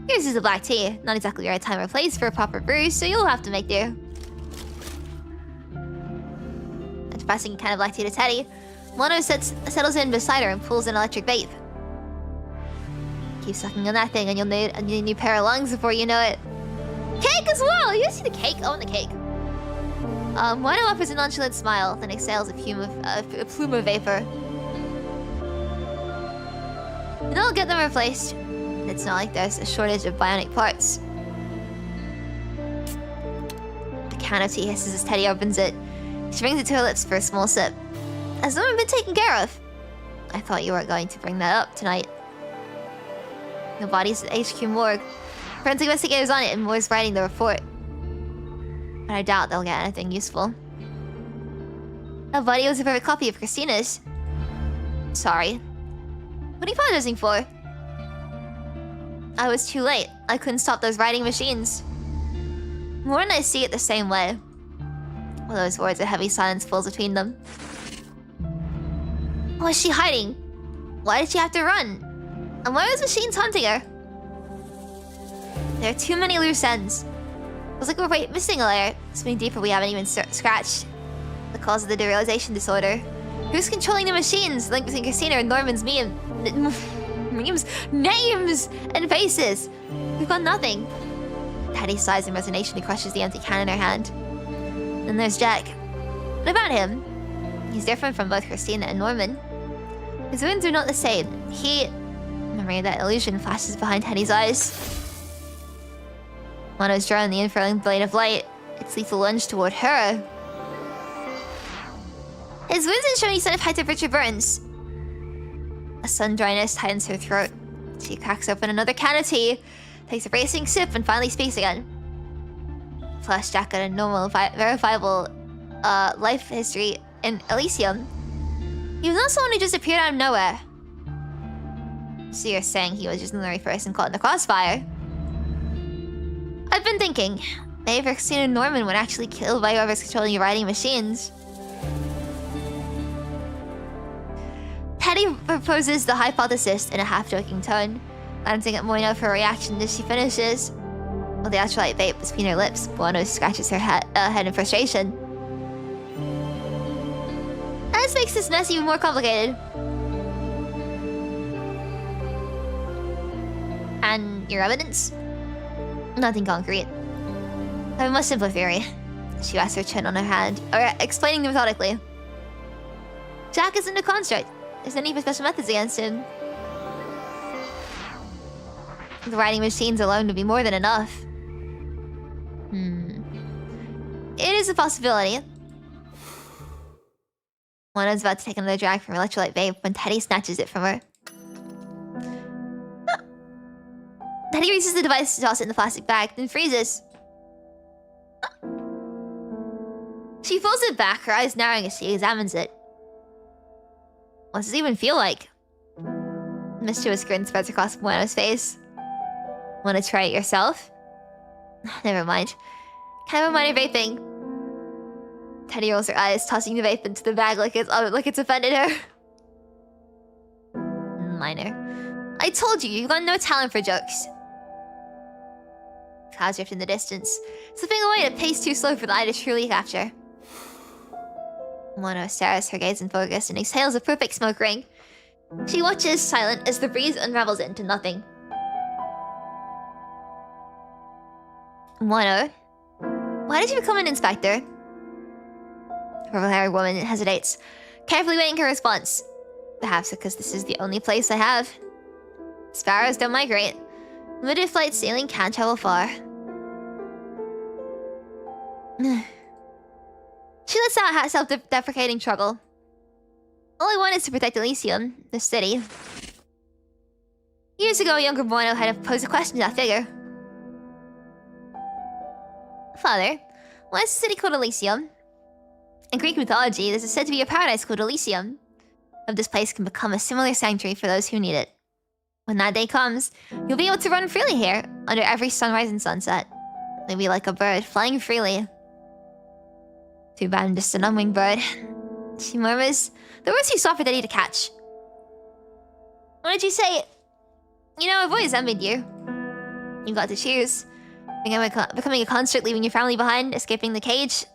Yours is a black tea, not exactly the right time or place for a proper brew, so you'll have to make do. After passing a can of black tea to Teddy, Mono settles in beside her and pulls an electric vape. Keep sucking on that thing and you'll need a new pair of lungs before you know it. Cake as well! You see the cake? I want the cake. Mono offers a nonchalant smile, then exhales a plume of vapor. And I'll get them replaced. It's not like there's a shortage of bionic parts. The can of tea hisses as Teddy opens it. She brings it to her lips for a small sip. Has no one been taken care of? I thought you weren't going to bring that up tonight. The body's at HQ morgue. Forensic investigators on it and Moore's writing the report. But I doubt they'll get anything useful. That body was a perfect copy of Christina's. Sorry. What are you apologizing for? I was too late. I couldn't stop those writing machines. More and I see it the same way. All those words, a heavy silence falls between them. Why is she hiding? Why did she have to run? And why was machines hunting her? There are too many loose ends. Feels like we're missing a layer. Something deeper we haven't even scratched. The cause of the derealization disorder. Who's controlling the machines? The link between Christina and Norman's names, and faces. We've got nothing. Teddy sighs in resignation and crushes the empty can in her hand. Then there's Jack. What about him? He's different from both Christina and Norman. His wounds are not the same. Memory of that illusion flashes behind Teddy's eyes. Mono's drawing the unfurling blade of light. Its lethal lunge toward her. His wounds didn't show any sign of high temperature burns. A sudden dryness tightens her throat. She cracks open another can of tea, takes a racing sip, and finally speaks again. Flash Jack got a normal, verifiable life history in Elysium. He was not someone who just appeared out of nowhere. So you're saying he was just an ordinary person caught in the crossfire? I've been thinking, maybe Christina and Norman were actually killed by whoever's controlling your writing machines. Teddy proposes the hypothesis in a half-joking tone, glancing at Moino for a reaction as she finishes. While the ultralight vape between her lips, Moino scratches her head in frustration. This makes this mess even more complicated. And your evidence? Nothing concrete. I have a much simpler theory. She rests her chin on her hand, explaining methodically. Jack isn't a construct. There's no need for special methods against him. The writing machines alone would be more than enough. It is a possibility. Mona's about to take another drag from her electrolyte vape when Teddy snatches it from her. Teddy reaches the device to toss it in the plastic bag, then freezes. She pulls it back, her eyes narrowing as she examines it. What does it even feel like? A mischievous grin spreads across Mona's face. Want to try it yourself? Never mind. Kind of a minor vaping. Teddy rolls her eyes, tossing the vape into the bag like it's offended her. Minor. I told you, you've got no talent for jokes. Clouds drift in the distance, slipping away at a pace too slow for the eye to truly capture. Mono stares, her gaze in focus, and exhales a perfect smoke ring. She watches, silent, as the breeze unravels it into nothing. Mono, why did you become an inspector? The purple-haired woman hesitates, carefully weighing her response. Perhaps because this is the only place I have. Sparrows don't migrate. Limited flight sailing can't travel far. She lets out a self-deprecating chuckle. All I want is to protect Elysium, the city. Years ago, a younger Mono had to pose a question to that figure. Father, why is the city called Elysium? In Greek mythology, there is said to be a paradise called Elysium. If this place can become a similar sanctuary for those who need it. When that day comes, you'll be able to run freely here, under every sunrise and sunset. Maybe like a bird, flying freely. Too bad I'm just an unwinged bird. She murmurs, the words too soft for Daddy to catch. What did you say? You know, I've always envied you. You got to choose. Becoming a construct, leaving your family behind, escaping the cage.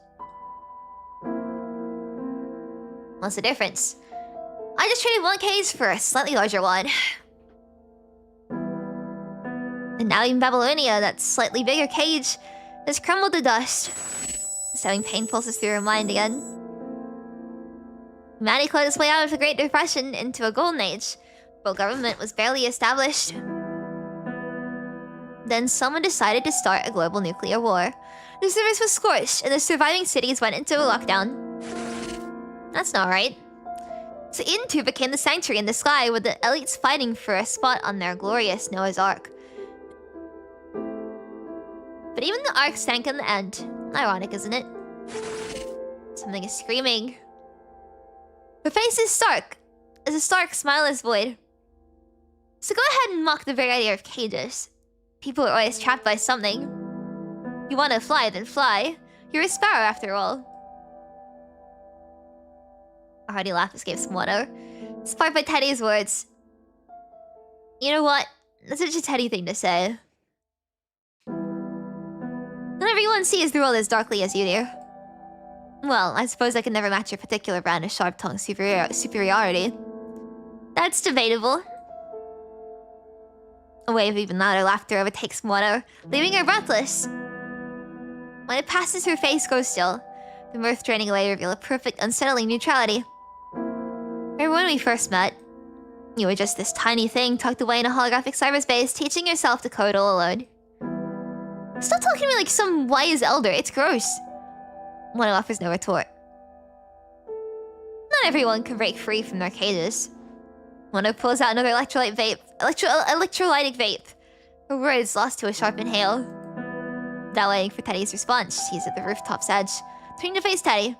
What's the difference? I just traded one cage for a slightly larger one. And now even Babylonia, that slightly bigger cage, has crumbled to dust. Sewing pain pulses through her mind again. Humanity clawed its way out of the Great Depression into a golden age. World government was barely established. Then someone decided to start a global nuclear war. The surface was scorched, and the surviving cities went into a lockdown. That's not right. So Eden 2 became the sanctuary in the sky, with the elites fighting for a spot on their glorious Noah's Ark. But even the Ark sank in the end. Ironic, isn't it? Something is screaming. Her face is stark, as a stark, smileless void. So go ahead and mock the very idea of cages. People are always trapped by something. You want to fly, then fly. You're a sparrow, after all. A hearty laugh escapes Mono, sparked by Teddy's words. You know what? That's such a Teddy thing to say. Not everyone sees the world as darkly as you do. Well, I suppose I can never match your particular brand of sharp-tongued superiority. That's debatable. A wave of even louder laughter overtakes Mono, leaving her breathless. When it passes her face goes still, the mirth draining away to reveal a perfect, unsettling neutrality. Remember when we first met? You were just this tiny thing tucked away in a holographic cyberspace, teaching yourself to code all alone. Stop talking to me like some wise elder, it's gross. Mono offers no retort. Not everyone can break free from their cages. Mono pulls out another electrolytic vape. Her words lost to a sharp inhale. Without waiting for Teddy's response, she's at the rooftop's edge, turning to face Teddy.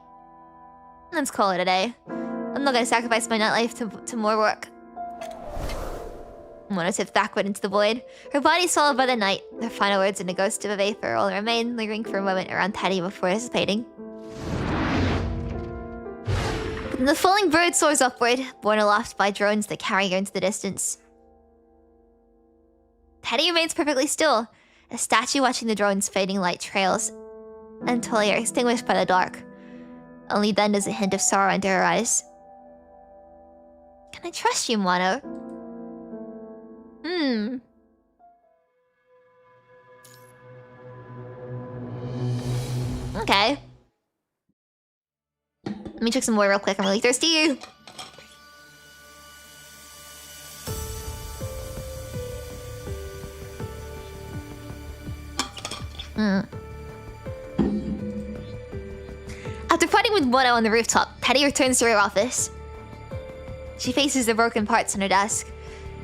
Let's call it a day. I'm not gonna sacrifice my nightlife to more work. Mono tips backward into the void, her body swallowed by the night, her final words in a ghost of a vapor will remain lingering for a moment around Teddy before dissipating. And the falling bird soars upward, borne aloft by drones that carry her into the distance. Teddy remains perfectly still, a statue watching the drone's fading light trails until they are extinguished by the dark. Only then does a hint of sorrow enter her eyes. Can I trust you, Mono? Okay. Let me check some more real quick, I'm really thirsty. After fighting with Mono on the rooftop, Teddy returns to her office. She faces the broken parts on her desk.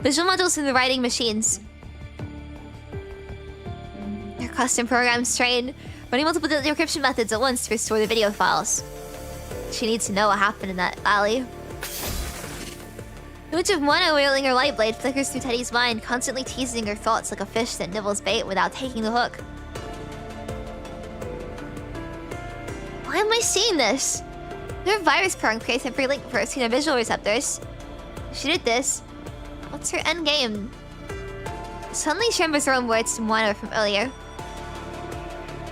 Visual modules from the writing machines. Her custom programs train, running multiple decryption methods at once to restore the video files. She needs to know what happened in that alley. The image of Mono wielding her light blade flickers through Teddy's mind, constantly teasing her thoughts like a fish that nibbles bait without taking the hook. Why am I seeing this? Her virus program creates a free link for her visual receptors. If she did this, what's her endgame? Suddenly she remembers her own words to Mono from earlier.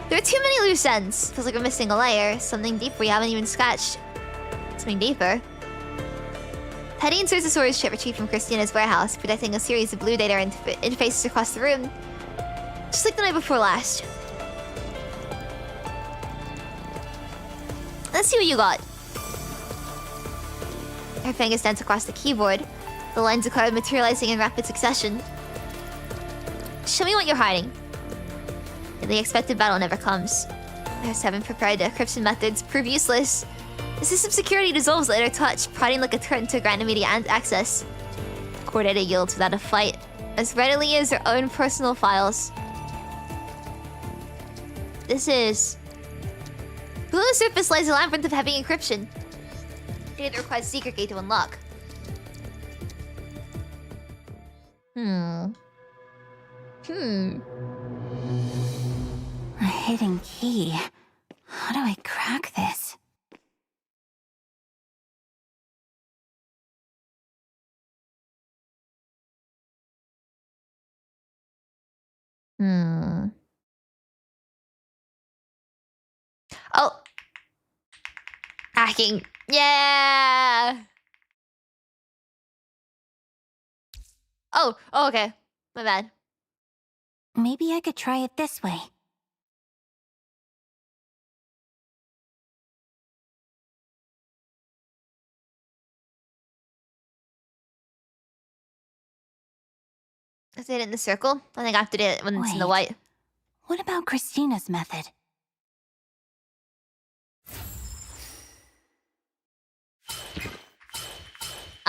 There are too many loose ends. Feels like we're missing a layer. Something deep we haven't even scratched. Something deeper. Teddy inserts a storage chip retrieved from Christina's warehouse, protecting a series of blue data interfaces across the room. Just like the night before last. Let's see what you got. Her fingers dance across the keyboard, the lines of code materializing in rapid succession. Show me what you're hiding. The expected battle never comes. Their 7 prepared decryption methods prove useless. The system security dissolves at her touch, prodding like a turret to grant immediate access. Core data yields without a fight, as readily as their own personal files. This is... Below the surface lies a labyrinth of heavy encryption. It requires a secret gate to unlock. A hidden key. How do I crack this? Oh! Hacking. Yeah! Oh, okay. My bad. Maybe I could try it this way. Is it in the circle? I think I have to do it when it's in the white. What about Christina's method?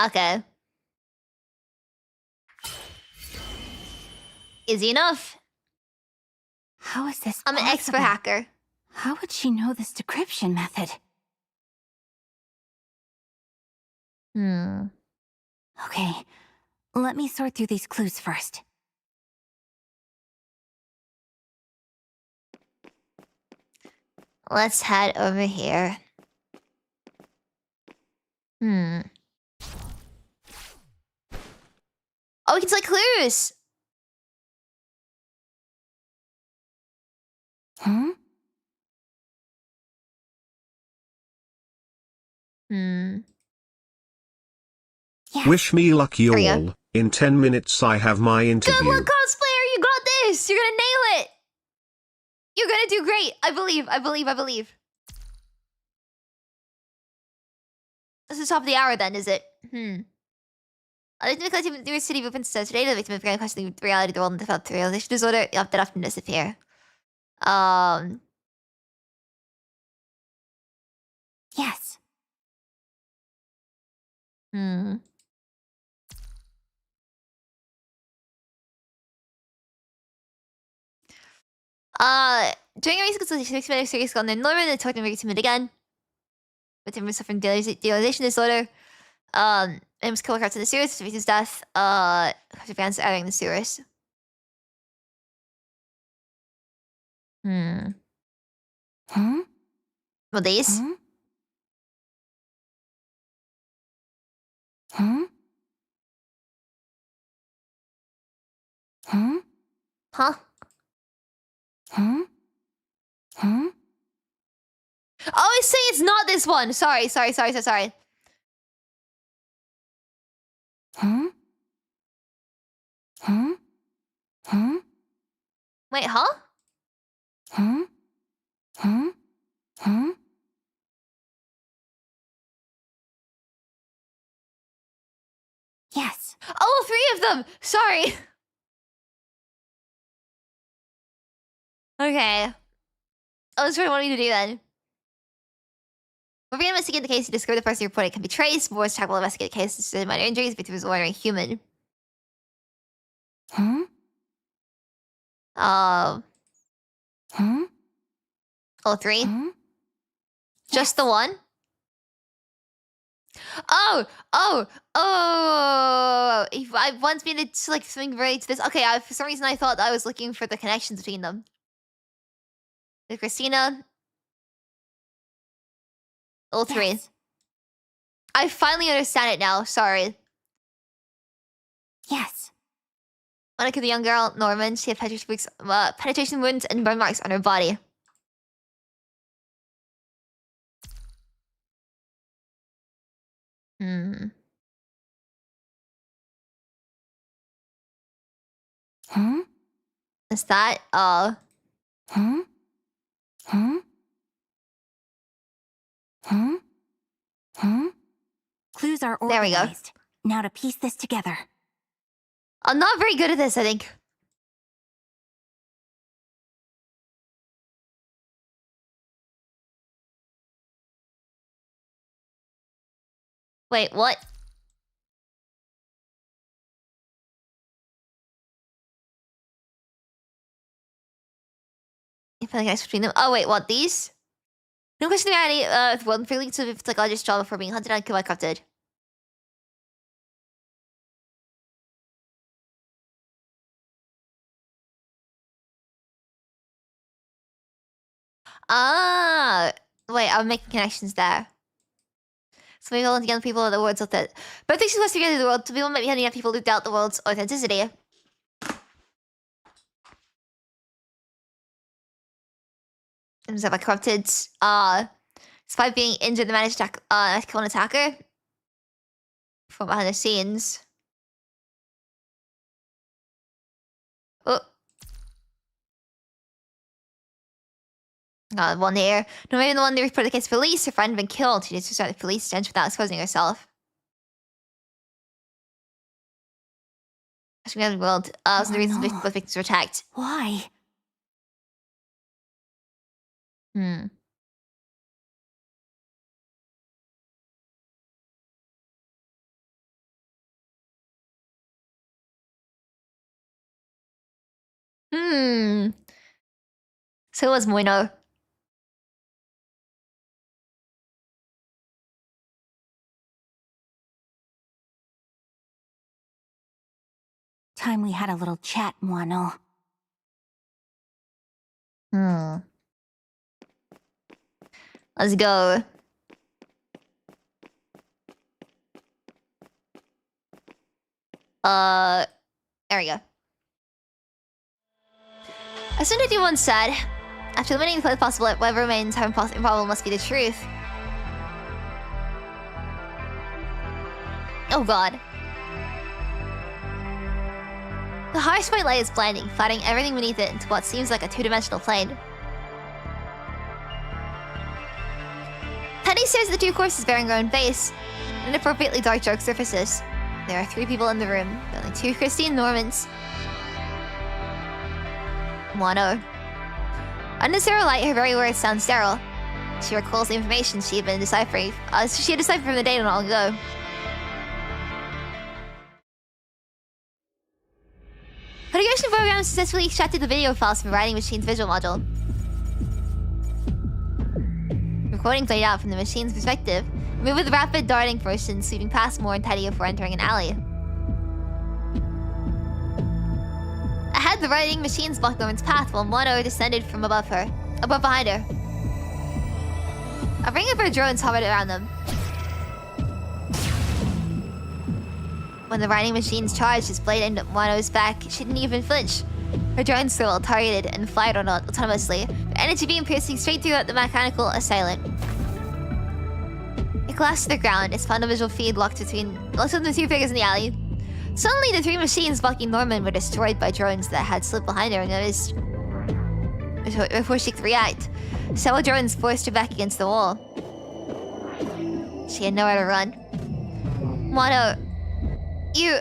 Okay. Easy enough. How is this I'm an expert possible? hacker. How would she know this decryption method? Okay, let me sort through these clues first. Let's head over here. Oh, we can select clues! Yes. Wish me luck, we go. y'all. In 10 minutes I have my Good interview. luck, cosplayer! You got this! You're gonna nail it! You're gonna do great! I believe. This is top of the hour then, is it? I think the collective city movement says today the victim of grand questioning the reality of the world and developed realization disorder that often disappear. Yes. During a recent consultation, experience serious gun named Norman and talked to him again. With him suffering realization disorder. And was killed in the sewers to his death. Fans airing the sewers. What these? Huh? Oh, it's saying it's not this one. Sorry. Wait, huh? Yes. Oh, 3 of them! Sorry. Okay. Oh, that's what I wanted you to do then. We're going to investigate the case to discover the person reported can be traced. More attack will investigate the case to see minor injuries. Victim is ordinary human. All 3? Just the one? It wants me to like swing right to this. Okay, for some reason I thought I was looking for the connections between them. With Christina. All 3. Yes. I finally understand it now. Sorry. Yes. Monica, the young girl, Norman, she had penetration wounds and burn marks on her body. Is that, Clues are There we go. organized. Now to piece this together. I'm not very good at this, I think. Wait, what? You feel like I between them. Oh wait, what, these? No question the reality of world feelings of it's like I just job before being hunted and killed by corrupted. Ah, wait, I'm making connections there. So maybe all the young people of the world's looked at. But I think she's supposed to get the world. So people might be handing out people who doubt the world's authenticity. In terms of a corrupted, despite being injured, they managed to kill an attacker from behind the scenes. Oh. One here. No, maybe the one they reported the case to police. Her friend had been killed. She just started the police stench without exposing herself. She got the world. Was the reason both victims were attacked. Why? So it was Moino. time we had a little chat, Wano. Let's go. There we go. As soon as you once said, after eliminating the possible, whatever remains, how improbable must be the truth. Oh god. The harsh white light is blinding, flooding everything beneath it into what seems like a two-dimensional plane. Teddy stares at the two corpses bearing their own face, and inappropriately dark surfaces. There are 3 people in the room, only 2 Christine Normans. Wano. Under zero light, her very words sound sterile. She recalls the information she had been deciphering. She had deciphered from the data long ago. Integration program successfully extracted the video files from the writing machine's visual module. Recording played out from the machine's perspective, moved with rapid darting motion, sweeping past Moore and Teddy before entering an alley. Ahead, the writing machines blocked Norman's path while Wano descended from above behind her. A ring of her drones hovered around them. When the writing machines charged its blade into Wano's back, she didn't even flinch. Her drones were well targeted and fired autonomously, the energy beam piercing straight through the mechanical assailant. It collapsed to the ground, its final visual feed locked between the 2 figures in the alley. Suddenly, the 3 machines blocking Norman were destroyed by drones that had slipped behind her and noticed. Before she could react, several drones forced her back against the wall. She had nowhere to run. Wano, you...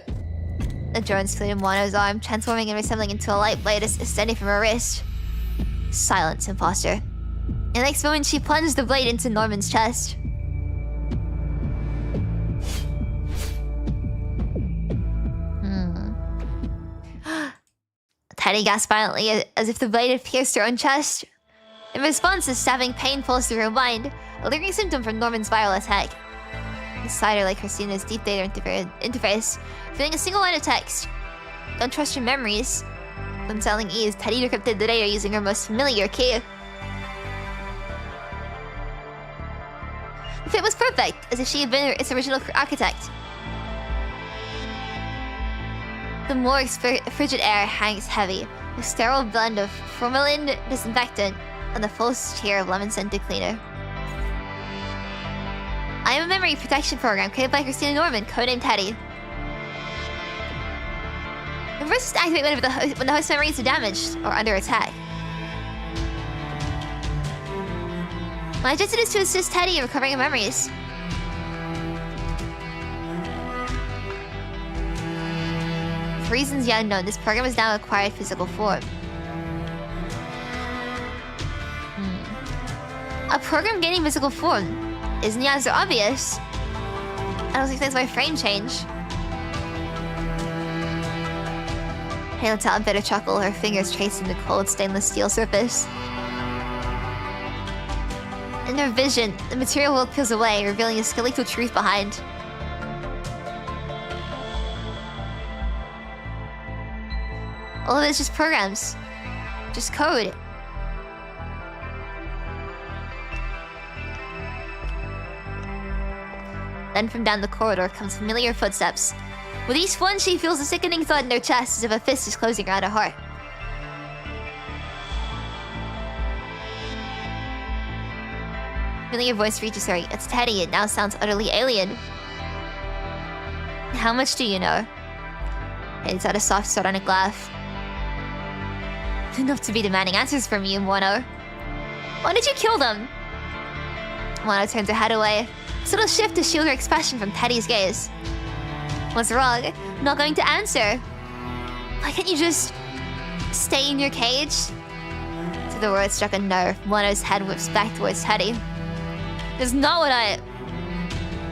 The drones flew in Wano's arm, transforming and resembling into a light blade extending from her wrist. Silence, imposter. In the next moment, she plunged the blade into Norman's chest. Teddy gasped violently as if the blade had pierced her own chest. In response, a stabbing pain pulsed through her mind, a lingering symptom from Norman's viral attack. Beside her, like Christina's deep data interface, filling a single line of text. Don't trust your memories. With unsettling ease, Teddy decrypted the data using her most familiar key. The fit was perfect, as if she had been its original architect. The morgue's frigid air hangs heavy, a sterile blend of formalin disinfectant and the full cheer of lemon-scented cleaner. I am a memory protection program created by Christina Norman, codenamed Teddy. The first is to activate when the host memories are damaged or under attack. My objective is to assist Teddy in recovering her memories. For reasons yet unknown, this program has now acquired physical form. A program gaining physical form? Isn't the answer obvious? I don't think that's my frame change. Henlo let out a bitter chuckle, her fingers tracing the cold stainless steel surface. In her vision, the material world peels away, revealing a skeletal truth behind. All of it is just programs. Just code. Then from down the corridor comes familiar footsteps. With each one, she feels a sickening thud in her chest as if a fist is closing around her heart. Familiar voice reaches her. It's Teddy. It now sounds utterly alien. How much do you know? It's out a soft sardonic laugh. Enough to be demanding answers from you, Wano. Why did you kill them? Wano turns her head away. A subtle shift to shield her expression from Teddy's gaze. What's wrong? I'm not going to answer. Why can't you just stay in your cage? To the words struck a nerve, Wano's head whips back towards Teddy. That's not what I...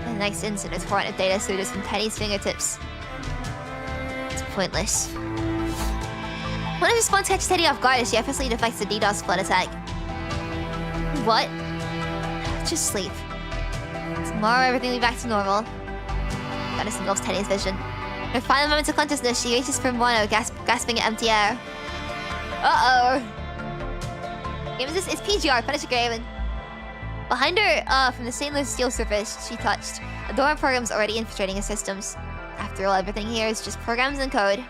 The next instant, a torrent of data surges from Teddy's fingertips. It's pointless. Wano's response catches Teddy off guard as she effortlessly deflects the DDoS flood attack. What? Just sleep. Tomorrow everything will be back to normal. Goddess engulfs Teddy's vision. Her final moments of consciousness, she reaches for Mono, gasping at empty air. Uh-oh. It's PGR, Punisher Graven. Behind her, from the stainless steel surface she touched, a door of programs already infiltrating her systems. After all, everything here is just programs and code.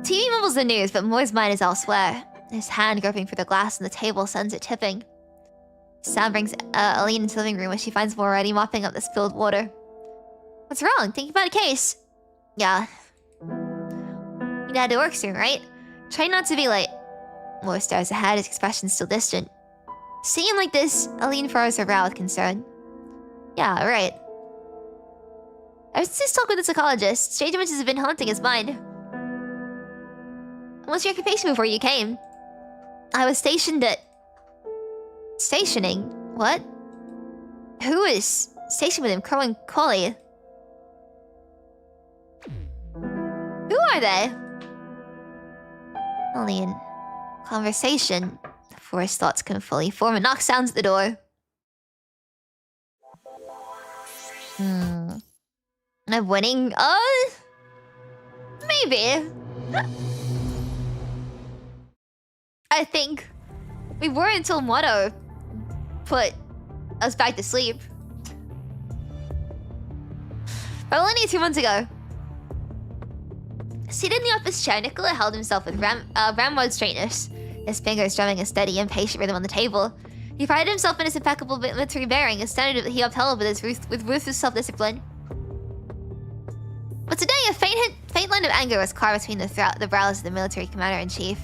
TV mumbles the news, but Moore's mind is elsewhere. His hand groping for the glass on the table sends it tipping. Sam brings Aline into the living room where she finds Moore already mopping up the spilled water. What's wrong? Thinking about a case? Yeah. You had to work soon, right? Try not to be late. Moore stares ahead, his expression still distant. Seeing him like this, Aline furrows her brow with concern. Yeah, right. Ever since his talk with the psychologist, strange images have been haunting his mind. What's your occupation before you came? I was stationed at... Stationing? What? Who is stationed with him? Crow and Collie? Who are they? Aline. Conversation. Before his thoughts can fully form, a knock sounds at the door. I'm winning? Maybe. I think we were until Mono put us back to sleep. But only 2 months ago. Seated in the office chair, Nicola held himself with ramrod straightness, his fingers drumming a steady, impatient rhythm on the table. He prided himself in his impeccable military bearing, a standard that he upheld with ruthless self-discipline. But today, a faint line of anger was carved between the brows of the military commander-in-chief.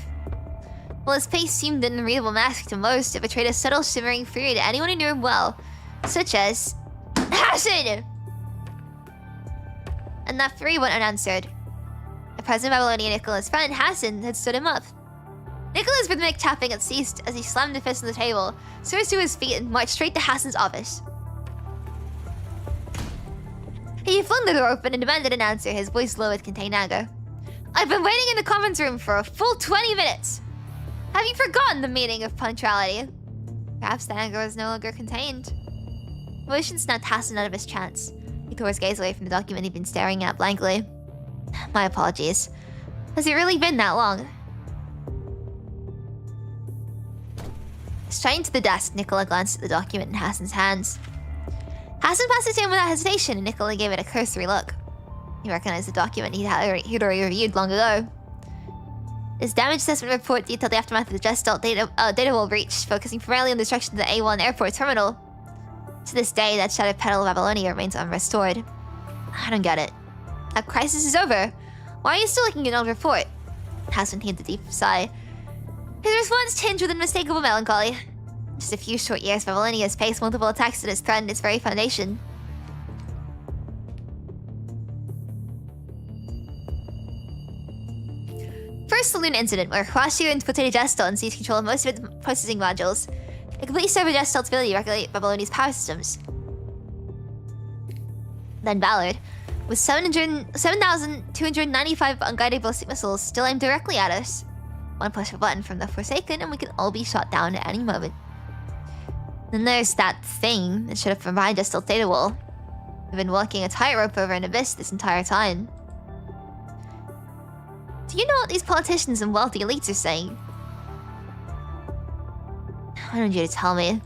While his face seemed an unreadable mask to most, it betrayed a subtle, shimmering fury to anyone who knew him well, such as... Hassan! And that fury went unanswered. The President of Babylonia, Nicola's friend, Hassan, had stood him up. Nicola's rhythmic tapping had ceased as he slammed a fist on the table, surged to his feet, and marched straight to Hassan's office. He flung the door open and demanded an answer, his voice low with contained anger. I've been waiting in the conference room for a full 20 minutes! Have you forgotten the meaning of punctuality? Perhaps the anger was no longer contained. Emotion snapped Hassan out of his trance. He tore his gaze away from the document he'd been staring at blankly. My apologies. Has it really been that long? Striding to the desk, Nicola glanced at the document in Hassan's hands. Hassan passed it to him without hesitation, and Nicola gave it a cursory look. He recognized the document he'd already reviewed long ago. His damage assessment report detailed the aftermath of the Gestalt data wall breach, focusing primarily on the destruction of the A1 airport terminal. To this day, that shattered petal of Babylonia remains unrestored. I don't get it. That crisis is over. Why are you still looking at an old report? Hassan heaved a deep sigh. His response tinged with unmistakable melancholy. Just a few short years, Babylonia has faced multiple attacks that has threatened its very foundation. First, the Luna incident, where Ushio infiltrated Gestalt and seized control of most of its processing modules. It completely severed Gestalt's ability to regulate Babylonia's power systems. Then Ballard, with 7,295 unguided ballistic missiles still aimed directly at us. One push of a button from the Forsaken and we could all be shot down at any moment. Then there's that thing that should have provided Gestalt's data wall. We've been walking a tightrope over an abyss this entire time. Do you know what these politicians and wealthy elites are saying? I need you to tell me.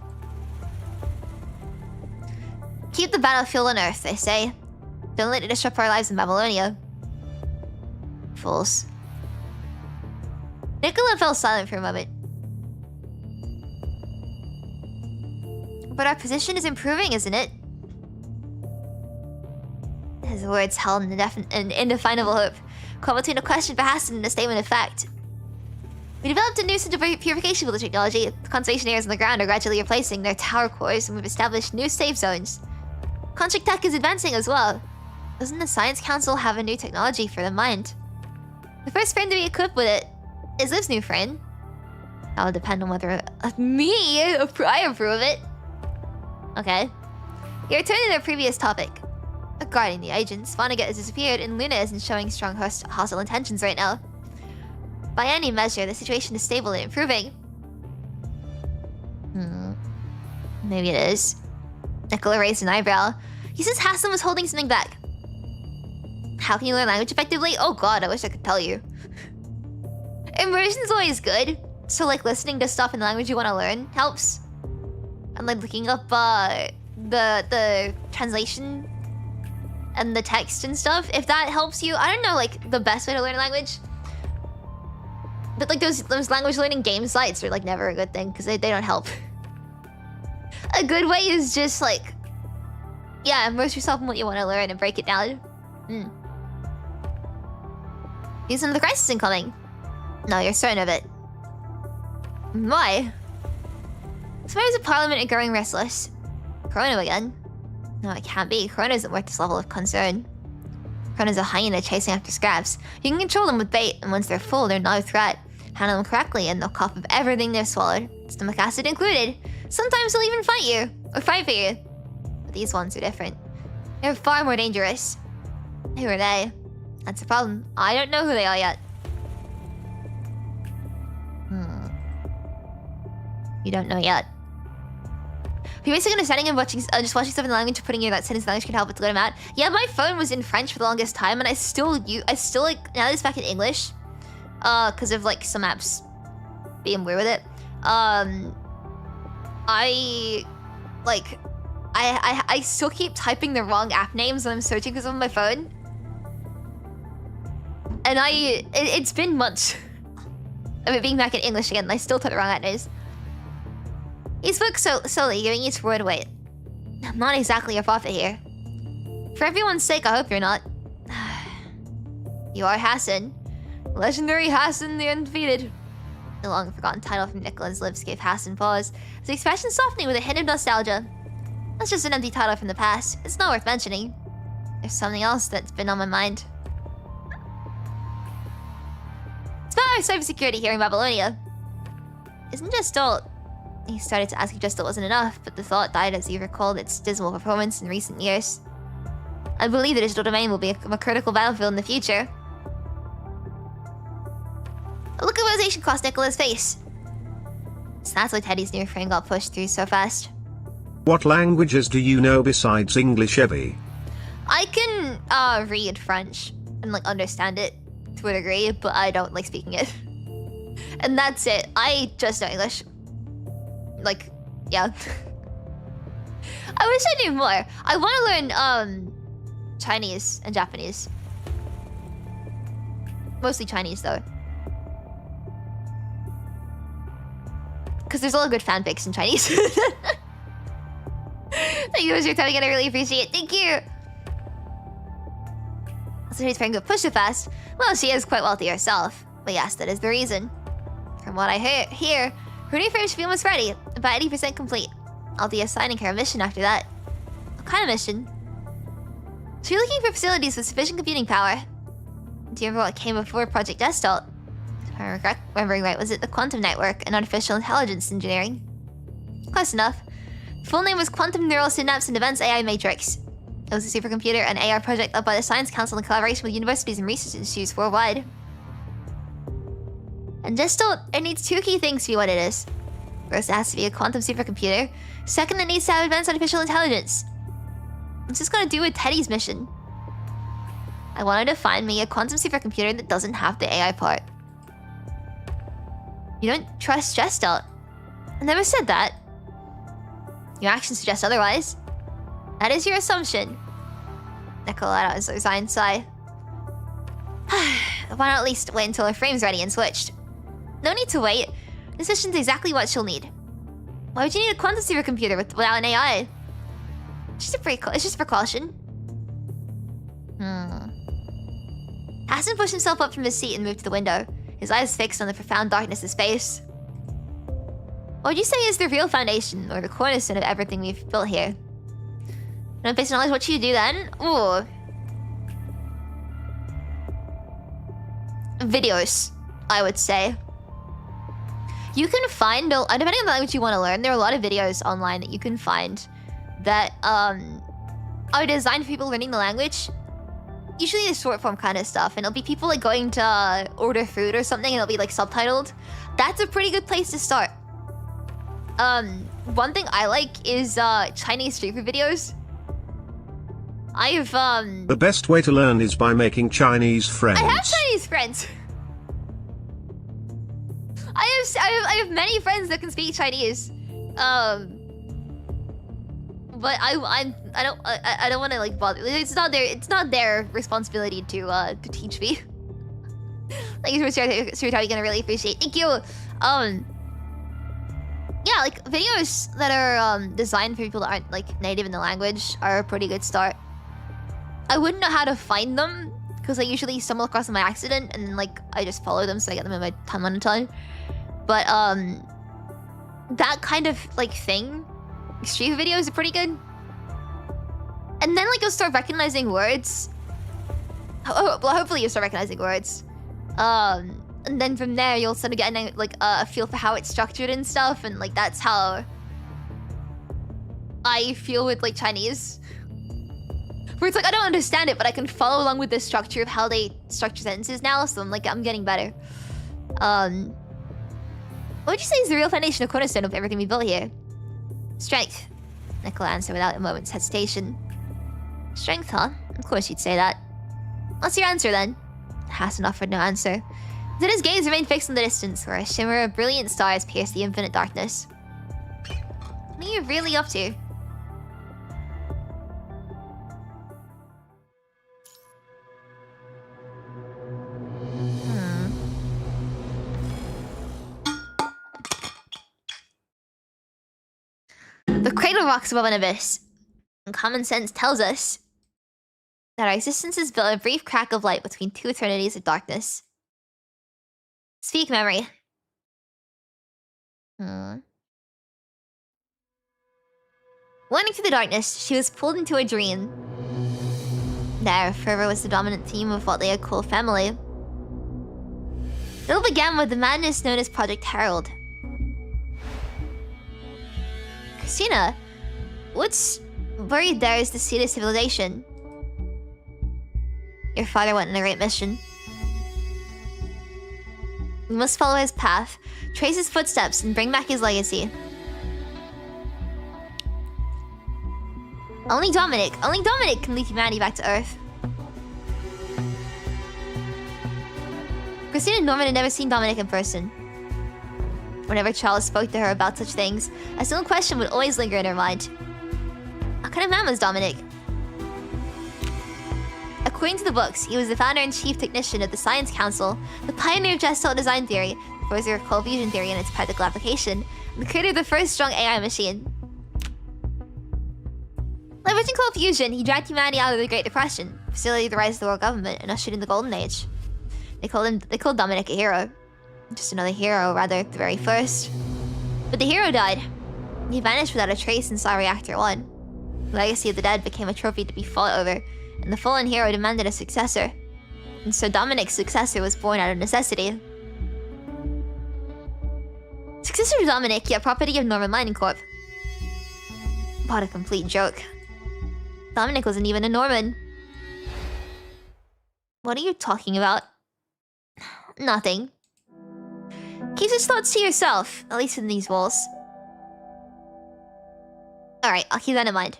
Keep the battlefield on Earth, they say. Don't let it disrupt our lives in Babylonia. Fools. Nicola fell silent for a moment. But our position is improving, isn't it? His words held an indefinable hope, caught between a question for Hassan and a statement of fact. We developed a new central purification filter technology. The conservation areas on the ground are gradually replacing their tower cores, and we've established new safe zones. Contract tech is advancing as well. Doesn't the Science Council have a new technology for the mind? The first friend to be equipped with it is this new friend. That will depend on whether I approve it. Okay. We return to their previous topic. Regarding the agents, Vonnegut has disappeared and Luna isn't showing strong hostile intentions right now. By any measure, the situation is stable and improving. Maybe it is. Nicola raised an eyebrow. He says Hassan was holding something back. How can you learn language effectively? Oh god, I wish I could tell you. Immersion's always good. So like listening to stuff in the language you want to learn helps. And like looking up the translation and the text and stuff, if that helps you. I don't know like the best way to learn a language. But like those language learning game sites are like never a good thing because they don't help. A good way is just like, yeah, immerse yourself in what you want to learn and break it down. Is another crisis incoming? No, you're certain of it. Why? As members of Parliament are growing restless. Corona again? No, it can't be. Corona isn't worth this level of concern. Corona's a hyena chasing after scraps. You can control them with bait, and once they're full, they're not a threat. Handle them correctly, and they'll cough up everything they've swallowed, stomach acid included. Sometimes they'll even fight you, or fight for you. But these ones are different. They're far more dangerous. Who are they? That's the problem. I don't know who they are yet. You don't know yet. If you're basically understanding and watching, just watching stuff in the language, putting your that sentence in language can help it to let them out. Yeah, my phone was in French for the longest time, and I still like now that it's back in English, because of like some apps being weird with it. I still keep typing the wrong app names when I'm searching for something on my phone, and it's been months of it being back in English again, and I still type the wrong app names. He spoke slowly, giving each word a weight. I'm not exactly a prophet here. For everyone's sake, I hope you're not. You are Hassan. Legendary Hassan the Undefeated. The long-forgotten title from Nicola's lips gave Hassan pause, his expression softening with a hint of nostalgia. That's just an empty title from the past. It's not worth mentioning. There's something else that's been on my mind. It's about our cybersecurity here in Babylonia. Isn't just all... He started to ask if just it wasn't enough, but the thought died as he recalled its dismal performance in recent years. I believe the digital domain will be a critical battlefield in the future. A look of realization crossed Nicola's face. So that's why Teddy's new friend got pushed through so fast. What languages do you know besides English, Evie? I can read French and like understand it to a degree, but I don't like speaking it. And that's it. I just know English. Like, yeah. I wish I knew more. I want to learn Chinese and Japanese. Mostly Chinese though. Because there's a lot of good fanfics in Chinese. Thank you for your time again, I really appreciate it. Thank you! Also, he's trying to push it fast. Well, she is quite wealthy herself. But yes, that is the reason. From what I hear, her new frame should be almost ready. About 80% complete. I'll be assigning her a mission after that. What kind of mission? So you're looking for facilities with sufficient computing power. Do you remember what came before Project Gestalt? If I'm remembering right, was it the Quantum Network and Artificial Intelligence Engineering? Close enough. The full name was Quantum Neural Synapse and Events AI Matrix. It was a supercomputer and AR project led by the Science Council in collaboration with universities and research institutes worldwide. And Gestalt, it needs two key things to be what it is. First, it has to be a quantum supercomputer. Second, it needs to have advanced artificial intelligence. What's this gonna do with Teddy's mission? I wanted to find me a quantum supercomputer that doesn't have the AI part. You don't trust Gestalt. I never said that. Your actions suggest otherwise. That is your assumption. Nicola let out his resigned sigh. Why not at least wait until her frame's ready and switched? No need to wait. This mission's exactly what she'll need. Why would you need a quantum supercomputer without an AI? It's just a precaution. Hassan pushed himself up from his seat and moved to the window, his eyes fixed on the profound darkness of space. What would you say is the real foundation, or the cornerstone of everything we've built here? And based on knowledge, what should you do then? Ooh. Videos, I would say. You can find, depending on the language you want to learn, there are a lot of videos online that you can find that are designed for people learning the language. Usually the short form kind of stuff, and it'll be people like going to order food or something, and it'll be like subtitled. That's a pretty good place to start. one thing I like is Chinese street food videos. The best way to learn is by making Chinese friends. I have Chinese friends. I have many friends that can speak Chinese. But I don't want to like bother. It's not their responsibility to teach me. Thank you for you're gonna really appreciate. Thank you. Yeah, like videos that are designed for people that aren't like native in the language are a pretty good start. I wouldn't know how to find them because I usually stumble across them by accident and then like I just follow them so I get them in my timeline. But that kind of like thing, street videos are pretty good. And then like you'll start recognizing words. Well, hopefully you'll start recognizing words. And then from there you'll sort of get like a feel for how it's structured and stuff, and like that's how I feel with like Chinese. Where it's like I don't understand it, but I can follow along with the structure of how they structure sentences now, so I'm getting better. What would you say is the real foundation or cornerstone of everything we built here? Strength. Nickel answered without a moment's hesitation. Strength, huh? Of course you'd say that. What's your answer then? Hassan offered no answer. Then his gaze remained fixed in the distance, where a shimmer of brilliant stars pierced the infinite darkness. What are you really up to? The cradle rocks above an abyss. And common sense tells us that our existence is built a brief crack of light between two eternities of darkness. Speak, memory. Wandering through the darkness, she was pulled into a dream. There, fervor was the dominant theme of what they had called family. It all began with the madness known as Project Herald. Christina, what's buried there is the seed of civilization. Your father went on a great mission. We must follow his path, trace his footsteps, and bring back his legacy. Only Dominic can lead humanity back to Earth. Christina and Norman had never seen Dominic in person. Whenever Charles spoke to her about such things, a single question would always linger in her mind. What kind of man was Dominic? According to the books, he was the founder and chief technician of the Science Council, the pioneer of gestalt design theory, the proposer of cold fusion theory and its practical application, and the creator of the first strong AI machine. Leveraging cold fusion, he dragged humanity out of the Great Depression, facilitated the rise of the world government, and ushered in the Golden Age. They called Dominic a hero. Just another hero, rather, the very first. But the hero died. He vanished without a trace inside Reactor 1. The legacy of the dead became a trophy to be fought over, and the fallen hero demanded a successor. And so Dominic's successor was born out of necessity. Successor to Dominic, yet property of Norman Mining Corp. What a complete joke. Dominic wasn't even a Norman. What are you talking about? Nothing. Keep such thoughts to yourself, at least in these walls. Alright, I'll keep that in mind.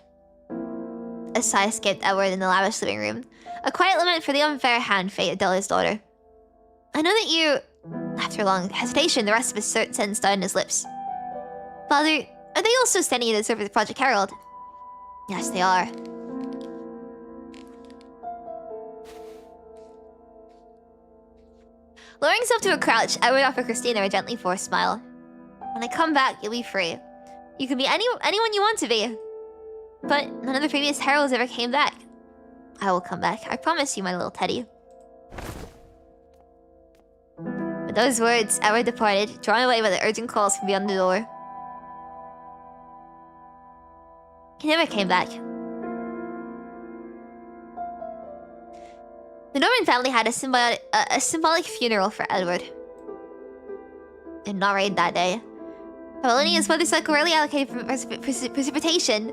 A sigh escaped Edward in the lavish living room. A quiet lament for the unfair hand fate dealt his daughter. I know that you... After a long hesitation, the rest of his sentence died on his lips. Father, are they also standing in the service of Project Herald? Yes, they are. Lowering himself to a crouch, Edward offered Christina a gently forced smile. When I come back, you'll be free. You can be anyone you want to be. But none of the previous heralds ever came back. I will come back. I promise you, my little Teddy. With those words, Edward departed, drawn away by the urgent calls from beyond the door. He never came back. The Norman family had a symbolic funeral for Edward. It did not rain that day. Apollonia's weather cycle rarely allocated for precipitation,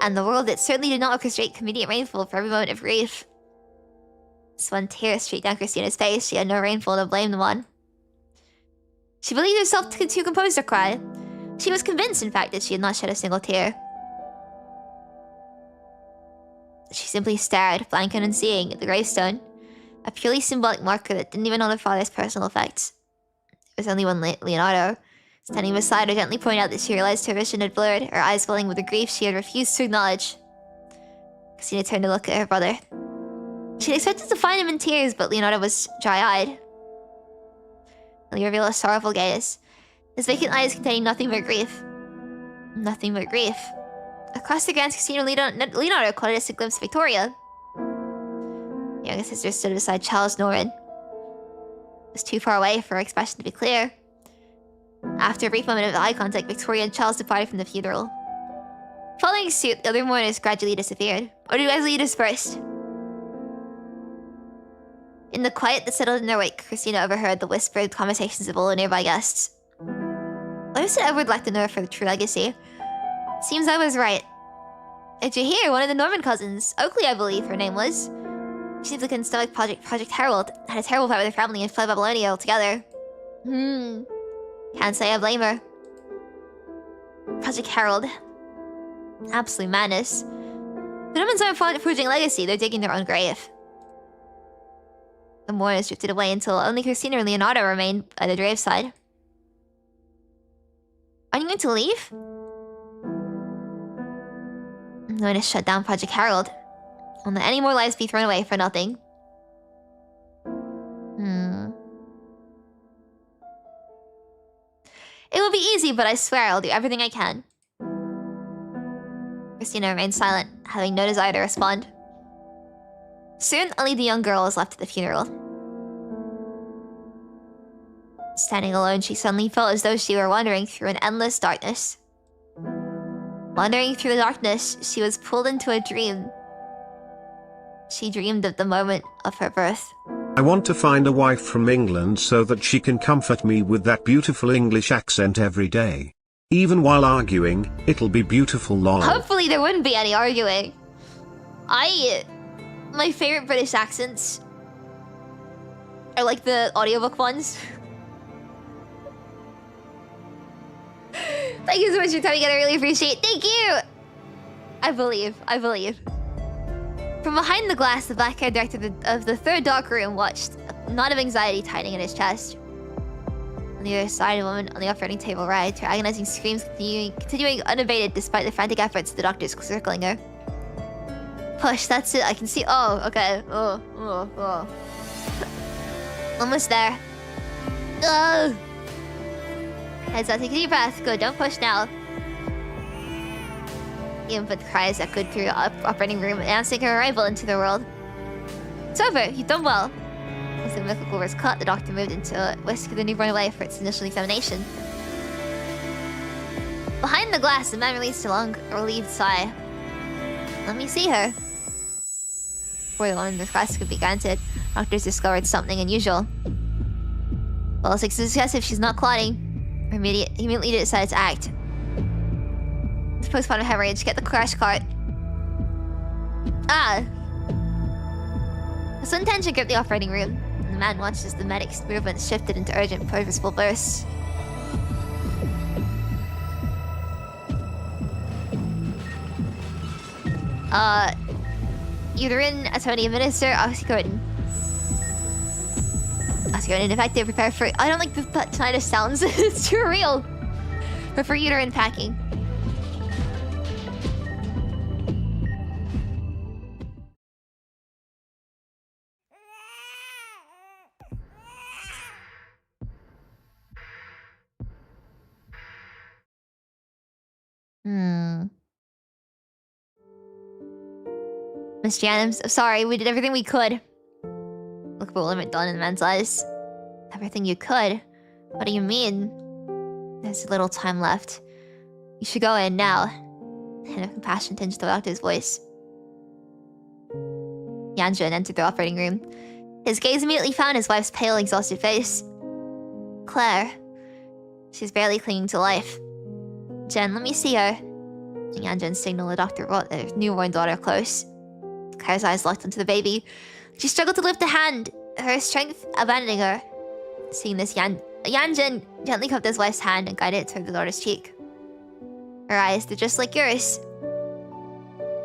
and the world that certainly did not orchestrate convenient rainfall for every moment of grief. Spun tears straight down Christina's face. She had no rainfall to blame them on. She believed herself to compose her cry, She was convinced, in fact, that she had not shed a single tear. She simply stared, blank and unseeing, at the gravestone, a purely symbolic marker that didn't even know her father's personal effects. It was only when Leonardo, standing beside her, gently pointed out that she realized her vision had blurred, her eyes filling with a grief she had refused to acknowledge. Christina turned to look at her brother. She'd expected to find him in tears, but Leonardo was dry-eyed. He revealed a sorrowful gaze, his vacant eyes containing nothing but grief. Nothing but grief. Across the Grand Casino, Leonardo caught us a glimpse of Victoria. The younger sister stood beside Charles Norrin. It was too far away for her expression to be clear. After a brief moment of eye contact, Victoria and Charles departed from the funeral. Following suit, the other mourners gradually disappeared, or gradually dispersed. In the quiet that settled in their wake, Christina overheard the whispered conversations of all the nearby guests. What said Edward lacked to know for the true legacy? Seems I was right. Did you hear? One of the Norman cousins, Oakley, I believe her name was. She seems like an stomach Project Herald, had a terrible fight with her family and fled Babylonia altogether. Can't say I blame her. Project Herald. Absolute madness. The Normans aren't forging legacy, they're digging their own grave. The mourners drifted away until only Christina and Leonardo remained by the graveside. Are you going to leave? I'm going to shut down Project Herald. Won't let any more lives be thrown away for nothing. It will be easy, but I swear I'll do everything I can. Christina remained silent, having no desire to respond. Soon, only the young girl was left at the funeral. Standing alone, she suddenly felt as though she were wandering through an endless darkness. Wandering through the darkness, she was pulled into a dream. She dreamed of the moment of her birth. I want to find a wife from England so that she can comfort me with that beautiful English accent every day. Even while arguing, it'll be beautiful lol. Hopefully there wouldn't be any arguing. My favorite British accents are like the audiobook ones. Thank you so much for coming in, I really appreciate it. Thank you! I believe. From behind the glass, the black-haired director of the third dark room watched, a knot of anxiety tightening in his chest. On the other side, a woman on the operating table writhed, her agonizing screams continuing unabated despite the frantic efforts of the doctors circling her. Push, that's it, I can see. Oh, okay. Oh. Almost there. Ugh. Heads up, take a deep breath. Good, don't push now. But cries echoed through the operating room, announcing her arrival into the world. It's over, you've done well. As the mythical was cut, the doctor moved into a whisk the newborn away for its initial examination. Behind the glass, the man released a long, relieved sigh. Let me see her. Before the woman with glass could be granted, doctors discovered something unusual. Well, it's success if she's not clotting. He immediately decided to act. It's postpartum hemorrhage. Get the crash cart. A sudden tension gripped the operating room, and the man watched as the medic's movements shifted into urgent, purposeful bursts. Uterine, attorney, administer, oxycodone. Oxycodone ineffective, prepare for... I don't like the tinnitus sounds. It's too real. But for uterine packing. Mr. Adams, I'm sorry, we did everything we could. Look what limit done in the man's eyes. Everything you could? What do you mean? There's little time left. You should go in now. A hint of compassion tinged the doctor's voice. Yanjun entered the operating room. His gaze immediately found his wife's pale, exhausted face. Claire. She's barely clinging to life. Jen, let me see her. Yanjun signaled the doctor brought their newborn daughter close. Claire's eyes locked onto the baby. She struggled to lift a hand, her strength abandoning her. Seeing this, Yanjun gently cupped his wife's hand and guided it toward the daughter's cheek. Her eyes, they're just like yours.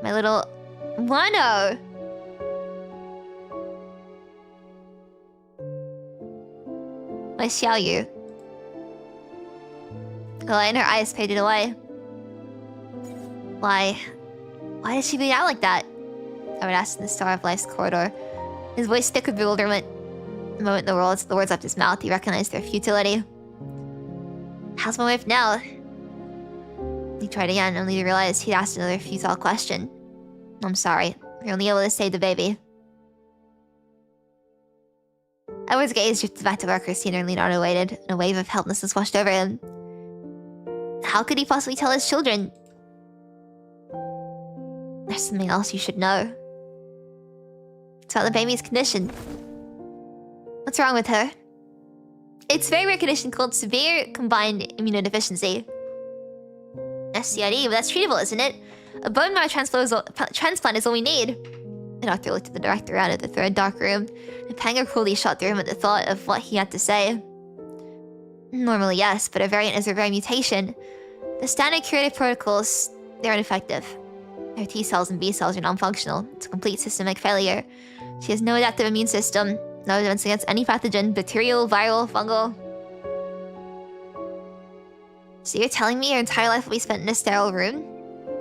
My little... Mono! My Xiaoyu. The light in her eyes faded away. Why did she bleed out like that? I would ask in the Star of Life's corridor. His voice thick with bewilderment. The moment the words left his mouth, he recognized their futility. How's my wife now? He tried again, only to realize he'd asked another futile question. I'm sorry. You're only able to save the baby. Edward's gaze drifted back to where Christina leaned unrelated, and a wave of helplessness washed over him. How could he possibly tell his children? There's something else you should know. It's about the baby's condition. What's wrong with her? It's a very rare condition called severe combined immunodeficiency. SCID, but that's treatable, isn't it? A bone marrow transplant is all we need. The doctor looked at the director out of the third dark room, and a pang of cruelty shot through him at the thought of what he had to say. Normally, yes, but a variant is a rare mutation. The standard curative protocols, they're ineffective. Her T cells and B cells are non-functional. It's a complete systemic failure. She has no adaptive immune system, no defense against any pathogen, bacterial, viral, fungal. So you're telling me your entire life will be spent in a sterile room?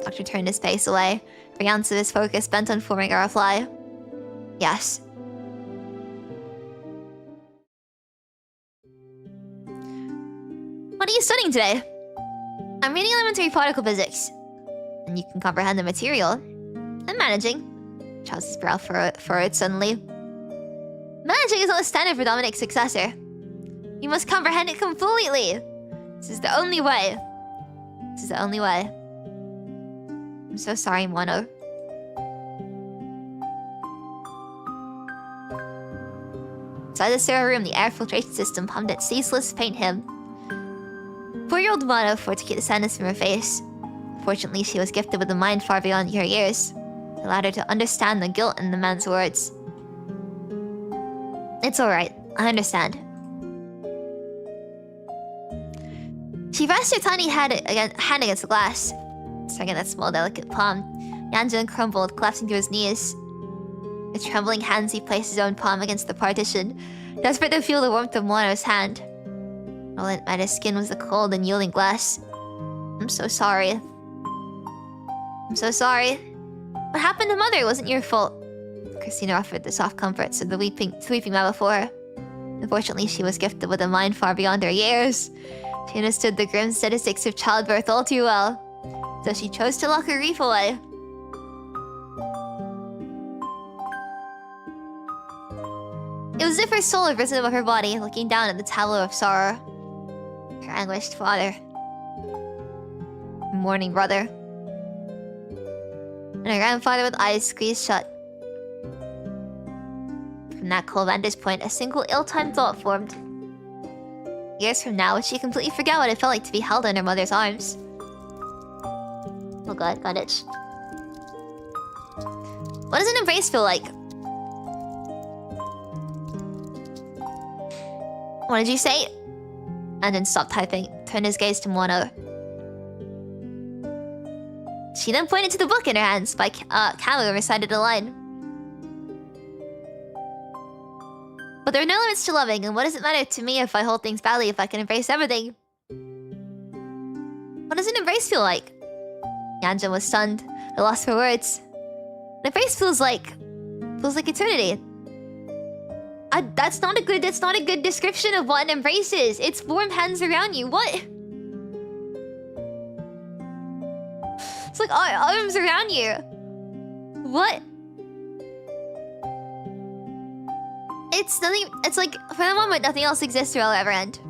The doctor turned his face away, every ounce of his focus bent on forming a reply. Yes. What are you studying today? I'm reading elementary particle physics. And you can comprehend the material. I'm managing. Charles's brow furrowed suddenly. Managing is not the standard for Dominic's successor. You must comprehend it completely. This is the only way. This is the only way. I'm so sorry, Mono. Inside the server room, the air filtration system hummed its ceaseless faint hymn. 4-year-old Mono fought to keep the sadness from her face. Fortunately, she was gifted with a mind far beyond her years. It allowed her to understand the guilt in the man's words. It's alright. I understand. She pressed her tiny hand against the glass. Striking that small, delicate palm, Yanjun crumbled, collapsing to his knees. With trembling hands, he placed his own palm against the partition, desperate to feel the warmth of Mono's hand. All that met his skin was the cold and yielding glass. I'm so sorry. I'm so sorry. What happened to Mother? It wasn't your fault. Christina offered the soft comforts of the weeping man before her. Unfortunately, she was gifted with a mind far beyond her years. She understood the grim statistics of childbirth all too well, so she chose to lock her grief away. It was as if her soul had risen above her body, looking down at the tableau of sorrow. Her anguished father. Her mourning brother. And her grandfather with eyes squeezed shut. From that cold vantage point, a single ill-timed thought formed. Years from now, would she completely forget what it felt like to be held in her mother's arms? Oh god, got itch. What does an embrace feel like? What did you say? And then stopped typing, turned his gaze to Mono. She then pointed to the book in her hands by Camo recited a line. But there are no limits to loving, and what does it matter to me if I hold things badly if I can embrace everything? What does an embrace feel like? Yanjun was stunned, at loss for words. An embrace feels like eternity. That's not a good description of what an embrace is. It's warm hands around you. What? It's like arms around you. What? It's nothing. It's like for the moment, nothing else exists or will ever end.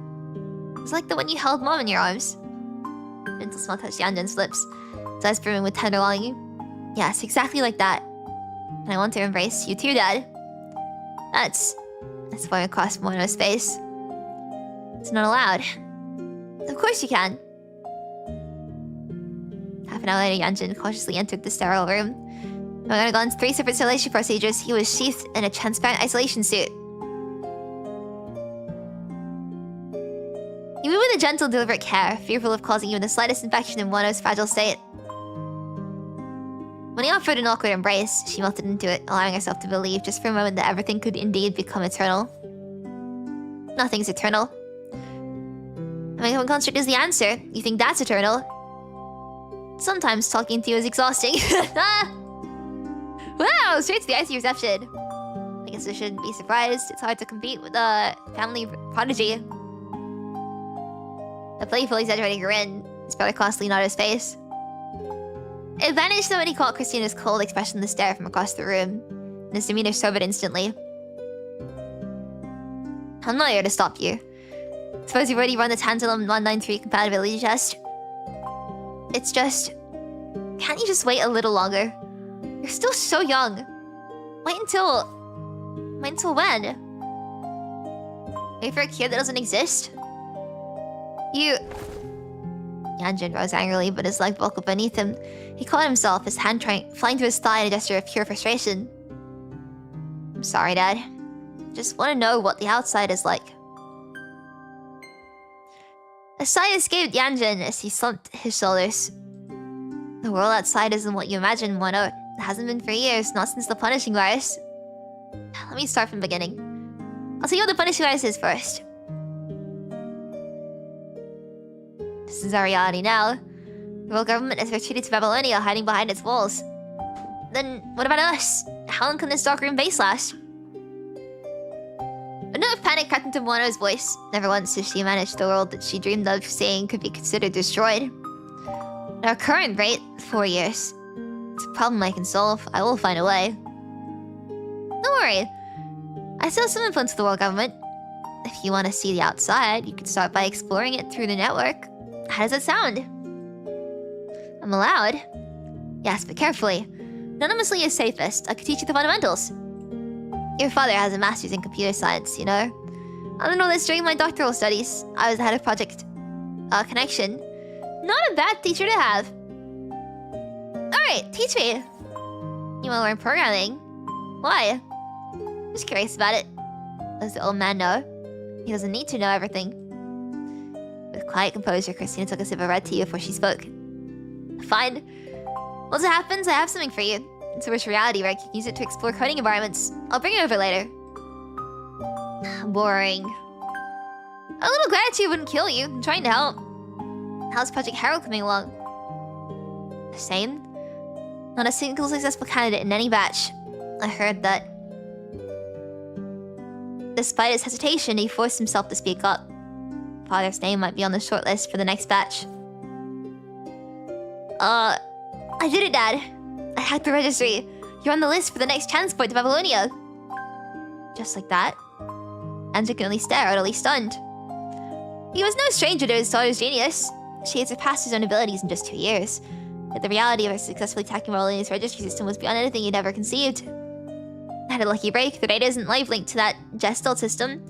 It's like the one you held Mom in your arms. Gentle smile touched Yanjun's lips, his eyes brimming with tender longing. Yes, exactly like that. And I want to embrace you too, Dad. That's flowing across Mono's face. It's not allowed. Of course you can. Half an hour later, Yanjun cautiously entered the sterile room. Having undergone 3 separate sterilization procedures, he was sheathed in a transparent isolation suit. You moved with a gentle, deliberate care, fearful of causing even the slightest infection in Wano's fragile state. When he offered an awkward embrace, she melted into it, allowing herself to believe just for a moment that everything could indeed become eternal. Nothing's eternal. I mean, when construct is the answer, you think that's eternal. Sometimes talking to you is exhausting. Wow, straight to the icy reception. I guess I shouldn't be surprised. It's hard to compete with a family prodigy. A playfully exaggerating grin is rather costly on his face. It vanished the moment he caught Christina's cold, expressionless stare from across the room, and his demeanor sobered instantly. I'm not here to stop you. Suppose you've already run the Tantalum 193 compatibility test? It's just... Can't you just wait a little longer? You're still so young. Wait until when? Wait for a kid that doesn't exist? You... Yanjin rose angrily, but his leg buckled beneath him. He caught himself, his hand flying to his thigh in a gesture of pure frustration. I'm sorry, Dad. Just want to know what the outside is like. A sigh escaped Yanjin as he slumped his shoulders. The world outside isn't what you imagine, Wano. It hasn't been for years, not since the punishing virus. Let me start from the beginning. I'll tell you what the punishing virus is first. This is our reality now. The world government has retreated to Babylonia, hiding behind its walls. Then, what about us? How long can this dark room base last? A note of panic crept into Wano's voice. Never once has she managed the world that she dreamed of seeing could be considered destroyed. At our current rate, 4 years. It's a problem I can solve. I will find a way. Don't worry. I still have some influence with the world government. If you want to see the outside, you can start by exploring it through the network. How does it sound? I'm allowed? Yes, but carefully. Anonymously is safest. I could teach you the fundamentals. Your father has a master's in computer science, you know? I learned all this during my doctoral studies. I was the head of project connection. Not a bad teacher to have. Alright, teach me. You want to learn programming? Why? Just curious about it. Does the old man know? He doesn't need to know everything. With quiet composure, Christina took a sip of red tea before she spoke. Fine. Once it happens, I have something for you. It's a virtual reality where I can use it to explore coding environments. I'll bring it over later. Boring. A little gratitude wouldn't kill you. I'm trying to help. How's Project Herald coming along? The same? Not a single successful candidate in any batch. I heard that. Despite his hesitation, he forced himself to speak up. Father's name might be on the shortlist for the next batch. I did it, Dad. I hacked the registry. You're on the list for the next transport to Babylonia. Just like that? Andrew can only stare, utterly stunned. He was no stranger to his daughter's genius. She had surpassed his own abilities in just 2 years. Yet the reality of her successfully attacking Babylonia's registry system was beyond anything he'd ever conceived. I had a lucky break. The data isn't live linked to that Gestalt system.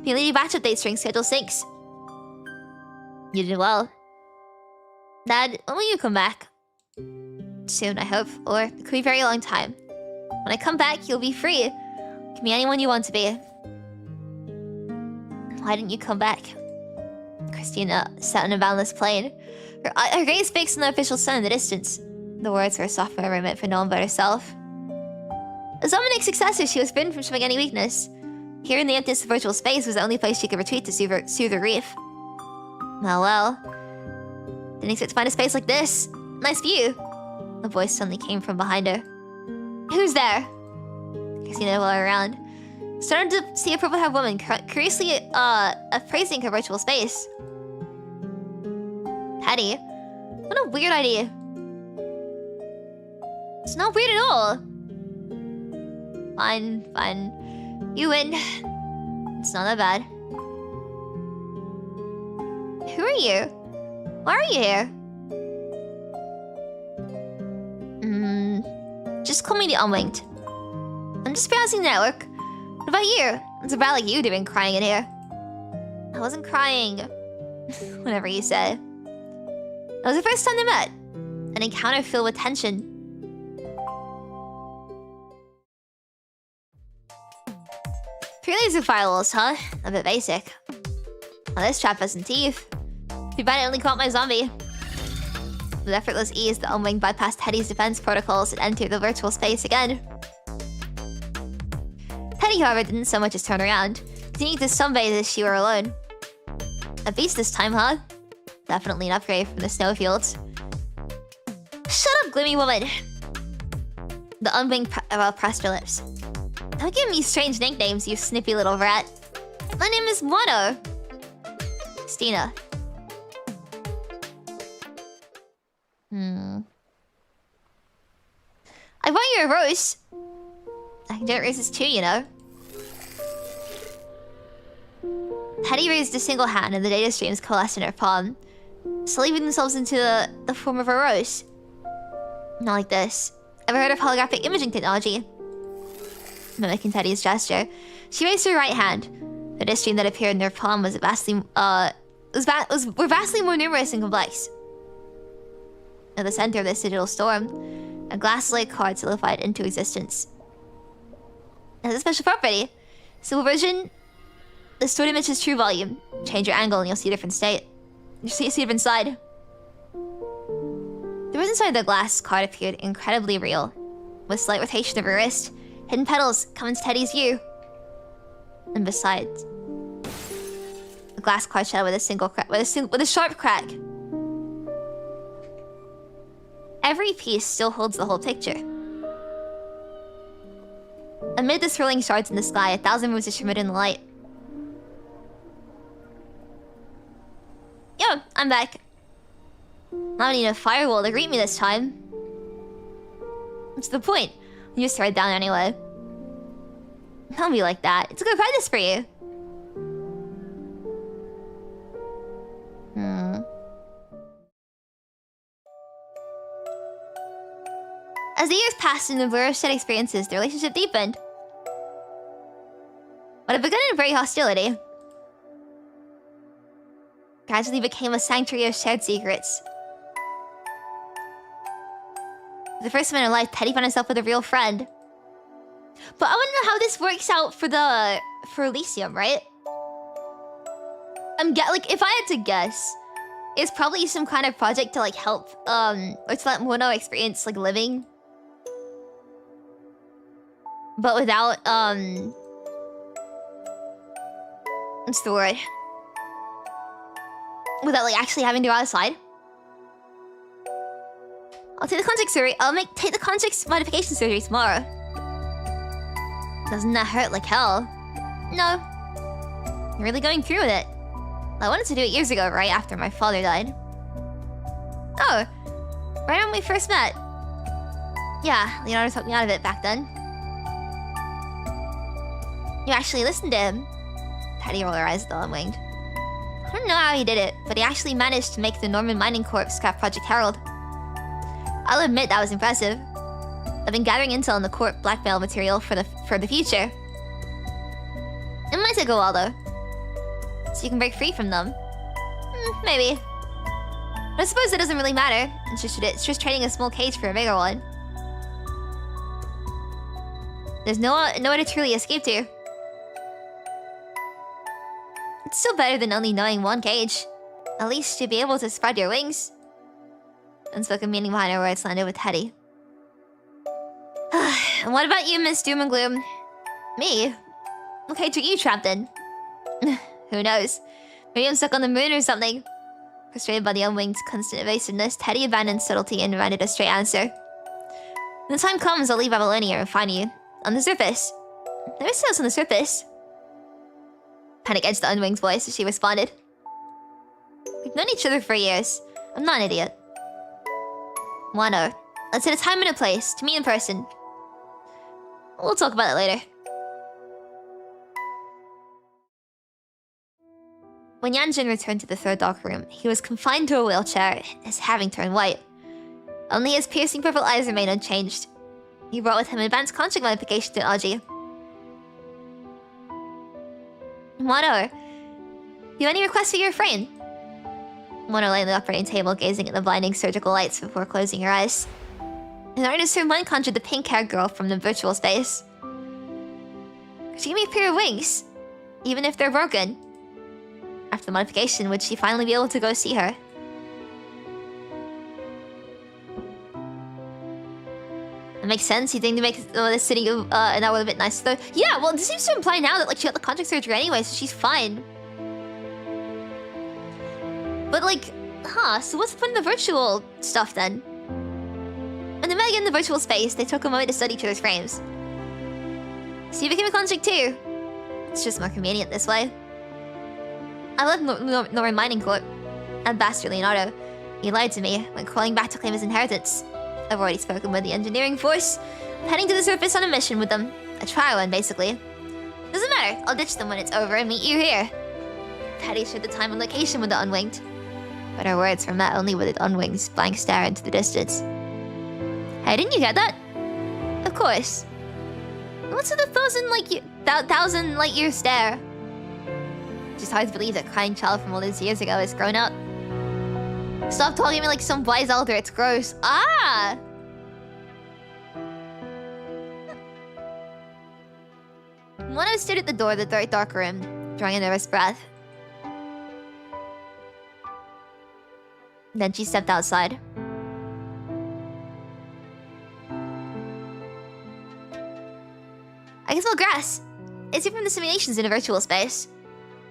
The only batch update string schedule syncs. You did well. Dad, when will you come back? Soon, I hope, or it could be a very long time. When I come back, you'll be free. You can be anyone you want to be. Why didn't you come back? Christina sat on a boundless plain. Her gaze fixed on the official sun in the distance. The words were a soft murmur meant for no one but herself. As Dominic's successor, she was forbidden from showing any weakness. Here in the emptiness of virtual space was the only place she could retreat to soothe her grief. Well. Didn't expect to find a space like this. Nice view. A voice suddenly came from behind her. Who's there? Christina looked around. Started to see a purple-haired woman curiously appraising her virtual space. Patty? What a weird idea. It's not weird at all. Fine. You win. It's not that bad. Who are you? Why are you here? Just call me the Unwinged. I'm just browsing the network. What about you? It's a brat like you doing crying in here. I wasn't crying. Whatever you say. It was the first time they met. An encounter filled with tension. 3 laser firewalls, huh? A bit basic. Oh, this trap has some teeth. Too bad it only caught my zombie. With effortless ease, the Unwing bypassed Teddy's defense protocols and entered the virtual space again. Teddy, however, didn't so much as turn around. Continuing to sunbathe as she were alone. A beast this time, huh? Definitely an upgrade from the snowfields. Shut up, gloomy woman! The Unwing pressed her lips. Don't give me strange nicknames, you snippy little rat. My name is Wano. Stina. I bought you a rose. I can get roses too, you know. Teddy raised a single hand and the data streams coalesced in her palm, slowly weaving themselves into the form of a rose. Not like this. Ever heard of holographic imaging technology? Mimicking Teddy's gesture, she raised her right hand. The data stream that appeared in her palm was were vastly more numerous and complex. At the center of this digital storm, a glass-like card solidified into existence. It has a special property. Simple version, the stored image is true volume. Change your angle and you'll see a different state. You see a different side. The words inside the glass card appeared incredibly real. With slight rotation of her wrist, hidden petals come into Teddy's view. And besides, the glass card shattered with a single crack, with a sharp crack. Every piece still holds the whole picture. Amid the swirling shards in the sky, 1,000 moves distributed in the light. Yo, I'm back. I don't need a firewall to greet me this time. What's the point? You just throw it down anyway. Don't be like that. It's a good practice for you. As the years passed and the blur of shared experiences, the relationship deepened. What had begun in very hostility gradually became a sanctuary of shared secrets. For the first time in her life, Teddy found herself with a real friend. But I want to know how this works out for Elysium, right? Like, if I had to guess, it's probably some kind of project to like help or to let Mono experience like living, but without what's the word? Without like actually having to go outside. I'll take the context surgery. Take the context modification surgery tomorrow. Doesn't that hurt like hell? No. You're really going through with it. I wanted to do it years ago, right after my father died. Oh, right when we first met. Yeah, Leonardo talked me out of it back then. You actually listened to him. Teddy rolled her eyes dull and winged. I don't know how he did it, but he actually managed to make the Norman Mining Corp scrap Project Herald. I'll admit that was impressive. I've been gathering intel on the Corp blackmail material for the future. It might take a while though, so you can break free from them. Maybe. But I suppose it doesn't really matter. It's just trading a small cage for a bigger one. There's nowhere to truly escape to. It's still better than only knowing one cage. At least you'll be able to spread your wings. Unspoken meaning behind her words landed with Teddy. And what about you, Miss Doom and Gloom? Me? What cage are you trapped in? Who knows? Maybe I'm stuck on the moon or something. Frustrated by the Unwinged's constant evasiveness, Teddy abandoned subtlety and demanded a straight answer. When the time comes, I'll leave Babylonia and find you. On the surface. There is else on the surface. Panic edged the Unwinged's voice as she responded. We've known each other for years. I'm not an idiot. Wano, let's set a time and a place to meet in person. We'll talk about it later. When Yanjin returned to the third dock room, he was confined to a wheelchair, his having turned white. Only his piercing purple eyes remained unchanged. He brought with him advanced contract modification technology. Wano, do you have any requests for your friend? Wano lay on the operating table, gazing at the blinding surgical lights before closing her eyes. In order to serve mind conjured the pink-haired girl from the virtual space. Could you give me a pair of wings? Even if they're broken? After the modification, would she finally be able to go see her? That makes sense. You think to make the city an hour a bit nicer though? Yeah, well, this seems to imply now that like she got the contact surgery anyway, so she's fine. But like, so what's the point of the virtual stuff then? When they met again in the virtual space, they took a moment to study each other's frames. So you became a contact too. It's just more convenient this way. I left Norman Mining Corp. And Bastard Leonardo. He lied to me when calling back to claim his inheritance. I've already spoken with the engineering force. I'm heading to the surface on a mission with them. A trial one, basically. Doesn't matter. I'll ditch them when it's over and meet you here. Teddy shared the time and location with the Unwinged. But our words were met only with the Unwinged's blank stare into the distance. Hey, didn't you get that? Of course. What's with the thousand light year stare? It's just hard to believe that crying child from all those years ago has grown up. Stop talking to me like some wise elder, it's gross. Ah! Mono stood at the door of the dark room, drawing a nervous breath. Then she stepped outside. I can smell grass. It's from the simulations in a virtual space.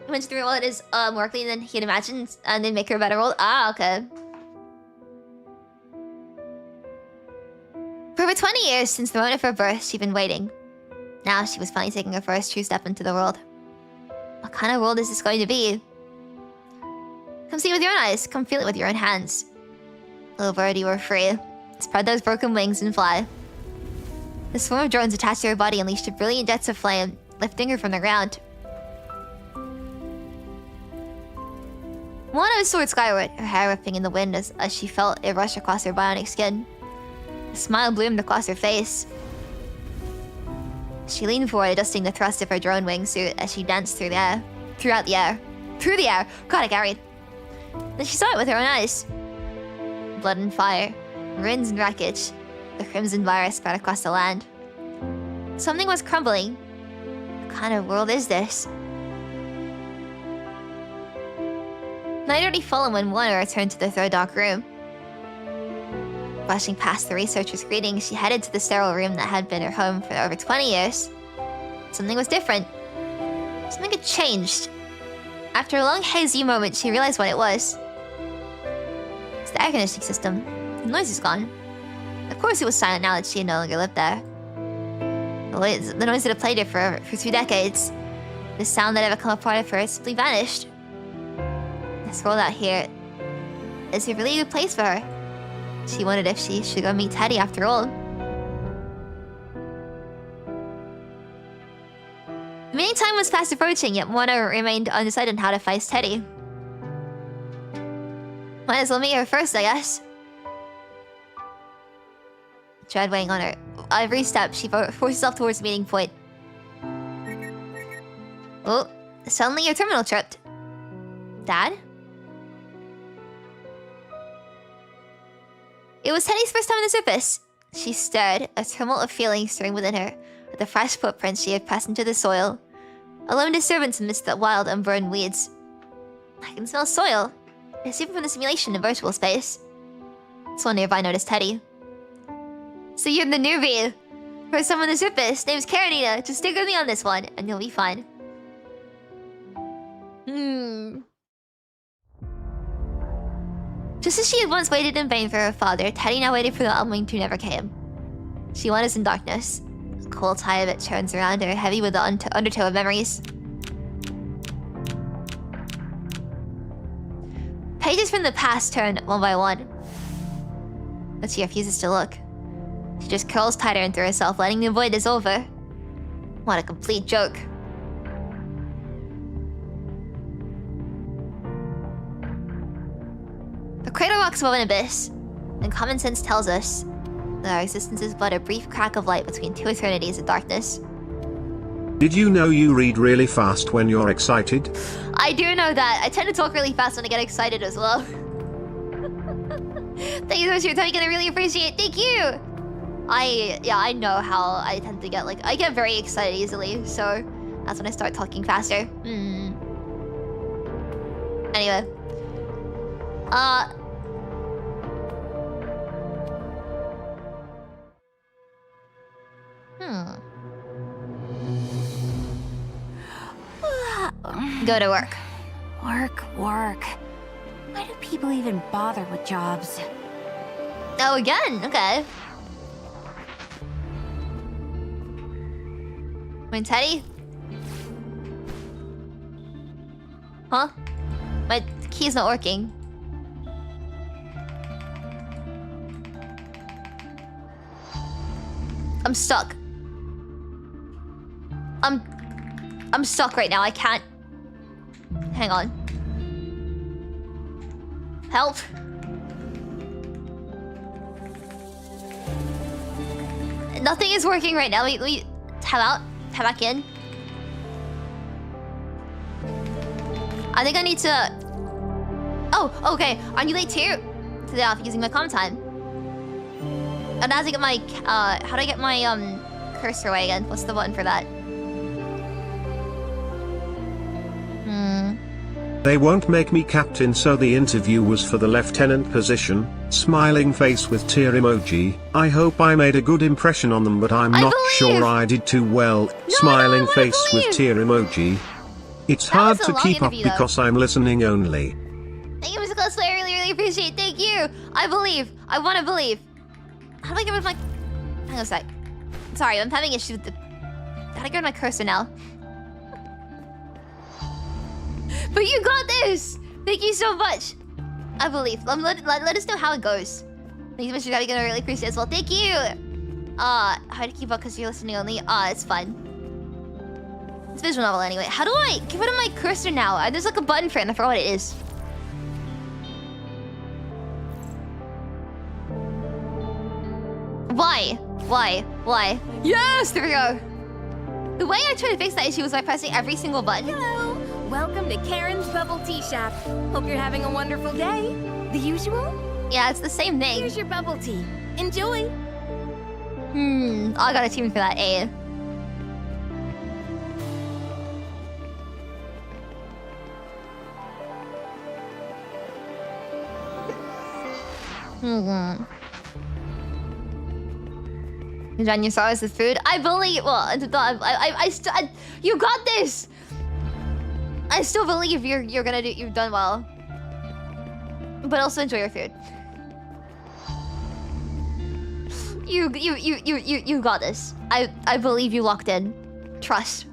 He went through what is more clean than he'd imagined, and then make her a better world. Ah, okay. For over 20 years since the moment of her birth, she'd been waiting. Now she was finally taking her first true step into the world. What kind of world is this going to be? Come see it with your own eyes. Come feel it with your own hands. Little bird, you are free. Spread those broken wings and fly. The swarm of drones attached to her body unleashed a brilliant jets of flame, lifting her from the ground. Moana soared skyward, her hair whipping in the wind as she felt it rush across her bionic skin. A smile bloomed across her face. She leaned forward, adjusting the thrust of her drone wingsuit as she danced through the air. Throughout the air. Through the air! God, I carried. Then she saw it with her own eyes. Blood and fire. Ruins and wreckage. The crimson virus spread across the land. Something was crumbling. What kind of world is this? Night had already fallen when Moana returned to the third dark room. Brushing past the researcher's greetings, she headed to the sterile room that had been her home for over 20 years. Something was different. Something had changed. After a long hazy moment, she realized what it was. It's the air conditioning system. The noise is gone. Of course it was silent now that she had no longer lived there. The noise that had plagued her for 2 decades. The sound that had ever come a part of her had simply vanished. This world out here is a really good place for her. She wondered if she should go meet Teddy after all. The meeting time was fast approaching, yet Moana remained undecided on how to face Teddy. Might as well meet her first, I guess. Dread weighing on her. Every step, she forced herself towards the meeting point. Oh, suddenly your terminal tripped. Dad? It was Teddy's first time on the surface. She stared, a tumult of feelings stirring within her, at the fresh footprints she had pressed into the soil. A lone disturbance amidst the wild, unburned weeds. I can smell soil. It's even from the simulation in virtual space. Someone nearby noticed Teddy. So you're the newbie. First time on the surface. Name's Karenina. Just stick with me on this one, and you'll be fine. Just as she had once waited in vain for her father, Teddy now waited for the Unwinged who never came. She wanders in darkness. A cold tide of it turns around her, heavy with the undertow of memories. Pages from the past turn one by one. But she refuses to look. She just curls tighter into herself, letting the void dissolve her. What a complete joke. The crater rocks above an abyss, and common sense tells us that our existence is but a brief crack of light between 2 eternities of darkness. Did you know you read really fast when you're excited? I do know that. I tend to talk really fast when I get excited as well. Thank you so much for your time. I really appreciate it. Thank you! I know how I tend to get, I get very excited easily, so that's when I start talking faster. Anyway. Go to work. Work. Why do people even bother with jobs? Oh, again? Okay. Wait, Teddy? Huh? My key's not working. I'm stuck. I'm stuck right now. I can't. Hang on. Help. Nothing is working right now. Let me tab out. Tab back in. I think I need to... Oh, okay. Are you late too? To the off using my comm time. And as I get my... how do I get my cursor away again? What's the button for that? They won't make me captain, so the interview was for the lieutenant position. Smiling face with tear emoji. I hope I made a good impression on them, but I'm not sure I did too well. Smiling face with tear emoji. It's hard to keep up because I'm listening only. Thank you, Mr. Cosplay. I really appreciate it. Thank you. I believe. I want to believe. How do I get rid of my... Hang on a sec. Sorry, I'm having issues with the... How do I get rid of my cursor now? But you got this! Thank you so much. I believe. Let us know how it goes. Thank you, Mr. Daddy. Gonna really appreciate it as well. Thank you! Hard to keep up because you're listening only. It's fun. It's visual novel anyway. How do I get rid of my cursor now? There's like a button for it and I forgot what it is. Why? Yes! There we go! The way I tried to fix that issue was by pressing every single button. Hello! Welcome to Karen's Bubble Tea Shop. Hope you're having a wonderful day. The usual? Yeah, it's the same thing. Here's your bubble tea. Enjoy! I got a tune for that, eh? John, you saw us with food? I believe. Well, you got this. I still believe you're gonna do. You've done well. But also enjoy your food. You got this. I believe you locked in. Trust.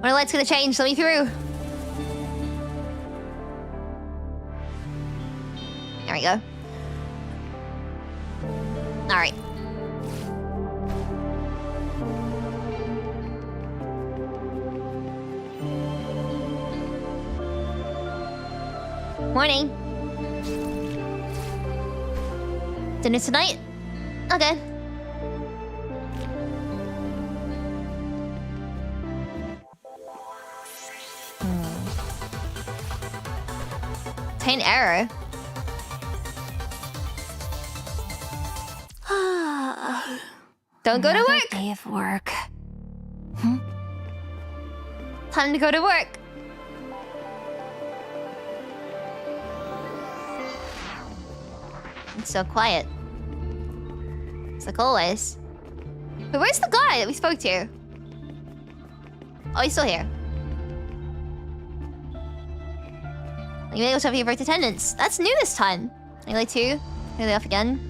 When the light's gonna change, let me through. There we go. Alright. Morning. Dinner tonight? Okay. Obtain error. Don't go to work. Day of work. Time to go to work. It's so quiet. It's like always. But where's the guy that we spoke to? Oh, he's still here. You may go to your birth attendance. That's new this time. Are you late too? Are you off again?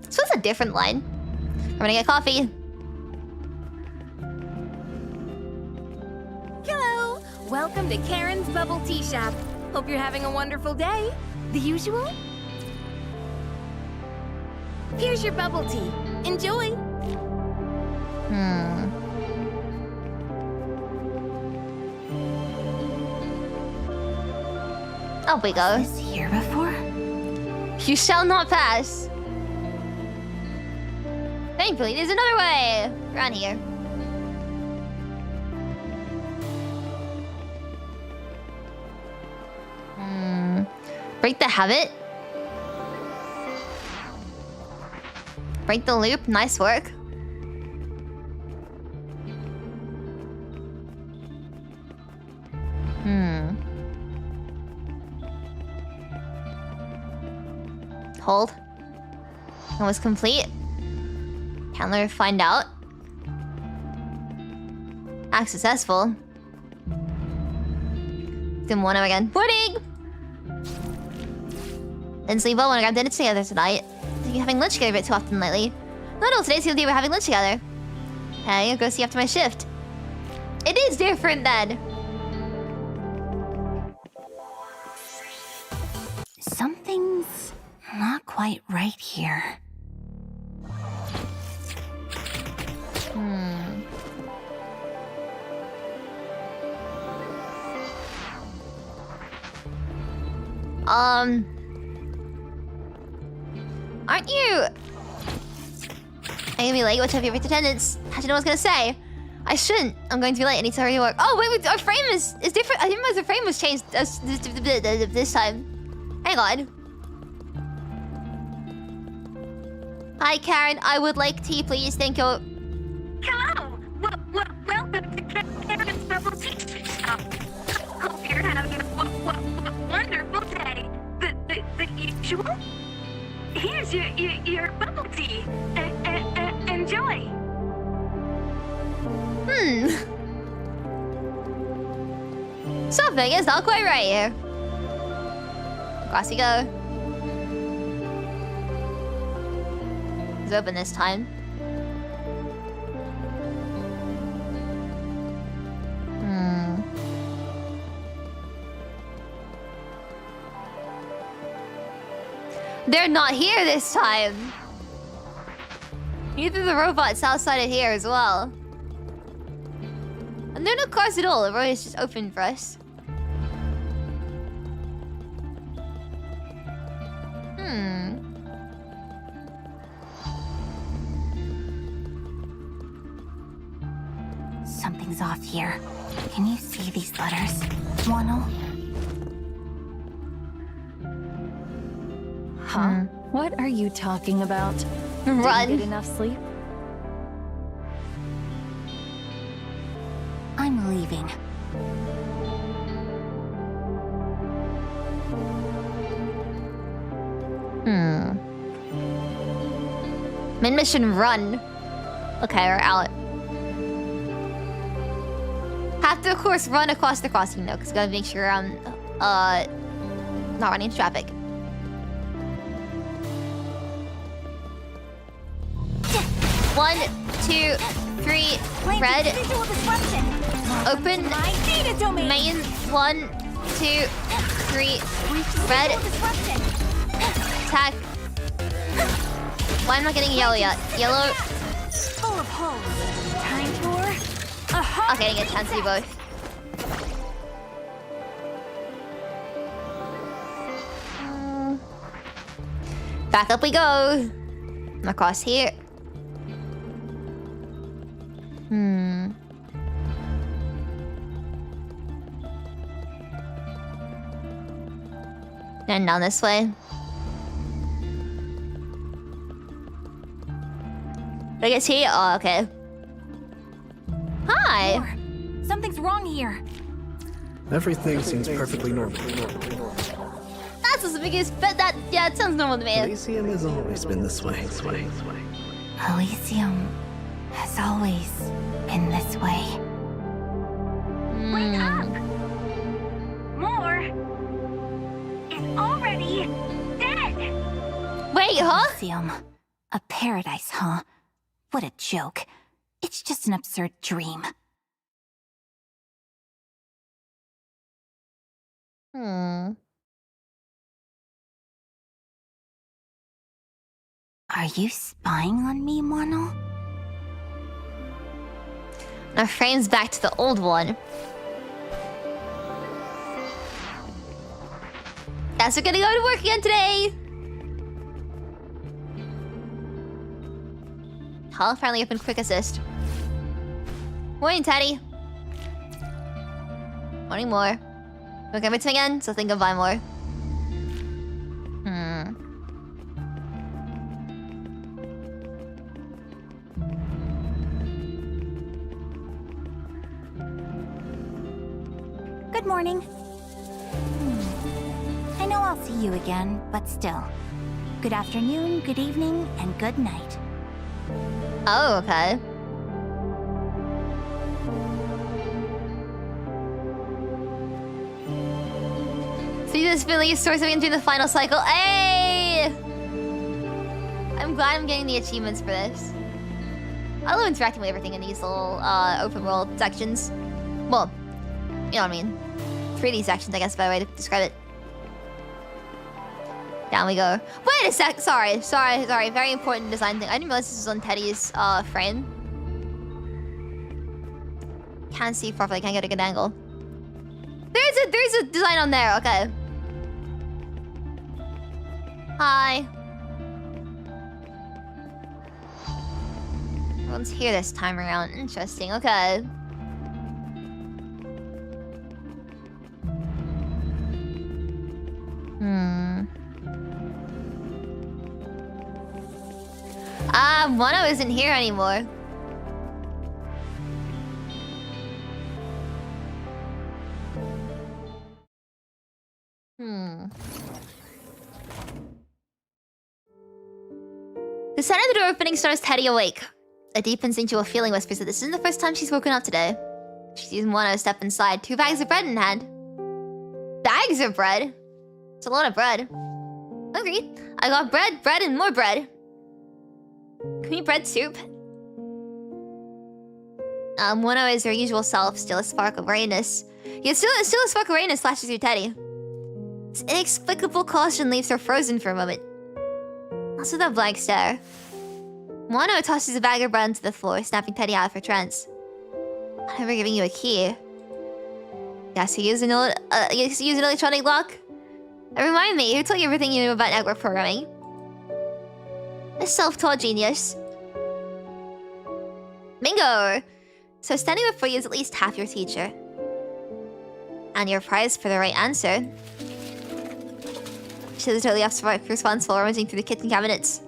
So it's a different line. I'm gonna get coffee. Hello! Welcome to Karen's Bubble Tea Shop. Hope you're having a wonderful day. The usual? Here's your bubble tea. Enjoy! Up we go. Was this here before? You shall not pass. Thankfully, there's another way around here. Break the habit? Break the loop. Nice work. Hold. It was complete. Handler find out. Act successful. Then one again. Pudding! And sleep well when I got dinner together tonight. You're having lunch together a bit too often lately. No, today's the other day we're having lunch together. Hey, I'll go see you after my shift. It is different then. Something's not quite right here. Aren't you... I'm gonna be late. What's your favorite attendance? How'd you know what I was gonna say? I shouldn't. I'm going to be late. I need to hurry to work. Oh, wait, our frame is different. I didn't realize the frame was changed this time. Hang on. Hi, Karen. I would like tea, please. Thank you. Hello! Welcome to Karen's Bubble Tea Shop. Hope you're having a wonderful day. The usual? Here's your bubble tea. Enjoy. Something is not quite right here. Across we go. It's open this time. They're not here this time. Neither the robots outside of here as well. And there are no cars at all. The road is just open for us. Something's off here. Can you see these letters, Wano? Huh? What are you talking about? Run. Didn't get enough sleep? I'm leaving. Main mission, run. Okay, we're out. Have to, of course, run across the crossing though, because gotta make sure I'm not running into traffic. One, two, three, red. Open main. 1, 2, 3, red. Attack. Why am I not getting yellow yet? Yellow. Full of holes. Time for Okay, I get a chance to do both. Back up we go. Across here. And down this way. Did I get here? Oh, okay. Hi. Something's wrong here. Everything seems perfectly normal. That's the biggest bet that. Yeah, it sounds normal to me. Elysium has always been this way. Elysium has always been this way. Wake up! More is already dead! Wait, huh? Elysium. A paradise, huh? What a joke. It's just an absurd dream. Are you spying on me, Mono? Our frame's back to the old one. Guess we're gonna go to work again today. Hall finally opened quick assist. Morning, Teddy. Morning, more. Look everything again, so think of buy more. Good morning. I know I'll see you again, but still. Good afternoon, good evening, and good night. Oh, okay. See this Philly source into the final cycle. Hey! I'm glad I'm getting the achievements for this. I love interacting with everything in these little open world sections. Well, you know what I mean. 3D sections, I guess, by the way to describe it. Down we go. Wait a sec. Sorry. Very important design thing. I didn't realize this was on Teddy's frame. Can't see properly. Can't get a good angle. There's a design on there. Okay. Hi. Everyone's here this time around. Interesting. Okay. Mono isn't here anymore. The sound of the door opening starts Teddy awake. A deep instinctual feeling whispers that this isn't the first time she's woken up today. She sees Mono step inside, 2 bags of bread in hand. Bags of bread? It's a lot of bread. Hungry. I got bread, and more bread. Can we bread soup? Mono is her usual self, still a spark of rayness. Yet still a spark of rayness flashes through Teddy. This inexplicable caution leaves her frozen for a moment. Also that blank stare. Mono tosses a bag of bread onto the floor, snapping Teddy out of her trance. I'm never giving you a key. Yes, you use an electronic lock? Remind me, who told you everything you knew about network programming? A self-taught genius. Bingo! So standing before you is at least half your teacher. And your prize for the right answer. She was totally responsible, rummaging through the kitchen cabinets.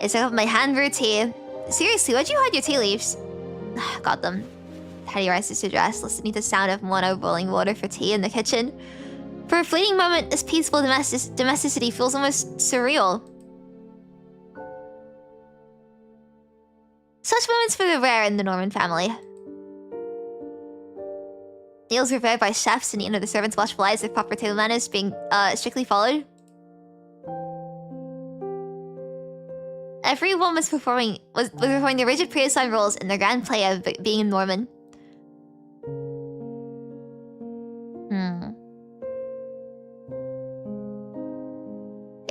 It's like my hand brewed tea. Seriously, why'd you hide your tea leaves? Got them. Teddy rises to dress, listening to the sound of Mono boiling water for tea in the kitchen. For a fleeting moment, this peaceful domesticity feels almost surreal. Such moments were rare in the Norman family. Meals prepared by chefs and the servants' watchful eyes with proper table manners being strictly followed. Everyone was performing the rigid pre-assigned roles in their grand play of being a Norman.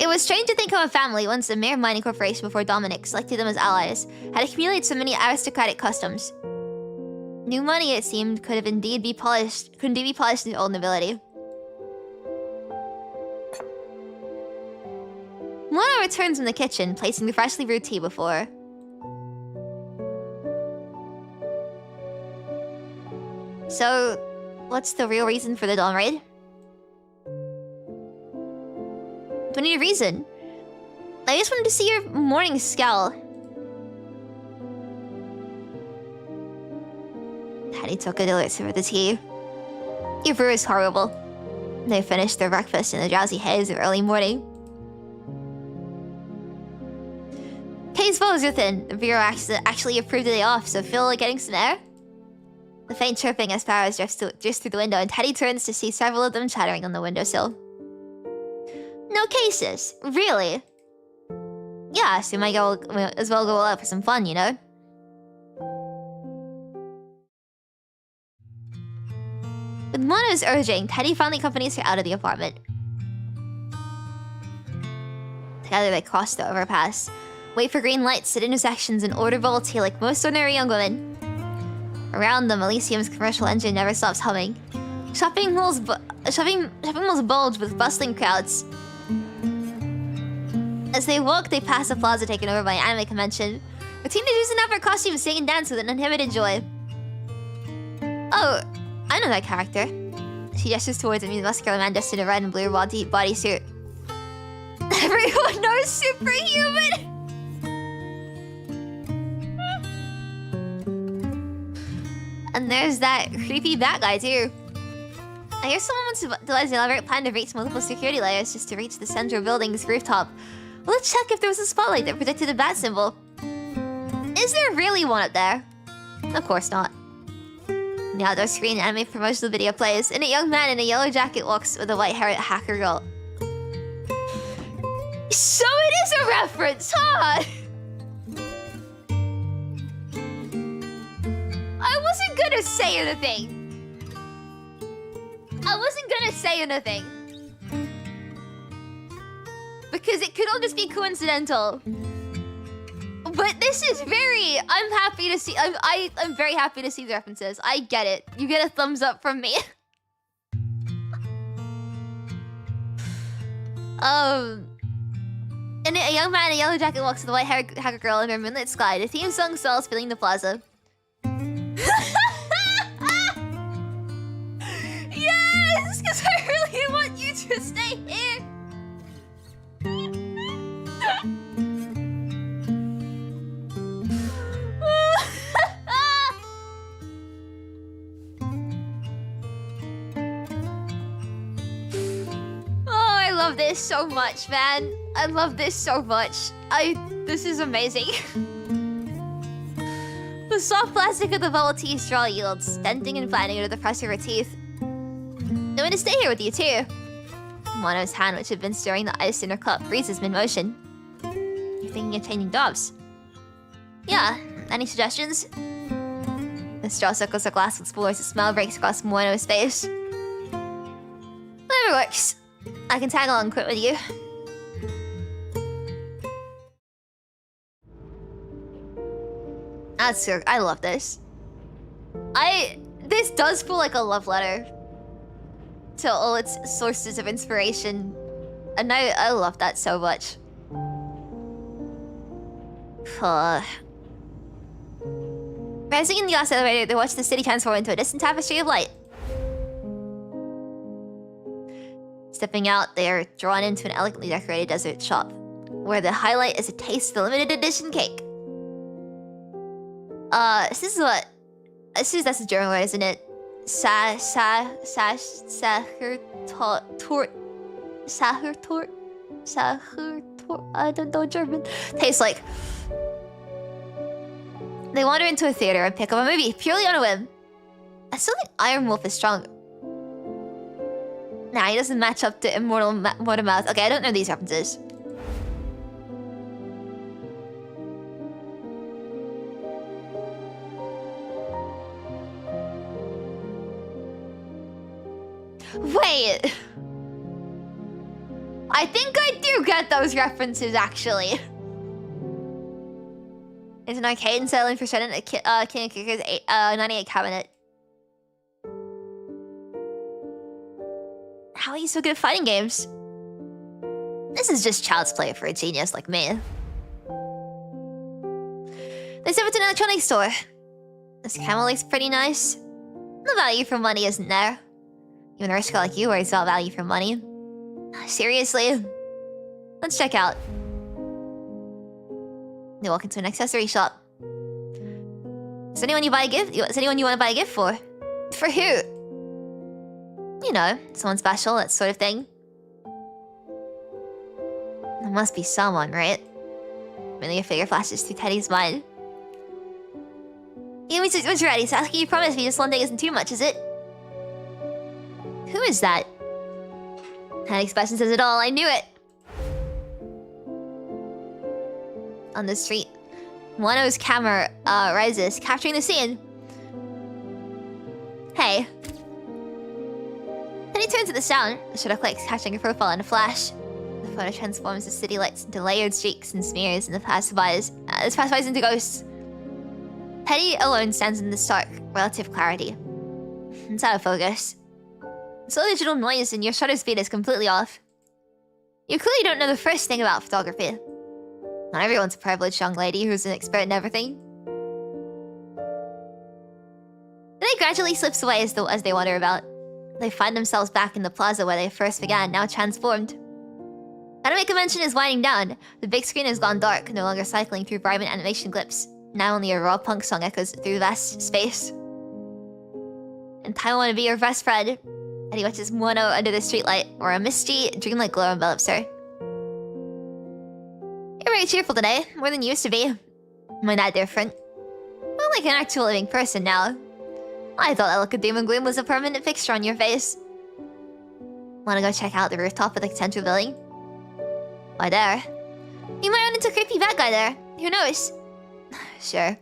It was strange to think of a family, once a mere mining corporation before Dominic selected them as allies, had accumulated so many aristocratic customs. New money, it seemed, could indeed be polished into old nobility. Mono returns from the kitchen, placing the freshly brewed tea before her. So, what's the real reason for the dawn raid? Do I need a reason? I just wanted to see your morning scowl. Teddy took a deliberate sip of the tea. Your brew is horrible. They finished their breakfast in the drowsy haze of early morning. Kay's bow is within. The bureau actually approved the day off, so feel like getting some air? The faint chirping as sparrows just through the window, and Teddy turns to see several of them chattering on the windowsill. No cases, really? Yeah, so we might as well go all out for some fun, you know? With Mono's urging, Teddy finally accompanies her out of the apartment. Together they cross the overpass, wait for green lights at intersections, and order bubble tea like most ordinary young women. Around them, Elysium's commercial engine never stops humming. Shopping malls bulge with bustling crowds. As they walk, they pass a plaza taken over by an anime convention, with teenagers in outfit costumes sing and dance with an uninhibited joy. Oh, I know that character. She gestures towards a muscular man dressed in a red and blue bodysuit. Everyone knows Superhuman! And there's that creepy bat guy too. I hear someone wants to devise an elaborate plan to reach multiple security layers just to reach the central building's rooftop. Well, let's check if there was a spotlight that protected the bat symbol. Is there really one up there? Of course not. On the outdoor screen, anime promotional video plays, and a young man in a yellow jacket walks with a white-haired hacker girl. So it is a reference, huh? I wasn't gonna say anything. Because it could all just be coincidental. But this is very... I'm happy to see... I'm very happy to see the references. I get it. You get a thumbs up from me. And a young man in a yellow jacket walks with a white-haired hacker girl under a moonlit sky. The theme song swells, filling the plaza. Yes! Because I really want you to stay here! Oh, I love this so much, man. I love this so much. This is amazing. The soft plastic of the bubble tea straw yields, denting and flattening under the pressure of her teeth. I'm going to stay here with you, too. Mono's hand, which had been stirring the ice in her cup, freezes mid-motion. You're thinking of changing jobs? Yeah. Any suggestions? The straw circles her glass, explores. A smile breaks across Mono's face. Whatever works. I can tag along and quit with you. That's so... I love this. This does feel like a love letter to all its sources of inspiration. And I love that so much. Rising in the gas elevator, they watch the city transform into a distant tapestry of light. Stepping out, they are drawn into an elegantly decorated desert shop, where the highlight is a taste of the limited edition cake. This is that's the German word, isn't it? Sachertort. I don't know German. Tastes like. They wander into a theater and pick up a movie purely on a whim. I still think Iron Wolf is stronger. Nah, he doesn't match up to Immortal Mouth. Okay, I don't know these references. Wait. I think I do get those references, actually. There's an arcade and selling for Shredden at King of Kicker's 98 cabinet. How are you so good at fighting games? This is just child's play for a genius like me. They sent it to an electronics store. This camera looks pretty nice. The value for money isn't there. Even a rich guy like you worries about value for money. Seriously? Let's check out. They walk into an accessory shop. Is anyone you buy a gift? Is anyone you want to buy a gift for? For who? You know, someone special, that sort of thing. There must be someone, right? Familiar figure flashes through Teddy's mind. Yeah, when you're ready, Sasuke, you promised me this one thing isn't too much, is it? Who is that? That expression says it all, I knew it! On the street, Wano's camera rises, capturing the scene. Hey. Then he turns to the sound. The shutter clicks, catching a profile in a flash. The photo transforms the city lights into layered streaks and smears, and the passerbys into ghosts. Teddy alone stands in the stark, relative clarity. It's out of focus. It's all digital noise, and your shutter speed is completely off. You clearly don't know the first thing about photography. Not everyone's a privileged young lady who's an expert in everything. Then it gradually slips away as they wander about. They find themselves back in the plaza where they first began, now transformed. Anime convention is winding down. The big screen has gone dark, no longer cycling through vibrant animation clips. Now only a raw punk song echoes through vast space. And I want to be your best friend. Teddy watches Mono under the streetlight, where a misty, dreamlike glow envelops her. You're very cheerful today, more than you used to be. Am I that different? More like an actual living person now. I thought that look of doom and gloom was a permanent fixture on your face. Wanna go check out the rooftop of the central building? Why there? You might run into a creepy bad guy there. Who knows? Sure.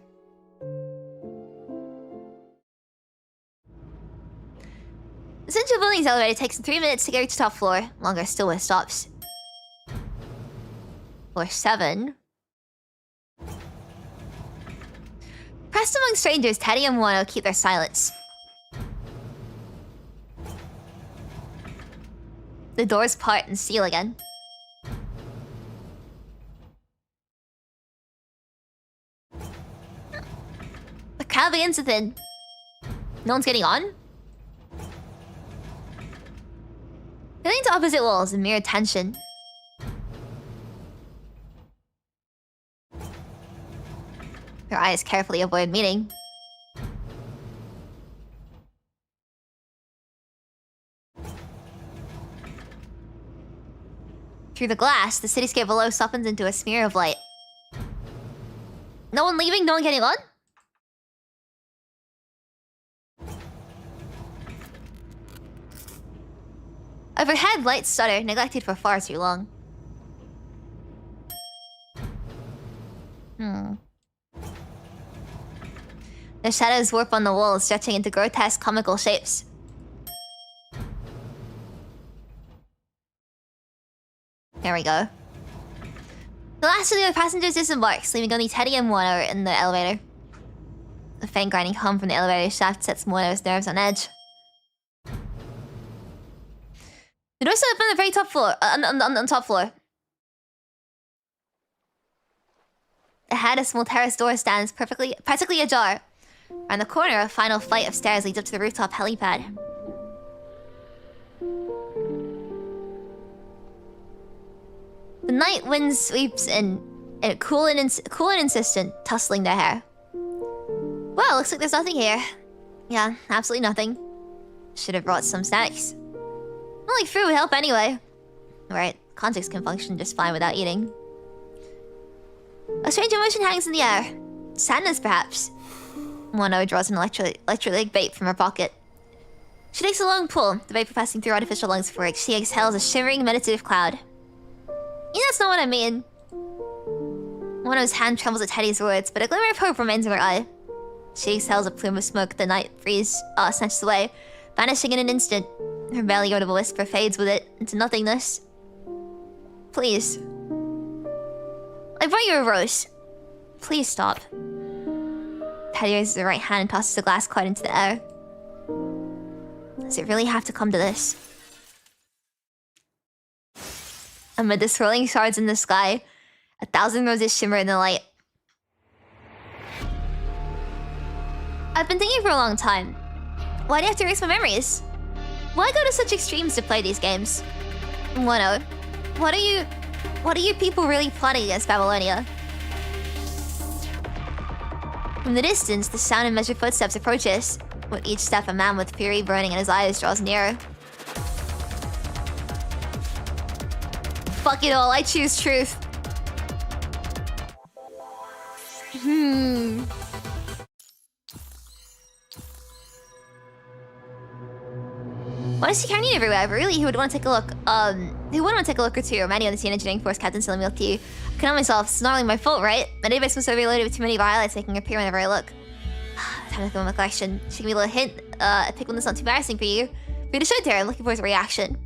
The central building's elevator takes 3 minutes to get to the top floor. Longer still with stops. Floor 7. Pressed among strangers, Teddy and Mono keep their silence. The doors part and seal again. The crowd begins to thin. No one's getting on? Filling to opposite walls in mere tension. Her eyes carefully avoid meeting. Through the glass, the cityscape below softens into a smear of light. No one leaving? No one getting on? Overhead, lights stutter, neglected for far too long. The shadows warp on the walls, stretching into grotesque comical shapes. There we go. The last of the other passengers disembarks, leaving only Teddy and Mono in the elevator. The faint grinding hum from the elevator shaft sets Mono's nerves on edge. The doors open on the very top floor. On top floor. Ahead, a small terrace door stands practically ajar. Around the corner, a final flight of stairs leads up to the rooftop helipad. The night wind sweeps in, cool and insistent, tussling their hair. Well, looks like there's nothing here. Yeah, absolutely nothing. Should have brought some snacks. Well, like food would help anyway. Right, context can function just fine without eating. A strange emotion hangs in the air. Sadness, perhaps. Mono draws an electric vape from her pocket. She takes a long pull, the vapor passing through artificial lungs before she exhales a shivering, meditative cloud. Yeah, that's not what I mean. Mono's hand trembles at Teddy's words, but a glimmer of hope remains in her eye. She exhales a plume of smoke the night breeze snatches away, vanishing in an instant. Her barely audible whisper fades with it into nothingness. Please. I brought you a rose. Please stop. Teddy raises her right hand and tosses the glass card into the air. Does it really have to come to this? Amid the swirling shards in the sky, 1,000 roses shimmer in the light. I've been thinking for a long time. Why do you have to erase my memories? Why go to such extremes to play these games? Mono, what are you people really plotting against Babylonia? From the distance, the sound of measured footsteps approaches. With each step, a man with fury burning in his eyes draws nearer. Fuck it all, I choose truth. Why is he carrying it everywhere? But really, who would want to take a look? Who would want to take a look or two? Or Manny on the scene engineering force, Captain selling milk to you. I can help myself, it's not really my fault, right? My database was so reloaded with too many highlights making her appear whenever I look. Time to fill my collection. She can be a little hint, pick one that's not too embarrassing for you. Read a show to her, I'm looking for his reaction.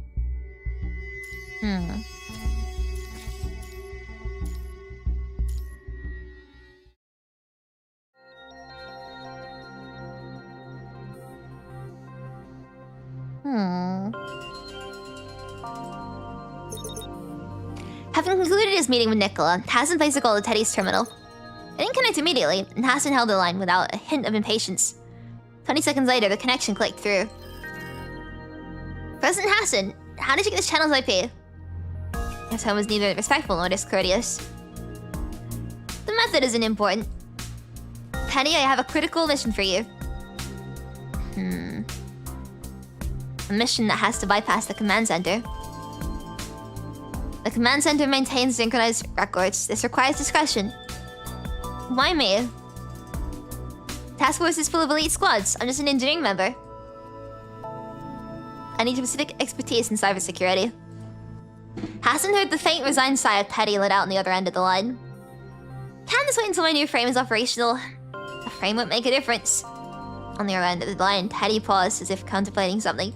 Having concluded his meeting with Nicola, Hassan placed a call to Teddy's terminal. It didn't connect immediately, and Hassan held the line without a hint of impatience. 20 seconds later, the connection clicked through. President Hassan, how did you get this channel's IP? His tone was neither respectful nor discourteous. The method isn't important. Teddy, I have a critical mission for you. A mission that has to bypass the command center. The command center maintains synchronized records. This requires discretion. Why me? Task force is full of elite squads. I'm just an engineering member. I need specific expertise in cybersecurity. Hasn't heard the faint, resigned sigh of Teddy let out on the other end of the line. Can't just wait until my new frame is operational. A frame won't make a difference. On the other end of the line, Teddy paused as if contemplating something.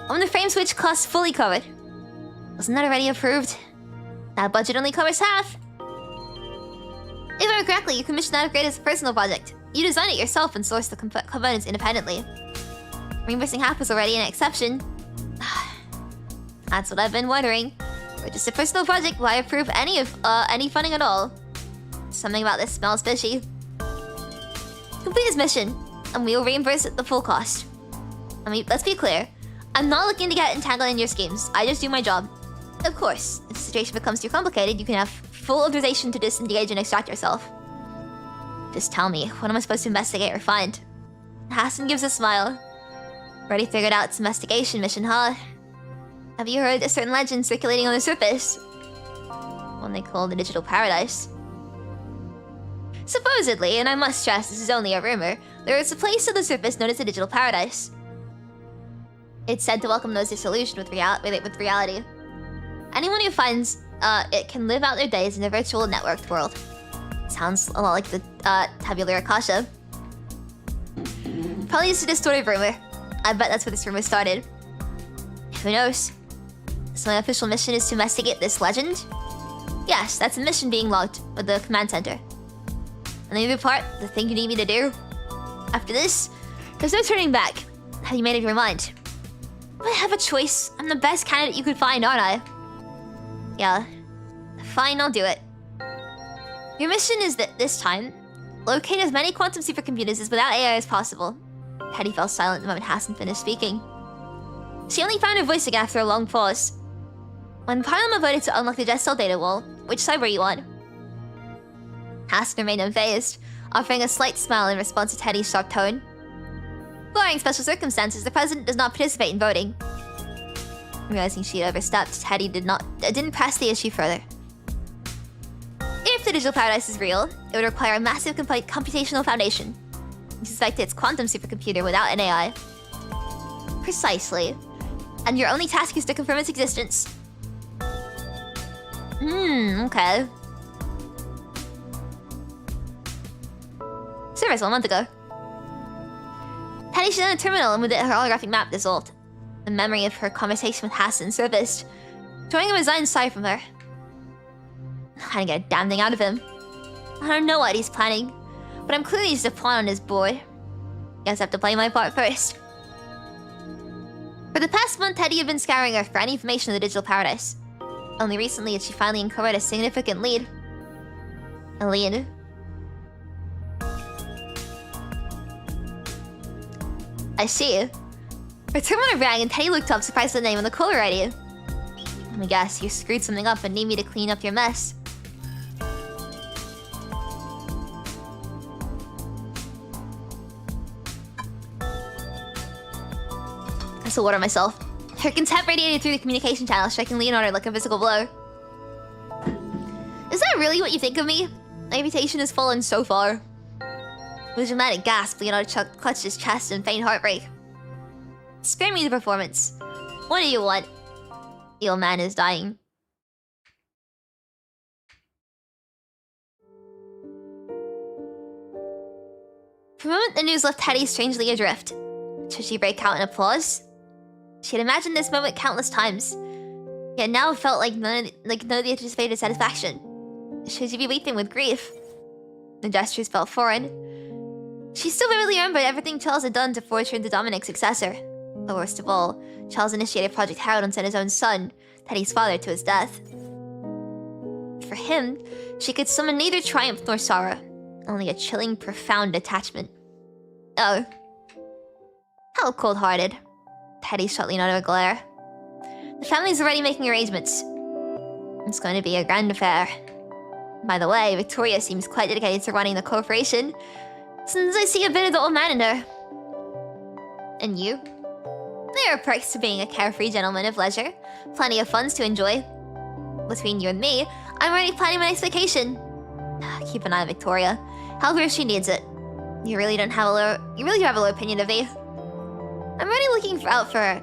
When the frame switch costs fully covered. Wasn't that already approved? That budget only covers half. If I remember correctly, you commissioned that upgrade as a personal project. You designed it yourself and sourced the components independently. Reimbursing half was already an exception. That's what I've been wondering. For just a personal project, why approve any funding at all? Something about this smells fishy. Complete this mission, and we will reimburse it the full cost. I mean, let's be clear. I'm not looking to get entangled in your schemes. I just do my job. Of course, if the situation becomes too complicated, you can have full authorization to disengage and extract yourself. Just tell me, what am I supposed to investigate or find? Hassan gives a smile. Already figured out its investigation mission, huh? Have you heard a certain legend circulating on the surface? One they call the Digital Paradise. Supposedly, and I must stress this is only a rumor, there is a place on the surface known as the Digital Paradise. It's said to welcome those disillusioned with reality. Anyone who finds it can live out their days in a virtual networked world. Sounds a lot like the Tabula Rasa. Probably just a distorted rumor. I bet that's where this rumor started. Who knows? So my official mission is to investigate this legend? Yes, that's a mission being logged with the command center. And the other part, the thing you need me to do? After this, there's no turning back. Have you made up your mind? I have a choice. I'm the best candidate you could find, aren't I? Yeah. Fine, I'll do it. Your mission is that this time, locate as many quantum supercomputers as without AI as possible. Teddy fell silent the moment Hassan finished speaking. She only found her voice again after a long pause. When Parliament voted to unlock the Gestal data wall, which side were you on? Hassan remained unfazed, offering a slight smile in response to Teddy's sharp tone. Barring special circumstances, the president does not participate in voting. Realizing she had overstepped, Teddy didn't press the issue further. If the Digital Paradise is real, it would require a massive computational foundation. You suspect it's quantum supercomputer without an AI. Precisely. And your only task is to confirm its existence. Okay. Service 1 month ago. Teddy stood on a terminal and with it her holographic map dissolved. The memory of her conversation with Hassan surfaced, drawing a resigned sigh from her. I didn't get a damn thing out of him. I don't know what he's planning, but I'm clearly just a pawn on his board. Guess I have to play my part first. For the past month, Teddy had been scouring her for any information on the Digital Paradise. Only recently had she finally uncovered a significant lead. A lead. I see. Her terminal rang and Teddy looked up, surprised at the name on the caller ID. Let me guess, you screwed something up and need me to clean up your mess. I still water myself. Her contempt radiated through the communication channel, striking Leonardo like a physical blow. Is that really what you think of me? My reputation has fallen so far. With a dramatic gasp, Leonardo clutched his chest in faint heartbreak. Spare me the performance. What do you want? The old man is dying. For a moment, the news left Teddy strangely adrift. Should she break out in applause? She had imagined this moment countless times, yet now it felt like none of the anticipated satisfaction. Should she be weeping with grief? The gestures felt foreign. She still vividly remembered everything Charles had done to forge her into Dominic's successor. But worst of all, Charles initiated Project Herald and sent his own son, Teddy's father, to his death. For him, she could summon neither triumph nor sorrow, only a chilling, profound attachment. Oh. How cold-hearted. Teddy shot Leonardo a glare. The family's already making arrangements. It's going to be a grand affair. By the way, Victoria seems quite dedicated to running the corporation, since I see a bit of the old man in her. And you? There are perks to being a carefree gentleman of leisure. Plenty of funds to enjoy. Between you and me, I'm already planning my next vacation. Keep an eye on Victoria. Help her if she needs it. You really do have a low opinion of me. I'm already looking out for her.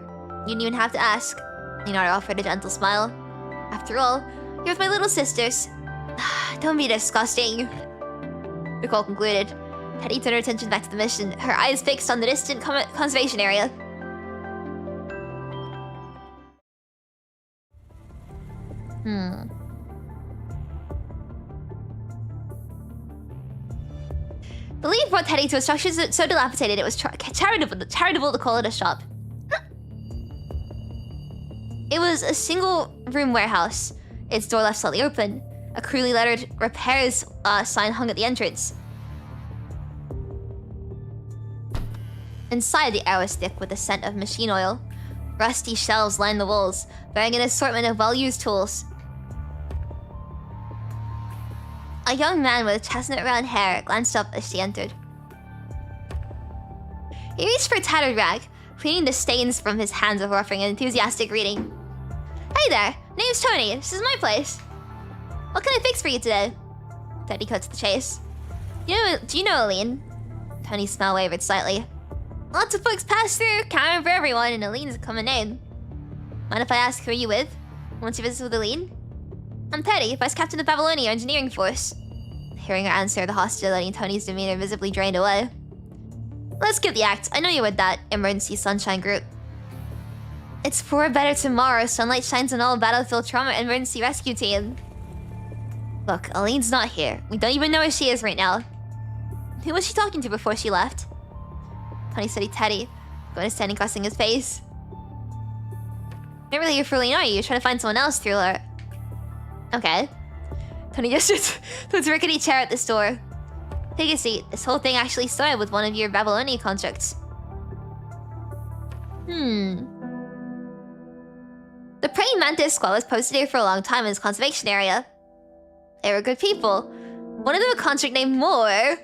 You didn't even have to ask. Leonardo offered a gentle smile. After all, you're with my little sisters. Don't be disgusting. Nicole concluded. Teddy turned her attention back to the mission, her eyes fixed on the distant conservation area. The lead brought Teddy to a structure so dilapidated it was charitable to call it a shop. It was a single-room warehouse, its door left slightly open. A crudely lettered repairs sign hung at the entrance. Inside, the air was thick with the scent of machine oil. Rusty shelves lined the walls, bearing an assortment of well-used tools. A young man with chestnut brown hair glanced up as she entered. He reached for a tattered rag, cleaning the stains from his hands before offering an enthusiastic greeting. Hey there, name's Tony. This is my place. What can I fix for you today? Teddy cut to the chase. Do you know Aline? Tony's smile wavered slightly. Lots of folks pass through, counting for everyone, and Aline's a common name. Mind if I ask who are you with? Want to visit with Aline? I'm Teddy, Vice Captain of Babylonia Engineering Force. Hearing her answer, the hostility in Tony's demeanor visibly drained away. Let's skip the act. I know you're with that Emergency Sunshine Group. It's for a better tomorrow. Sunlight shines on all battlefield trauma emergency rescue team. Look, Aline's not here. We don't even know where she is right now. Who was she talking to before she left? Tony studied Teddy, going to standing crossing his face. Not really your fooling, are you? You're trying to find someone else through her. Okay. Tony gestured to its rickety chair at the store. Take a seat. This whole thing actually started with one of your Babylonia constructs. The praying mantis squad was posted here for a long time in this conservation area. They were good people. One of them a construct named Moore.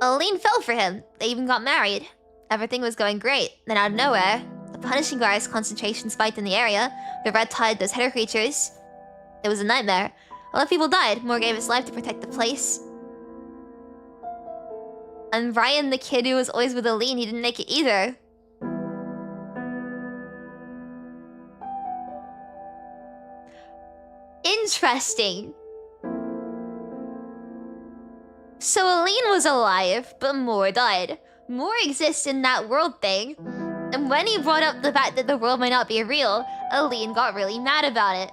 Aline fell for him. They even got married. Everything was going great. Then out of nowhere, the punishing virus concentration spiked in the area. The red tide, those header creatures. It was a nightmare. A lot of people died. Moore gave his life to protect the place. And Ryan, the kid who was always with Aline, he didn't make it either. Interesting. So Aline was alive, but Moore died. Moore exists in that world thing. And when he brought up the fact that the world might not be real, Aline got really mad about it.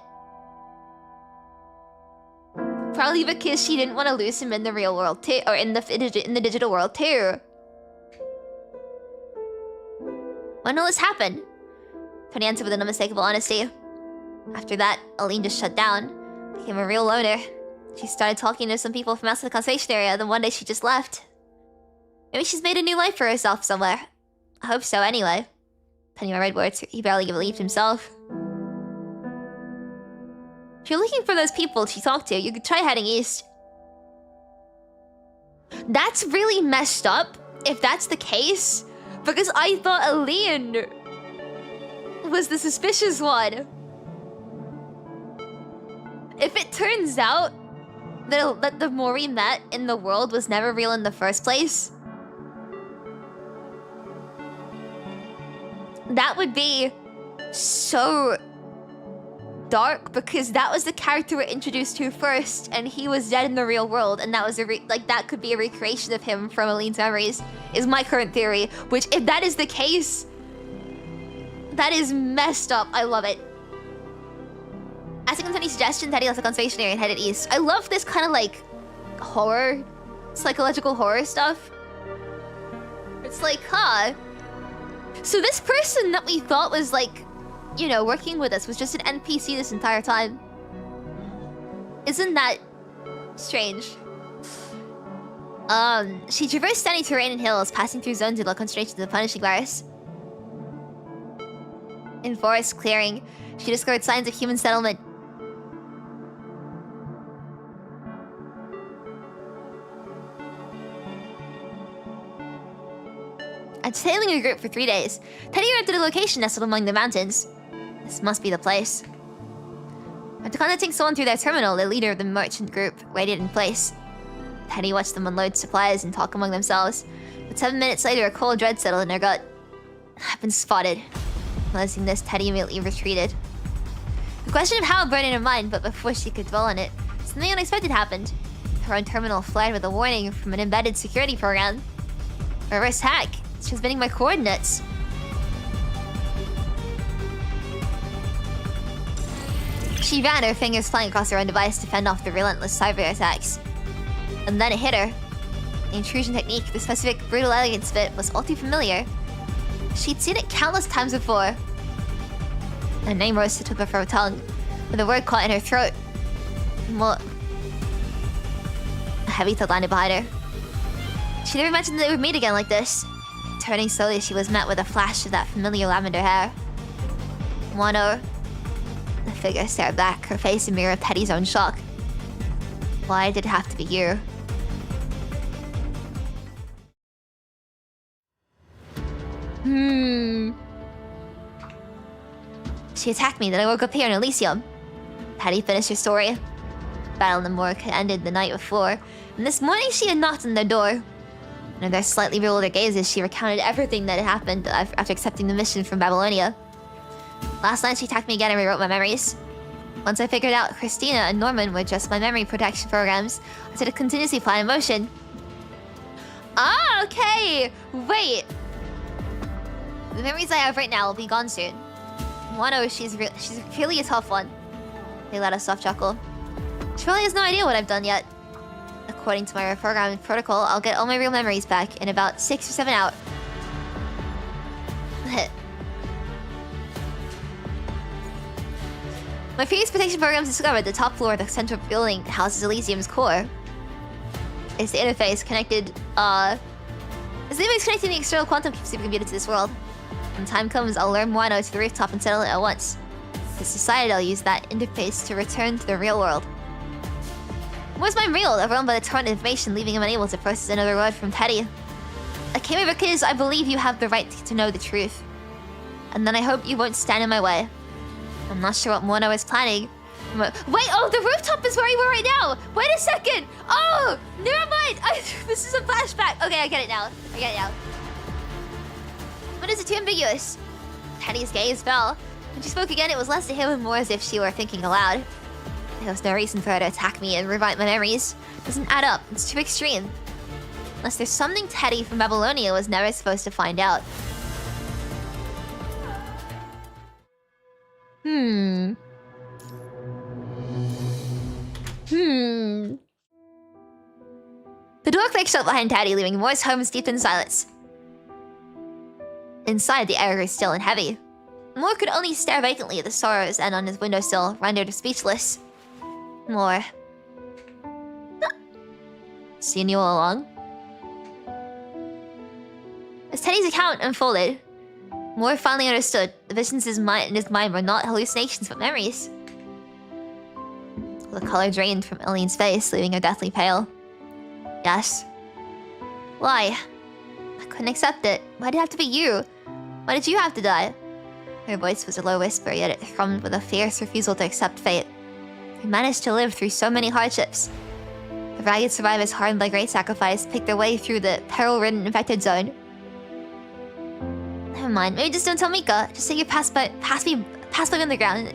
Probably because she didn't want to lose him in the real world too, or in the digital world too. When will this happen? Tony answered with an unmistakable honesty. After that, Aline just shut down, became a real loner. She started talking to some people from outside the conservation area, then one day she just left. Maybe she's made a new life for herself somewhere. I hope so anyway. Penny my red words, he barely believed himself. If you're looking for those people she talked to, you could try heading east. That's really messed up, if that's the case. Because I thought Aline was the suspicious one. If it turns out that the Moore we met in the world was never real in the first place, that would be so dark, because that was the character we're introduced to first, and he was dead in the real world, and that was that could be a recreation of him from Aline's memories, is my current theory. Which, if that is the case, that is messed up. I love it. Asking on any suggestion, Teddy left the conservation area and headed east. I love this kind of like horror, psychological horror stuff. It's like, huh? So this person that we thought was like, you know, working with us was just an NPC this entire time. Isn't that strange? She traversed standing terrain and hills, passing through zones of low concentration of the punishing virus. In forest clearing, she discovered signs of human settlement. sailing a group for 3 days. Teddy rented a location nestled among the mountains. This must be the place. After contacting someone through their terminal, the leader of the merchant group waited in place. Teddy watched them unload supplies and talk among themselves. But 7 minutes later, a cold dread settled in her gut. I've been spotted. Realizing this, Teddy immediately retreated. The question of how burned in her mind, but before she could dwell on it, something unexpected happened. Her own terminal flared with a warning from an embedded security program. A reverse hack, transmitting my coordinates. She ran, her fingers flying across her own device to fend off the relentless cyber attacks. And then it hit her. The intrusion technique, the specific brutal elegance bit, was all too familiar. She'd seen it countless times before. Her name rose to the tip of her tongue, with a word caught in her throat. Well, a heavy thud landed behind her. She never imagined that they would meet again like this. Turning slowly, she was met with a flash of that familiar lavender hair. Wano. The figure stared back, her face a mirror of Teddy's own shock. Why did it have to be you? She attacked me, then I woke up here in Elysium. Teddy finished her story. Battle in the morgue had ended the night before, and this morning she had knocked on their door. Under their slightly bewildered gazes, she recounted everything that had happened after accepting the mission from Babylonia. Last night she attacked me again and rewrote my memories. Once I figured out Christina and Norman were just my memory protection programs, I set a contingency plan in motion. Ah, okay! Wait! The memories I have right now will be gone soon. Wano, she's really a tough one. They let us soft chuckle. She probably has no idea what I've done yet. According to my reprogrammed protocol, I'll get all my real memories back in about 6 or 7 hours. My previous protection programs discovered the top floor of the central building houses Elysium's core. It's the interface connected, it's the interface connecting the external quantum supercomputer to this world. When time comes, I'll lure Moano to the rooftop and settle it at once. It's decided I'll use that interface to return to the real world. Where's my real? Overwhelmed by the torrent of information, leaving him unable to process another word from Teddy. I came here because I believe you have the right to know the truth. And then I hope you won't stand in my way. I'm not sure what Mono is planning. Wait, oh, the rooftop is where we were right now! Wait a second! Oh, never mind! This is a flashback! Okay, I get it now. But is it too ambiguous? Teddy's gaze fell. When she spoke again, it was less to him and more as if she were thinking aloud. There was no reason for her to attack me and rewrite my memories. It doesn't add up. It's too extreme. Unless there's something Teddy from Babylonia was never supposed to find out. The door clicked shut behind Teddy, leaving Moore's home steeped in silence. Inside, the air was still and heavy. Moore could only stare vacantly at the sorrows and on his windowsill, rendered speechless. Moore. Seen you all along? As Teddy's account unfolded, Moore finally understood the visions in his mind were not hallucinations but memories. The color drained from Eileen's face, leaving her deathly pale. Yes. Why? I couldn't accept it. Why did it have to be you? Why did you have to die? Her voice was a low whisper, yet it thrummed with a fierce refusal to accept fate. We managed to live through so many hardships. The ragged survivors, hardened by great sacrifice, picked their way through the peril-ridden infected zone. Never mind. Maybe just don't tell Mika. Just say you passed by underground.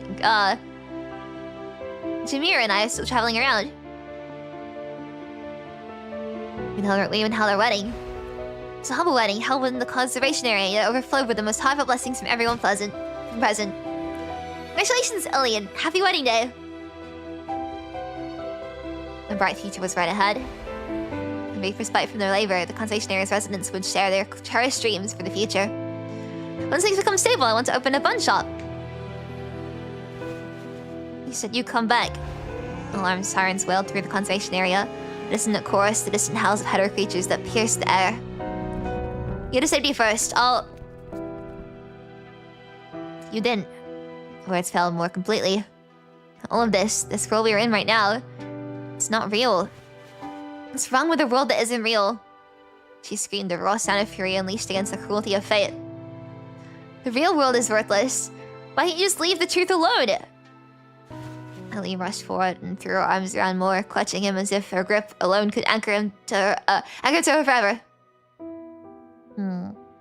Jameer and I are still traveling around. We even held our wedding. It's a humble wedding held within the conservation area that overflowed with the most heartfelt blessings from everyone present. Congratulations, Ilian. Happy wedding day. A bright future was right ahead. In brief respite from their labor, the conservation area's residents would share their cherished dreams for the future. Once things become stable, I want to open a bun shop. You said you'd come back. Alarm sirens wailed through the conservation area. A dissonant chorus, the distant howls of hetero creatures that pierced the air. You had to safety first. You didn't. Words fell more completely. All of this world we are in right now, it's not real. What's wrong with a world that isn't real? She screamed, the raw sound of fury unleashed against the cruelty of fate. The real world is worthless. Why can't you just leave the truth alone? Eileen rushed forward and threw her arms around Moore, clutching him as if her grip alone could anchor him to her forever.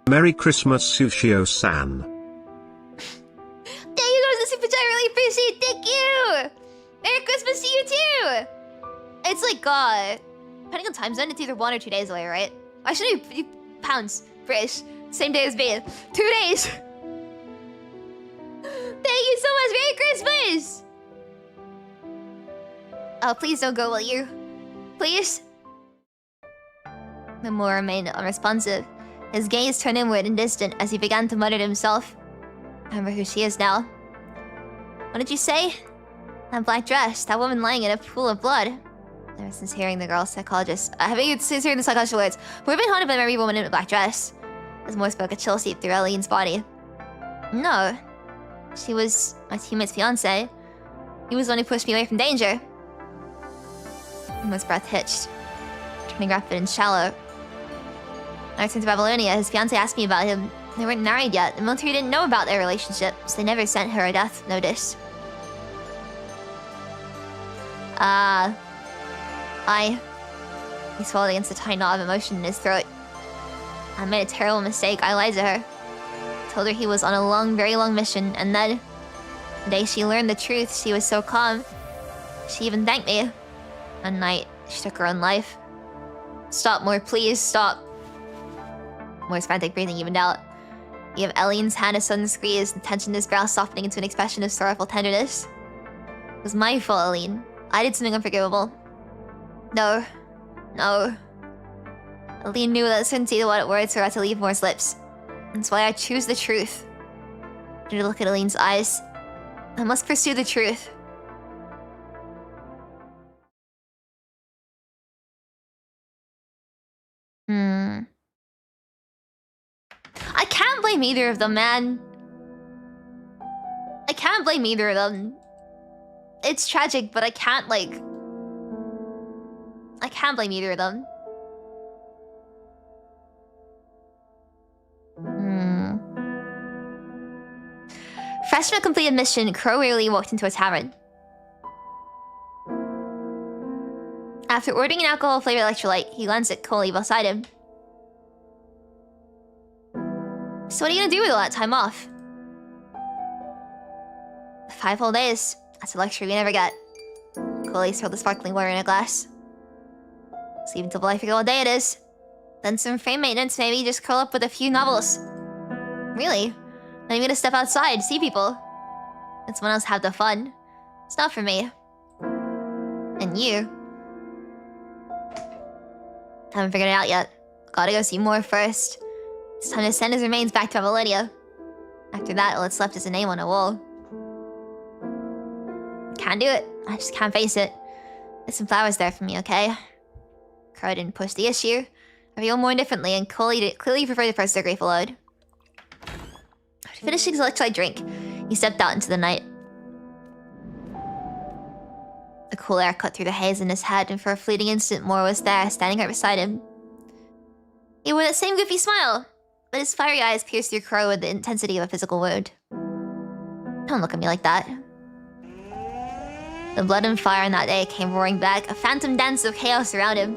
Merry Christmas, Ushio-san. Thank you guys, the super chat, I really appreciate it. Thank you! Merry Christmas to you too! It's like, depending on time zone, it's either 1 or 2 days away, right? I should be pounds, British. Same day as me. 2 days! Thank you so much, Merry Christmas! Oh, please don't go, will you? Please? The Moor remained unresponsive. His gaze turned inward and distant as he began to mutter to himself. I remember who she is now. What did you say? That black dress, that woman lying in a pool of blood. Ever since hearing the girl's psychologist, since hearing the psychologist's words, we've been haunted by every woman in a black dress. As Moore spoke, a chill seeped through Eileen's body. No. She was my teammate's fiancé. He was the one who pushed me away from danger. Moore's breath hitched, turning rapid and shallow. When I returned to Babylonia, his fiancé asked me about him. They weren't married yet. The military didn't know about their relationship, so they never sent her a death notice. He swallowed against a tight knot of emotion in his throat. I made a terrible mistake. I lied to her. Told her he was on a long, very long mission, and then the day she learned the truth, she was so calm. She even thanked me. One night, she took her own life. Stop, Moore, please, stop. Moore's frantic breathing evened out. He gave Eileen's hand a sudden squeeze and tensioned his brow, softening into an expression of sorrowful tenderness. It was my fault, Eileen. I did something unforgivable. No. Eileen knew that certainty of what words were about to leave Moore's lips. That's why I choose the truth. I need to look at Eileen's eyes. I must pursue the truth. I can't blame either of them, man. I can't blame either of them. It's tragic, but I can't blame either of them. Fresh from a completed mission, Crow wearily walked into a tavern. After ordering an alcohol-flavored electrolyte, he glanced at Coley beside him. So what are you gonna do with all that time off? 5 whole days. That's a luxury we never get. Coley swirled the sparkling water in a glass. Sleep until I forget what day it is. Then some frame maintenance, maybe just curl up with a few novels. Really? Not even gonna step outside, see people. Let someone else have the fun. It's not for me. And you. Haven't figured it out yet. Gotta go see Moore first. It's time to send his remains back to Babylonia. After that, all that's left is a name on a wall. Can't do it. I just can't face it. There's some flowers there for me, okay? Crow didn't push the issue. I feel more indifferently, and clearly preferred the first degree followed. After finishing his electrolyte drink, he stepped out into the night. The cool air cut through the haze in his head, and for a fleeting instant, Moore was there, standing right beside him. He wore that same goofy smile, but his fiery eyes pierced through Crow with the intensity of a physical wound. Don't look at me like that. The blood and fire on that day came roaring back, a phantom dance of chaos around him.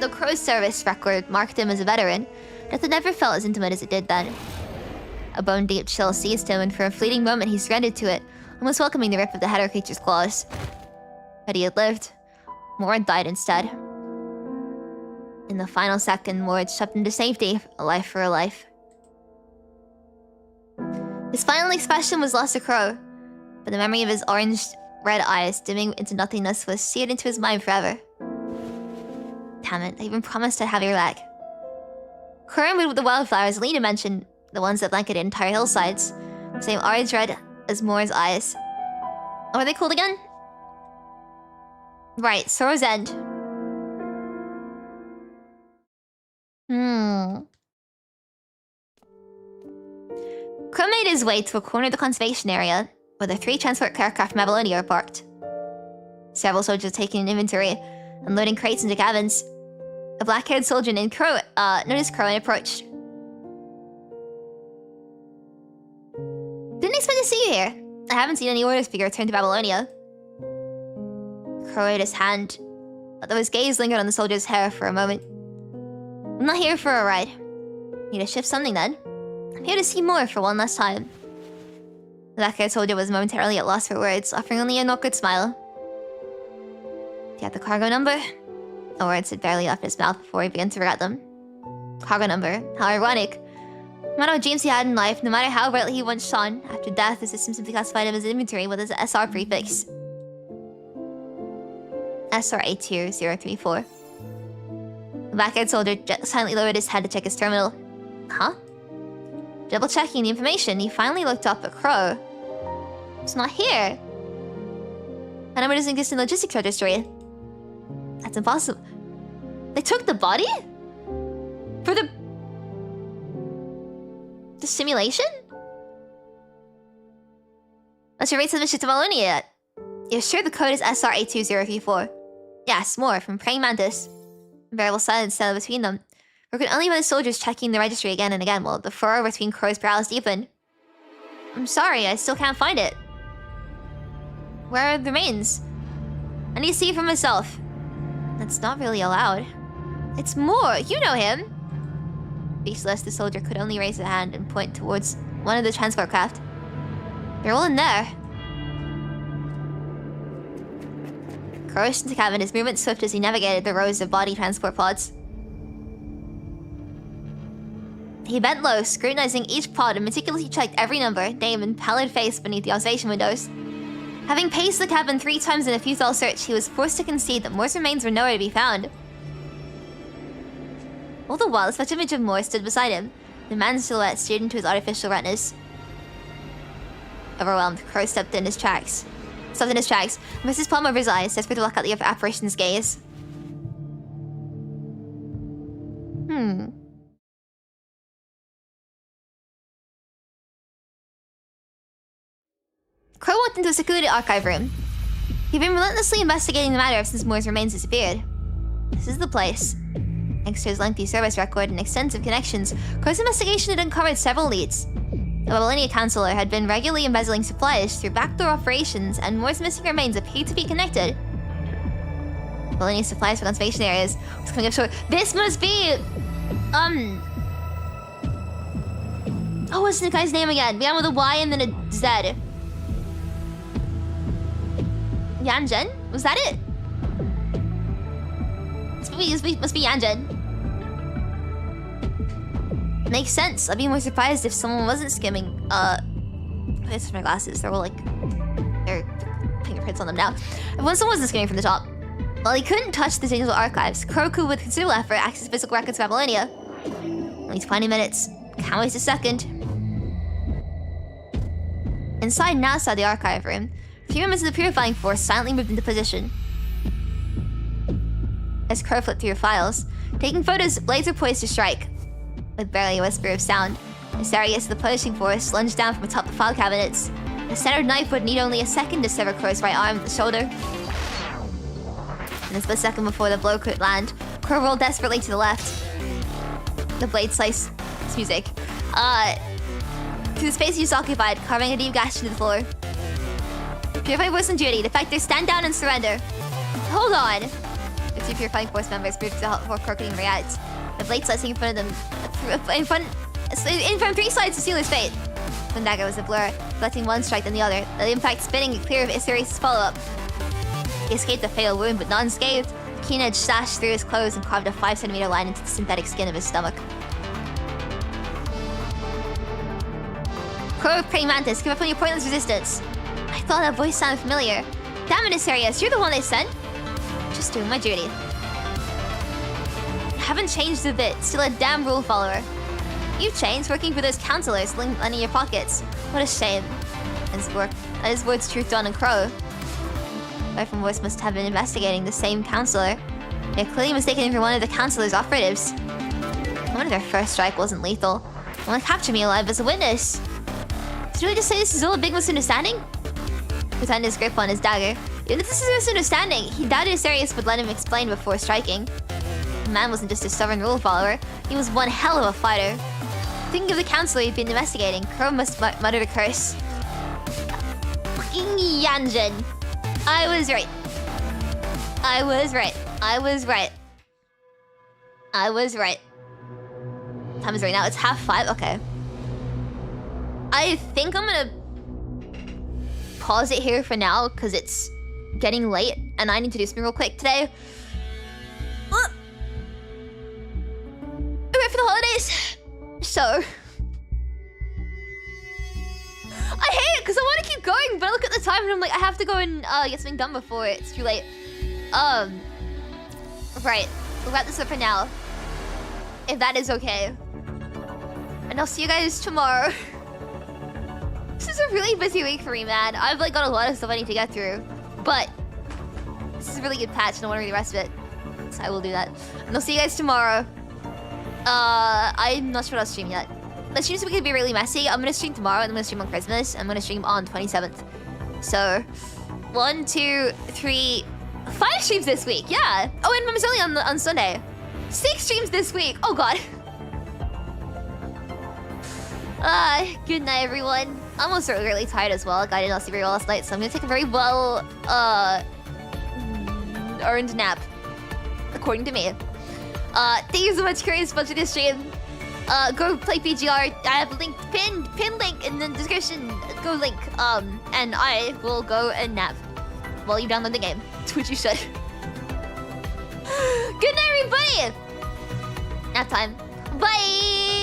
The Crow's service record marked him as a veteran, yet it never felt as intimate as it did then. A bone-deep chill seized him, and for a fleeting moment he surrendered to it, almost welcoming the rip of the hetero creature's claws. But he had lived. Moore had died instead. In the final second, Moore had shoved him to safety, a life for a life. His final expression was lost to Crow, but the memory of his orange-red eyes dimming into nothingness was seared into his mind forever. Damn it, I even promised I'd have your back. Crow moved with the wildflowers Lena mentioned, the ones that blanketed entire hillsides, the same orange red as Moore's eyes. What were they called again? Right, Sorrow's End. Crow made his way to a corner of the conservation area, where the 3 transport aircraft from Babylonia were parked. Several soldiers taking an inventory, unloading crates into cabins. A black-haired soldier named Crow noticed Crow and approached. Didn't expect to see you here. I haven't seen any orders for your return to Babylonia. Crow raised his hand, although his gaze lingered on the soldier's hair for a moment. I'm not here for a ride. Need to shift something then. I'm here to see more for one last time. The black-haired soldier was momentarily at loss for words, offering only an awkward smile. Do you have the cargo number? The words had barely left his mouth before he began to regret them. Cargo number. How ironic. No matter what dreams he had in life, no matter how brightly he once shone, after death, the system simply classified him as inventory with his SR prefix. SR82034. The black-haired soldier silently lowered his head to check his terminal. Huh? Double-checking the information, he finally looked up at Crow. It's not here. That number doesn't exist in the logistics registry. That's impossible. They took the body? For the simulation? What's your rate submission to Babylonia yet? You're sure the code is SR82034? Yes, more, from Praying Mantis. Variable silence settled between them. Broken only by the soldiers checking the registry again and again while the furrow between Crow's brows deepened. I'm sorry, I still can't find it. Where are the remains? I need to see it for myself. That's not really allowed. It's more, you know him! Speechless, the soldier could only raise a hand and point towards one of the transport craft. They're all in there. Crow rushed into the cabin, his movement swift as he navigated the rows of body transport pods. He bent low, scrutinizing each pod and meticulously checked every number, name, and pallid face beneath the observation windows. Having paced the cabin 3 times in a futile search, he was forced to concede that Moore's remains were nowhere to be found. All the while, a such image of Moore stood beside him, the man's silhouette steered into his artificial retinas. Overwhelmed, Crow stopped in his tracks, and pressed his palm over his eyes, desperate to block out the apparition's gaze. Crow walked into a secluded archive room. He'd been relentlessly investigating the matter ever since Moore's remains disappeared. This is the place. Thanks to his lengthy service record and extensive connections, Crow's investigation had uncovered several leads. The Babylonia Counselor had been regularly embezzling supplies through backdoor operations, and Moore's missing remains appeared to be connected. Babylonia supplies for conservation areas was coming up short. This must be... Oh, what's the guy's name again? Began with a Y and then a Z. Yanjen? Was that it? Must be Yanjen. Makes sense. I'd be more surprised if someone wasn't skimming. It's my glasses. They're all like... There are fingerprints on them now. If someone wasn't skimming from the top. While he couldn't touch the digital archives, Crow could with considerable effort access physical records of Babylonia. Only 20 minutes. Can't waste a second. Inside and outside the archive room, 3 members of the Purifying Force silently moved into position. As Crow flipped through files, taking photos, blades were poised to strike. With barely a whisper of sound, Asarius of the Punishing Force lunged down from atop the file cabinets. The centered knife would need only a second to sever Crow's right arm at the shoulder. In a split second before the blow could land, Crow rolled desperately to the left. The blade sliced its music. Through the space he was occupied, carving a deep gash into the floor. Purifying Force on duty. Defectors, stand down and surrender. Hold on! The 2 Purifying Force members moved to help before Crow could even react. The blade slicing in front of them, in front 3 sides of Sealer's fate. One dagger was a blur, collecting one strike then the other, the impact spinning it clear of Asarius' follow-up. He escaped a fatal wound, but not unscathed. The keen edge slashed through his clothes and carved a 5-centimeter line into the synthetic skin of his stomach. Crow of Praying Mantis, give up on your pointless resistance. I thought that voice sounded familiar. Damn it, Asarius, you're the one they sent. Just doing my duty. Haven't changed a bit, still a damn rule follower. You've changed, working for those counselors, lining your pockets. What a shame. His words truth dawned on Crow. From Voice must have been investigating the same counselor. They had clearly mistaken him for one of the counselor's operatives. No wonder their first strike wasn't lethal. They want to capture me alive as a witness. Did you really just say this is all a big misunderstanding? He tightened his grip on his dagger. Even if this is a misunderstanding, he doubted Asarius would let him explain before striking. the man wasn't just a stubborn rule follower. He was one hell of a fighter. Think of the council we've been investigating. Crow must muttered a curse. Fucking Yanjin. I was right. I was right. I was right. I was right. Time is right now. It's 5:30. Okay. I think I'm gonna pause it here for now because it's getting late and I need to do something real quick today. We're ready for the holidays. So I hate it because I want to keep going, but I look at the time and I'm like, I have to go and get something done before it's too late. Right. We'll wrap this up for now. If that is okay. And I'll see you guys tomorrow. This is a really busy week for me, man. I've like got a lot of stuff I need to get through. But this is a really good patch and I want to read the rest of it. So I will do that. And I'll see you guys tomorrow. I'm not sure what I'll stream yet. The streams could be really messy. I'm gonna stream tomorrow and I'm gonna stream on Christmas. I'm gonna stream on 27th. So 1, 2, 3, 5 streams this week, yeah. Oh, and Mama's only on Sunday. 6 streams this week. Oh god. Good night, everyone. I'm also really tired as well. Like, I did not sleep very well last night, so I'm gonna take a very well earned nap, according to me. Thank you so much, Curious, for this stream. Go play PGR. I have a link, pin link in the description. Go link. And I will go and nap while you download the game. Which you should. Good night, everybody. Nap time. Bye.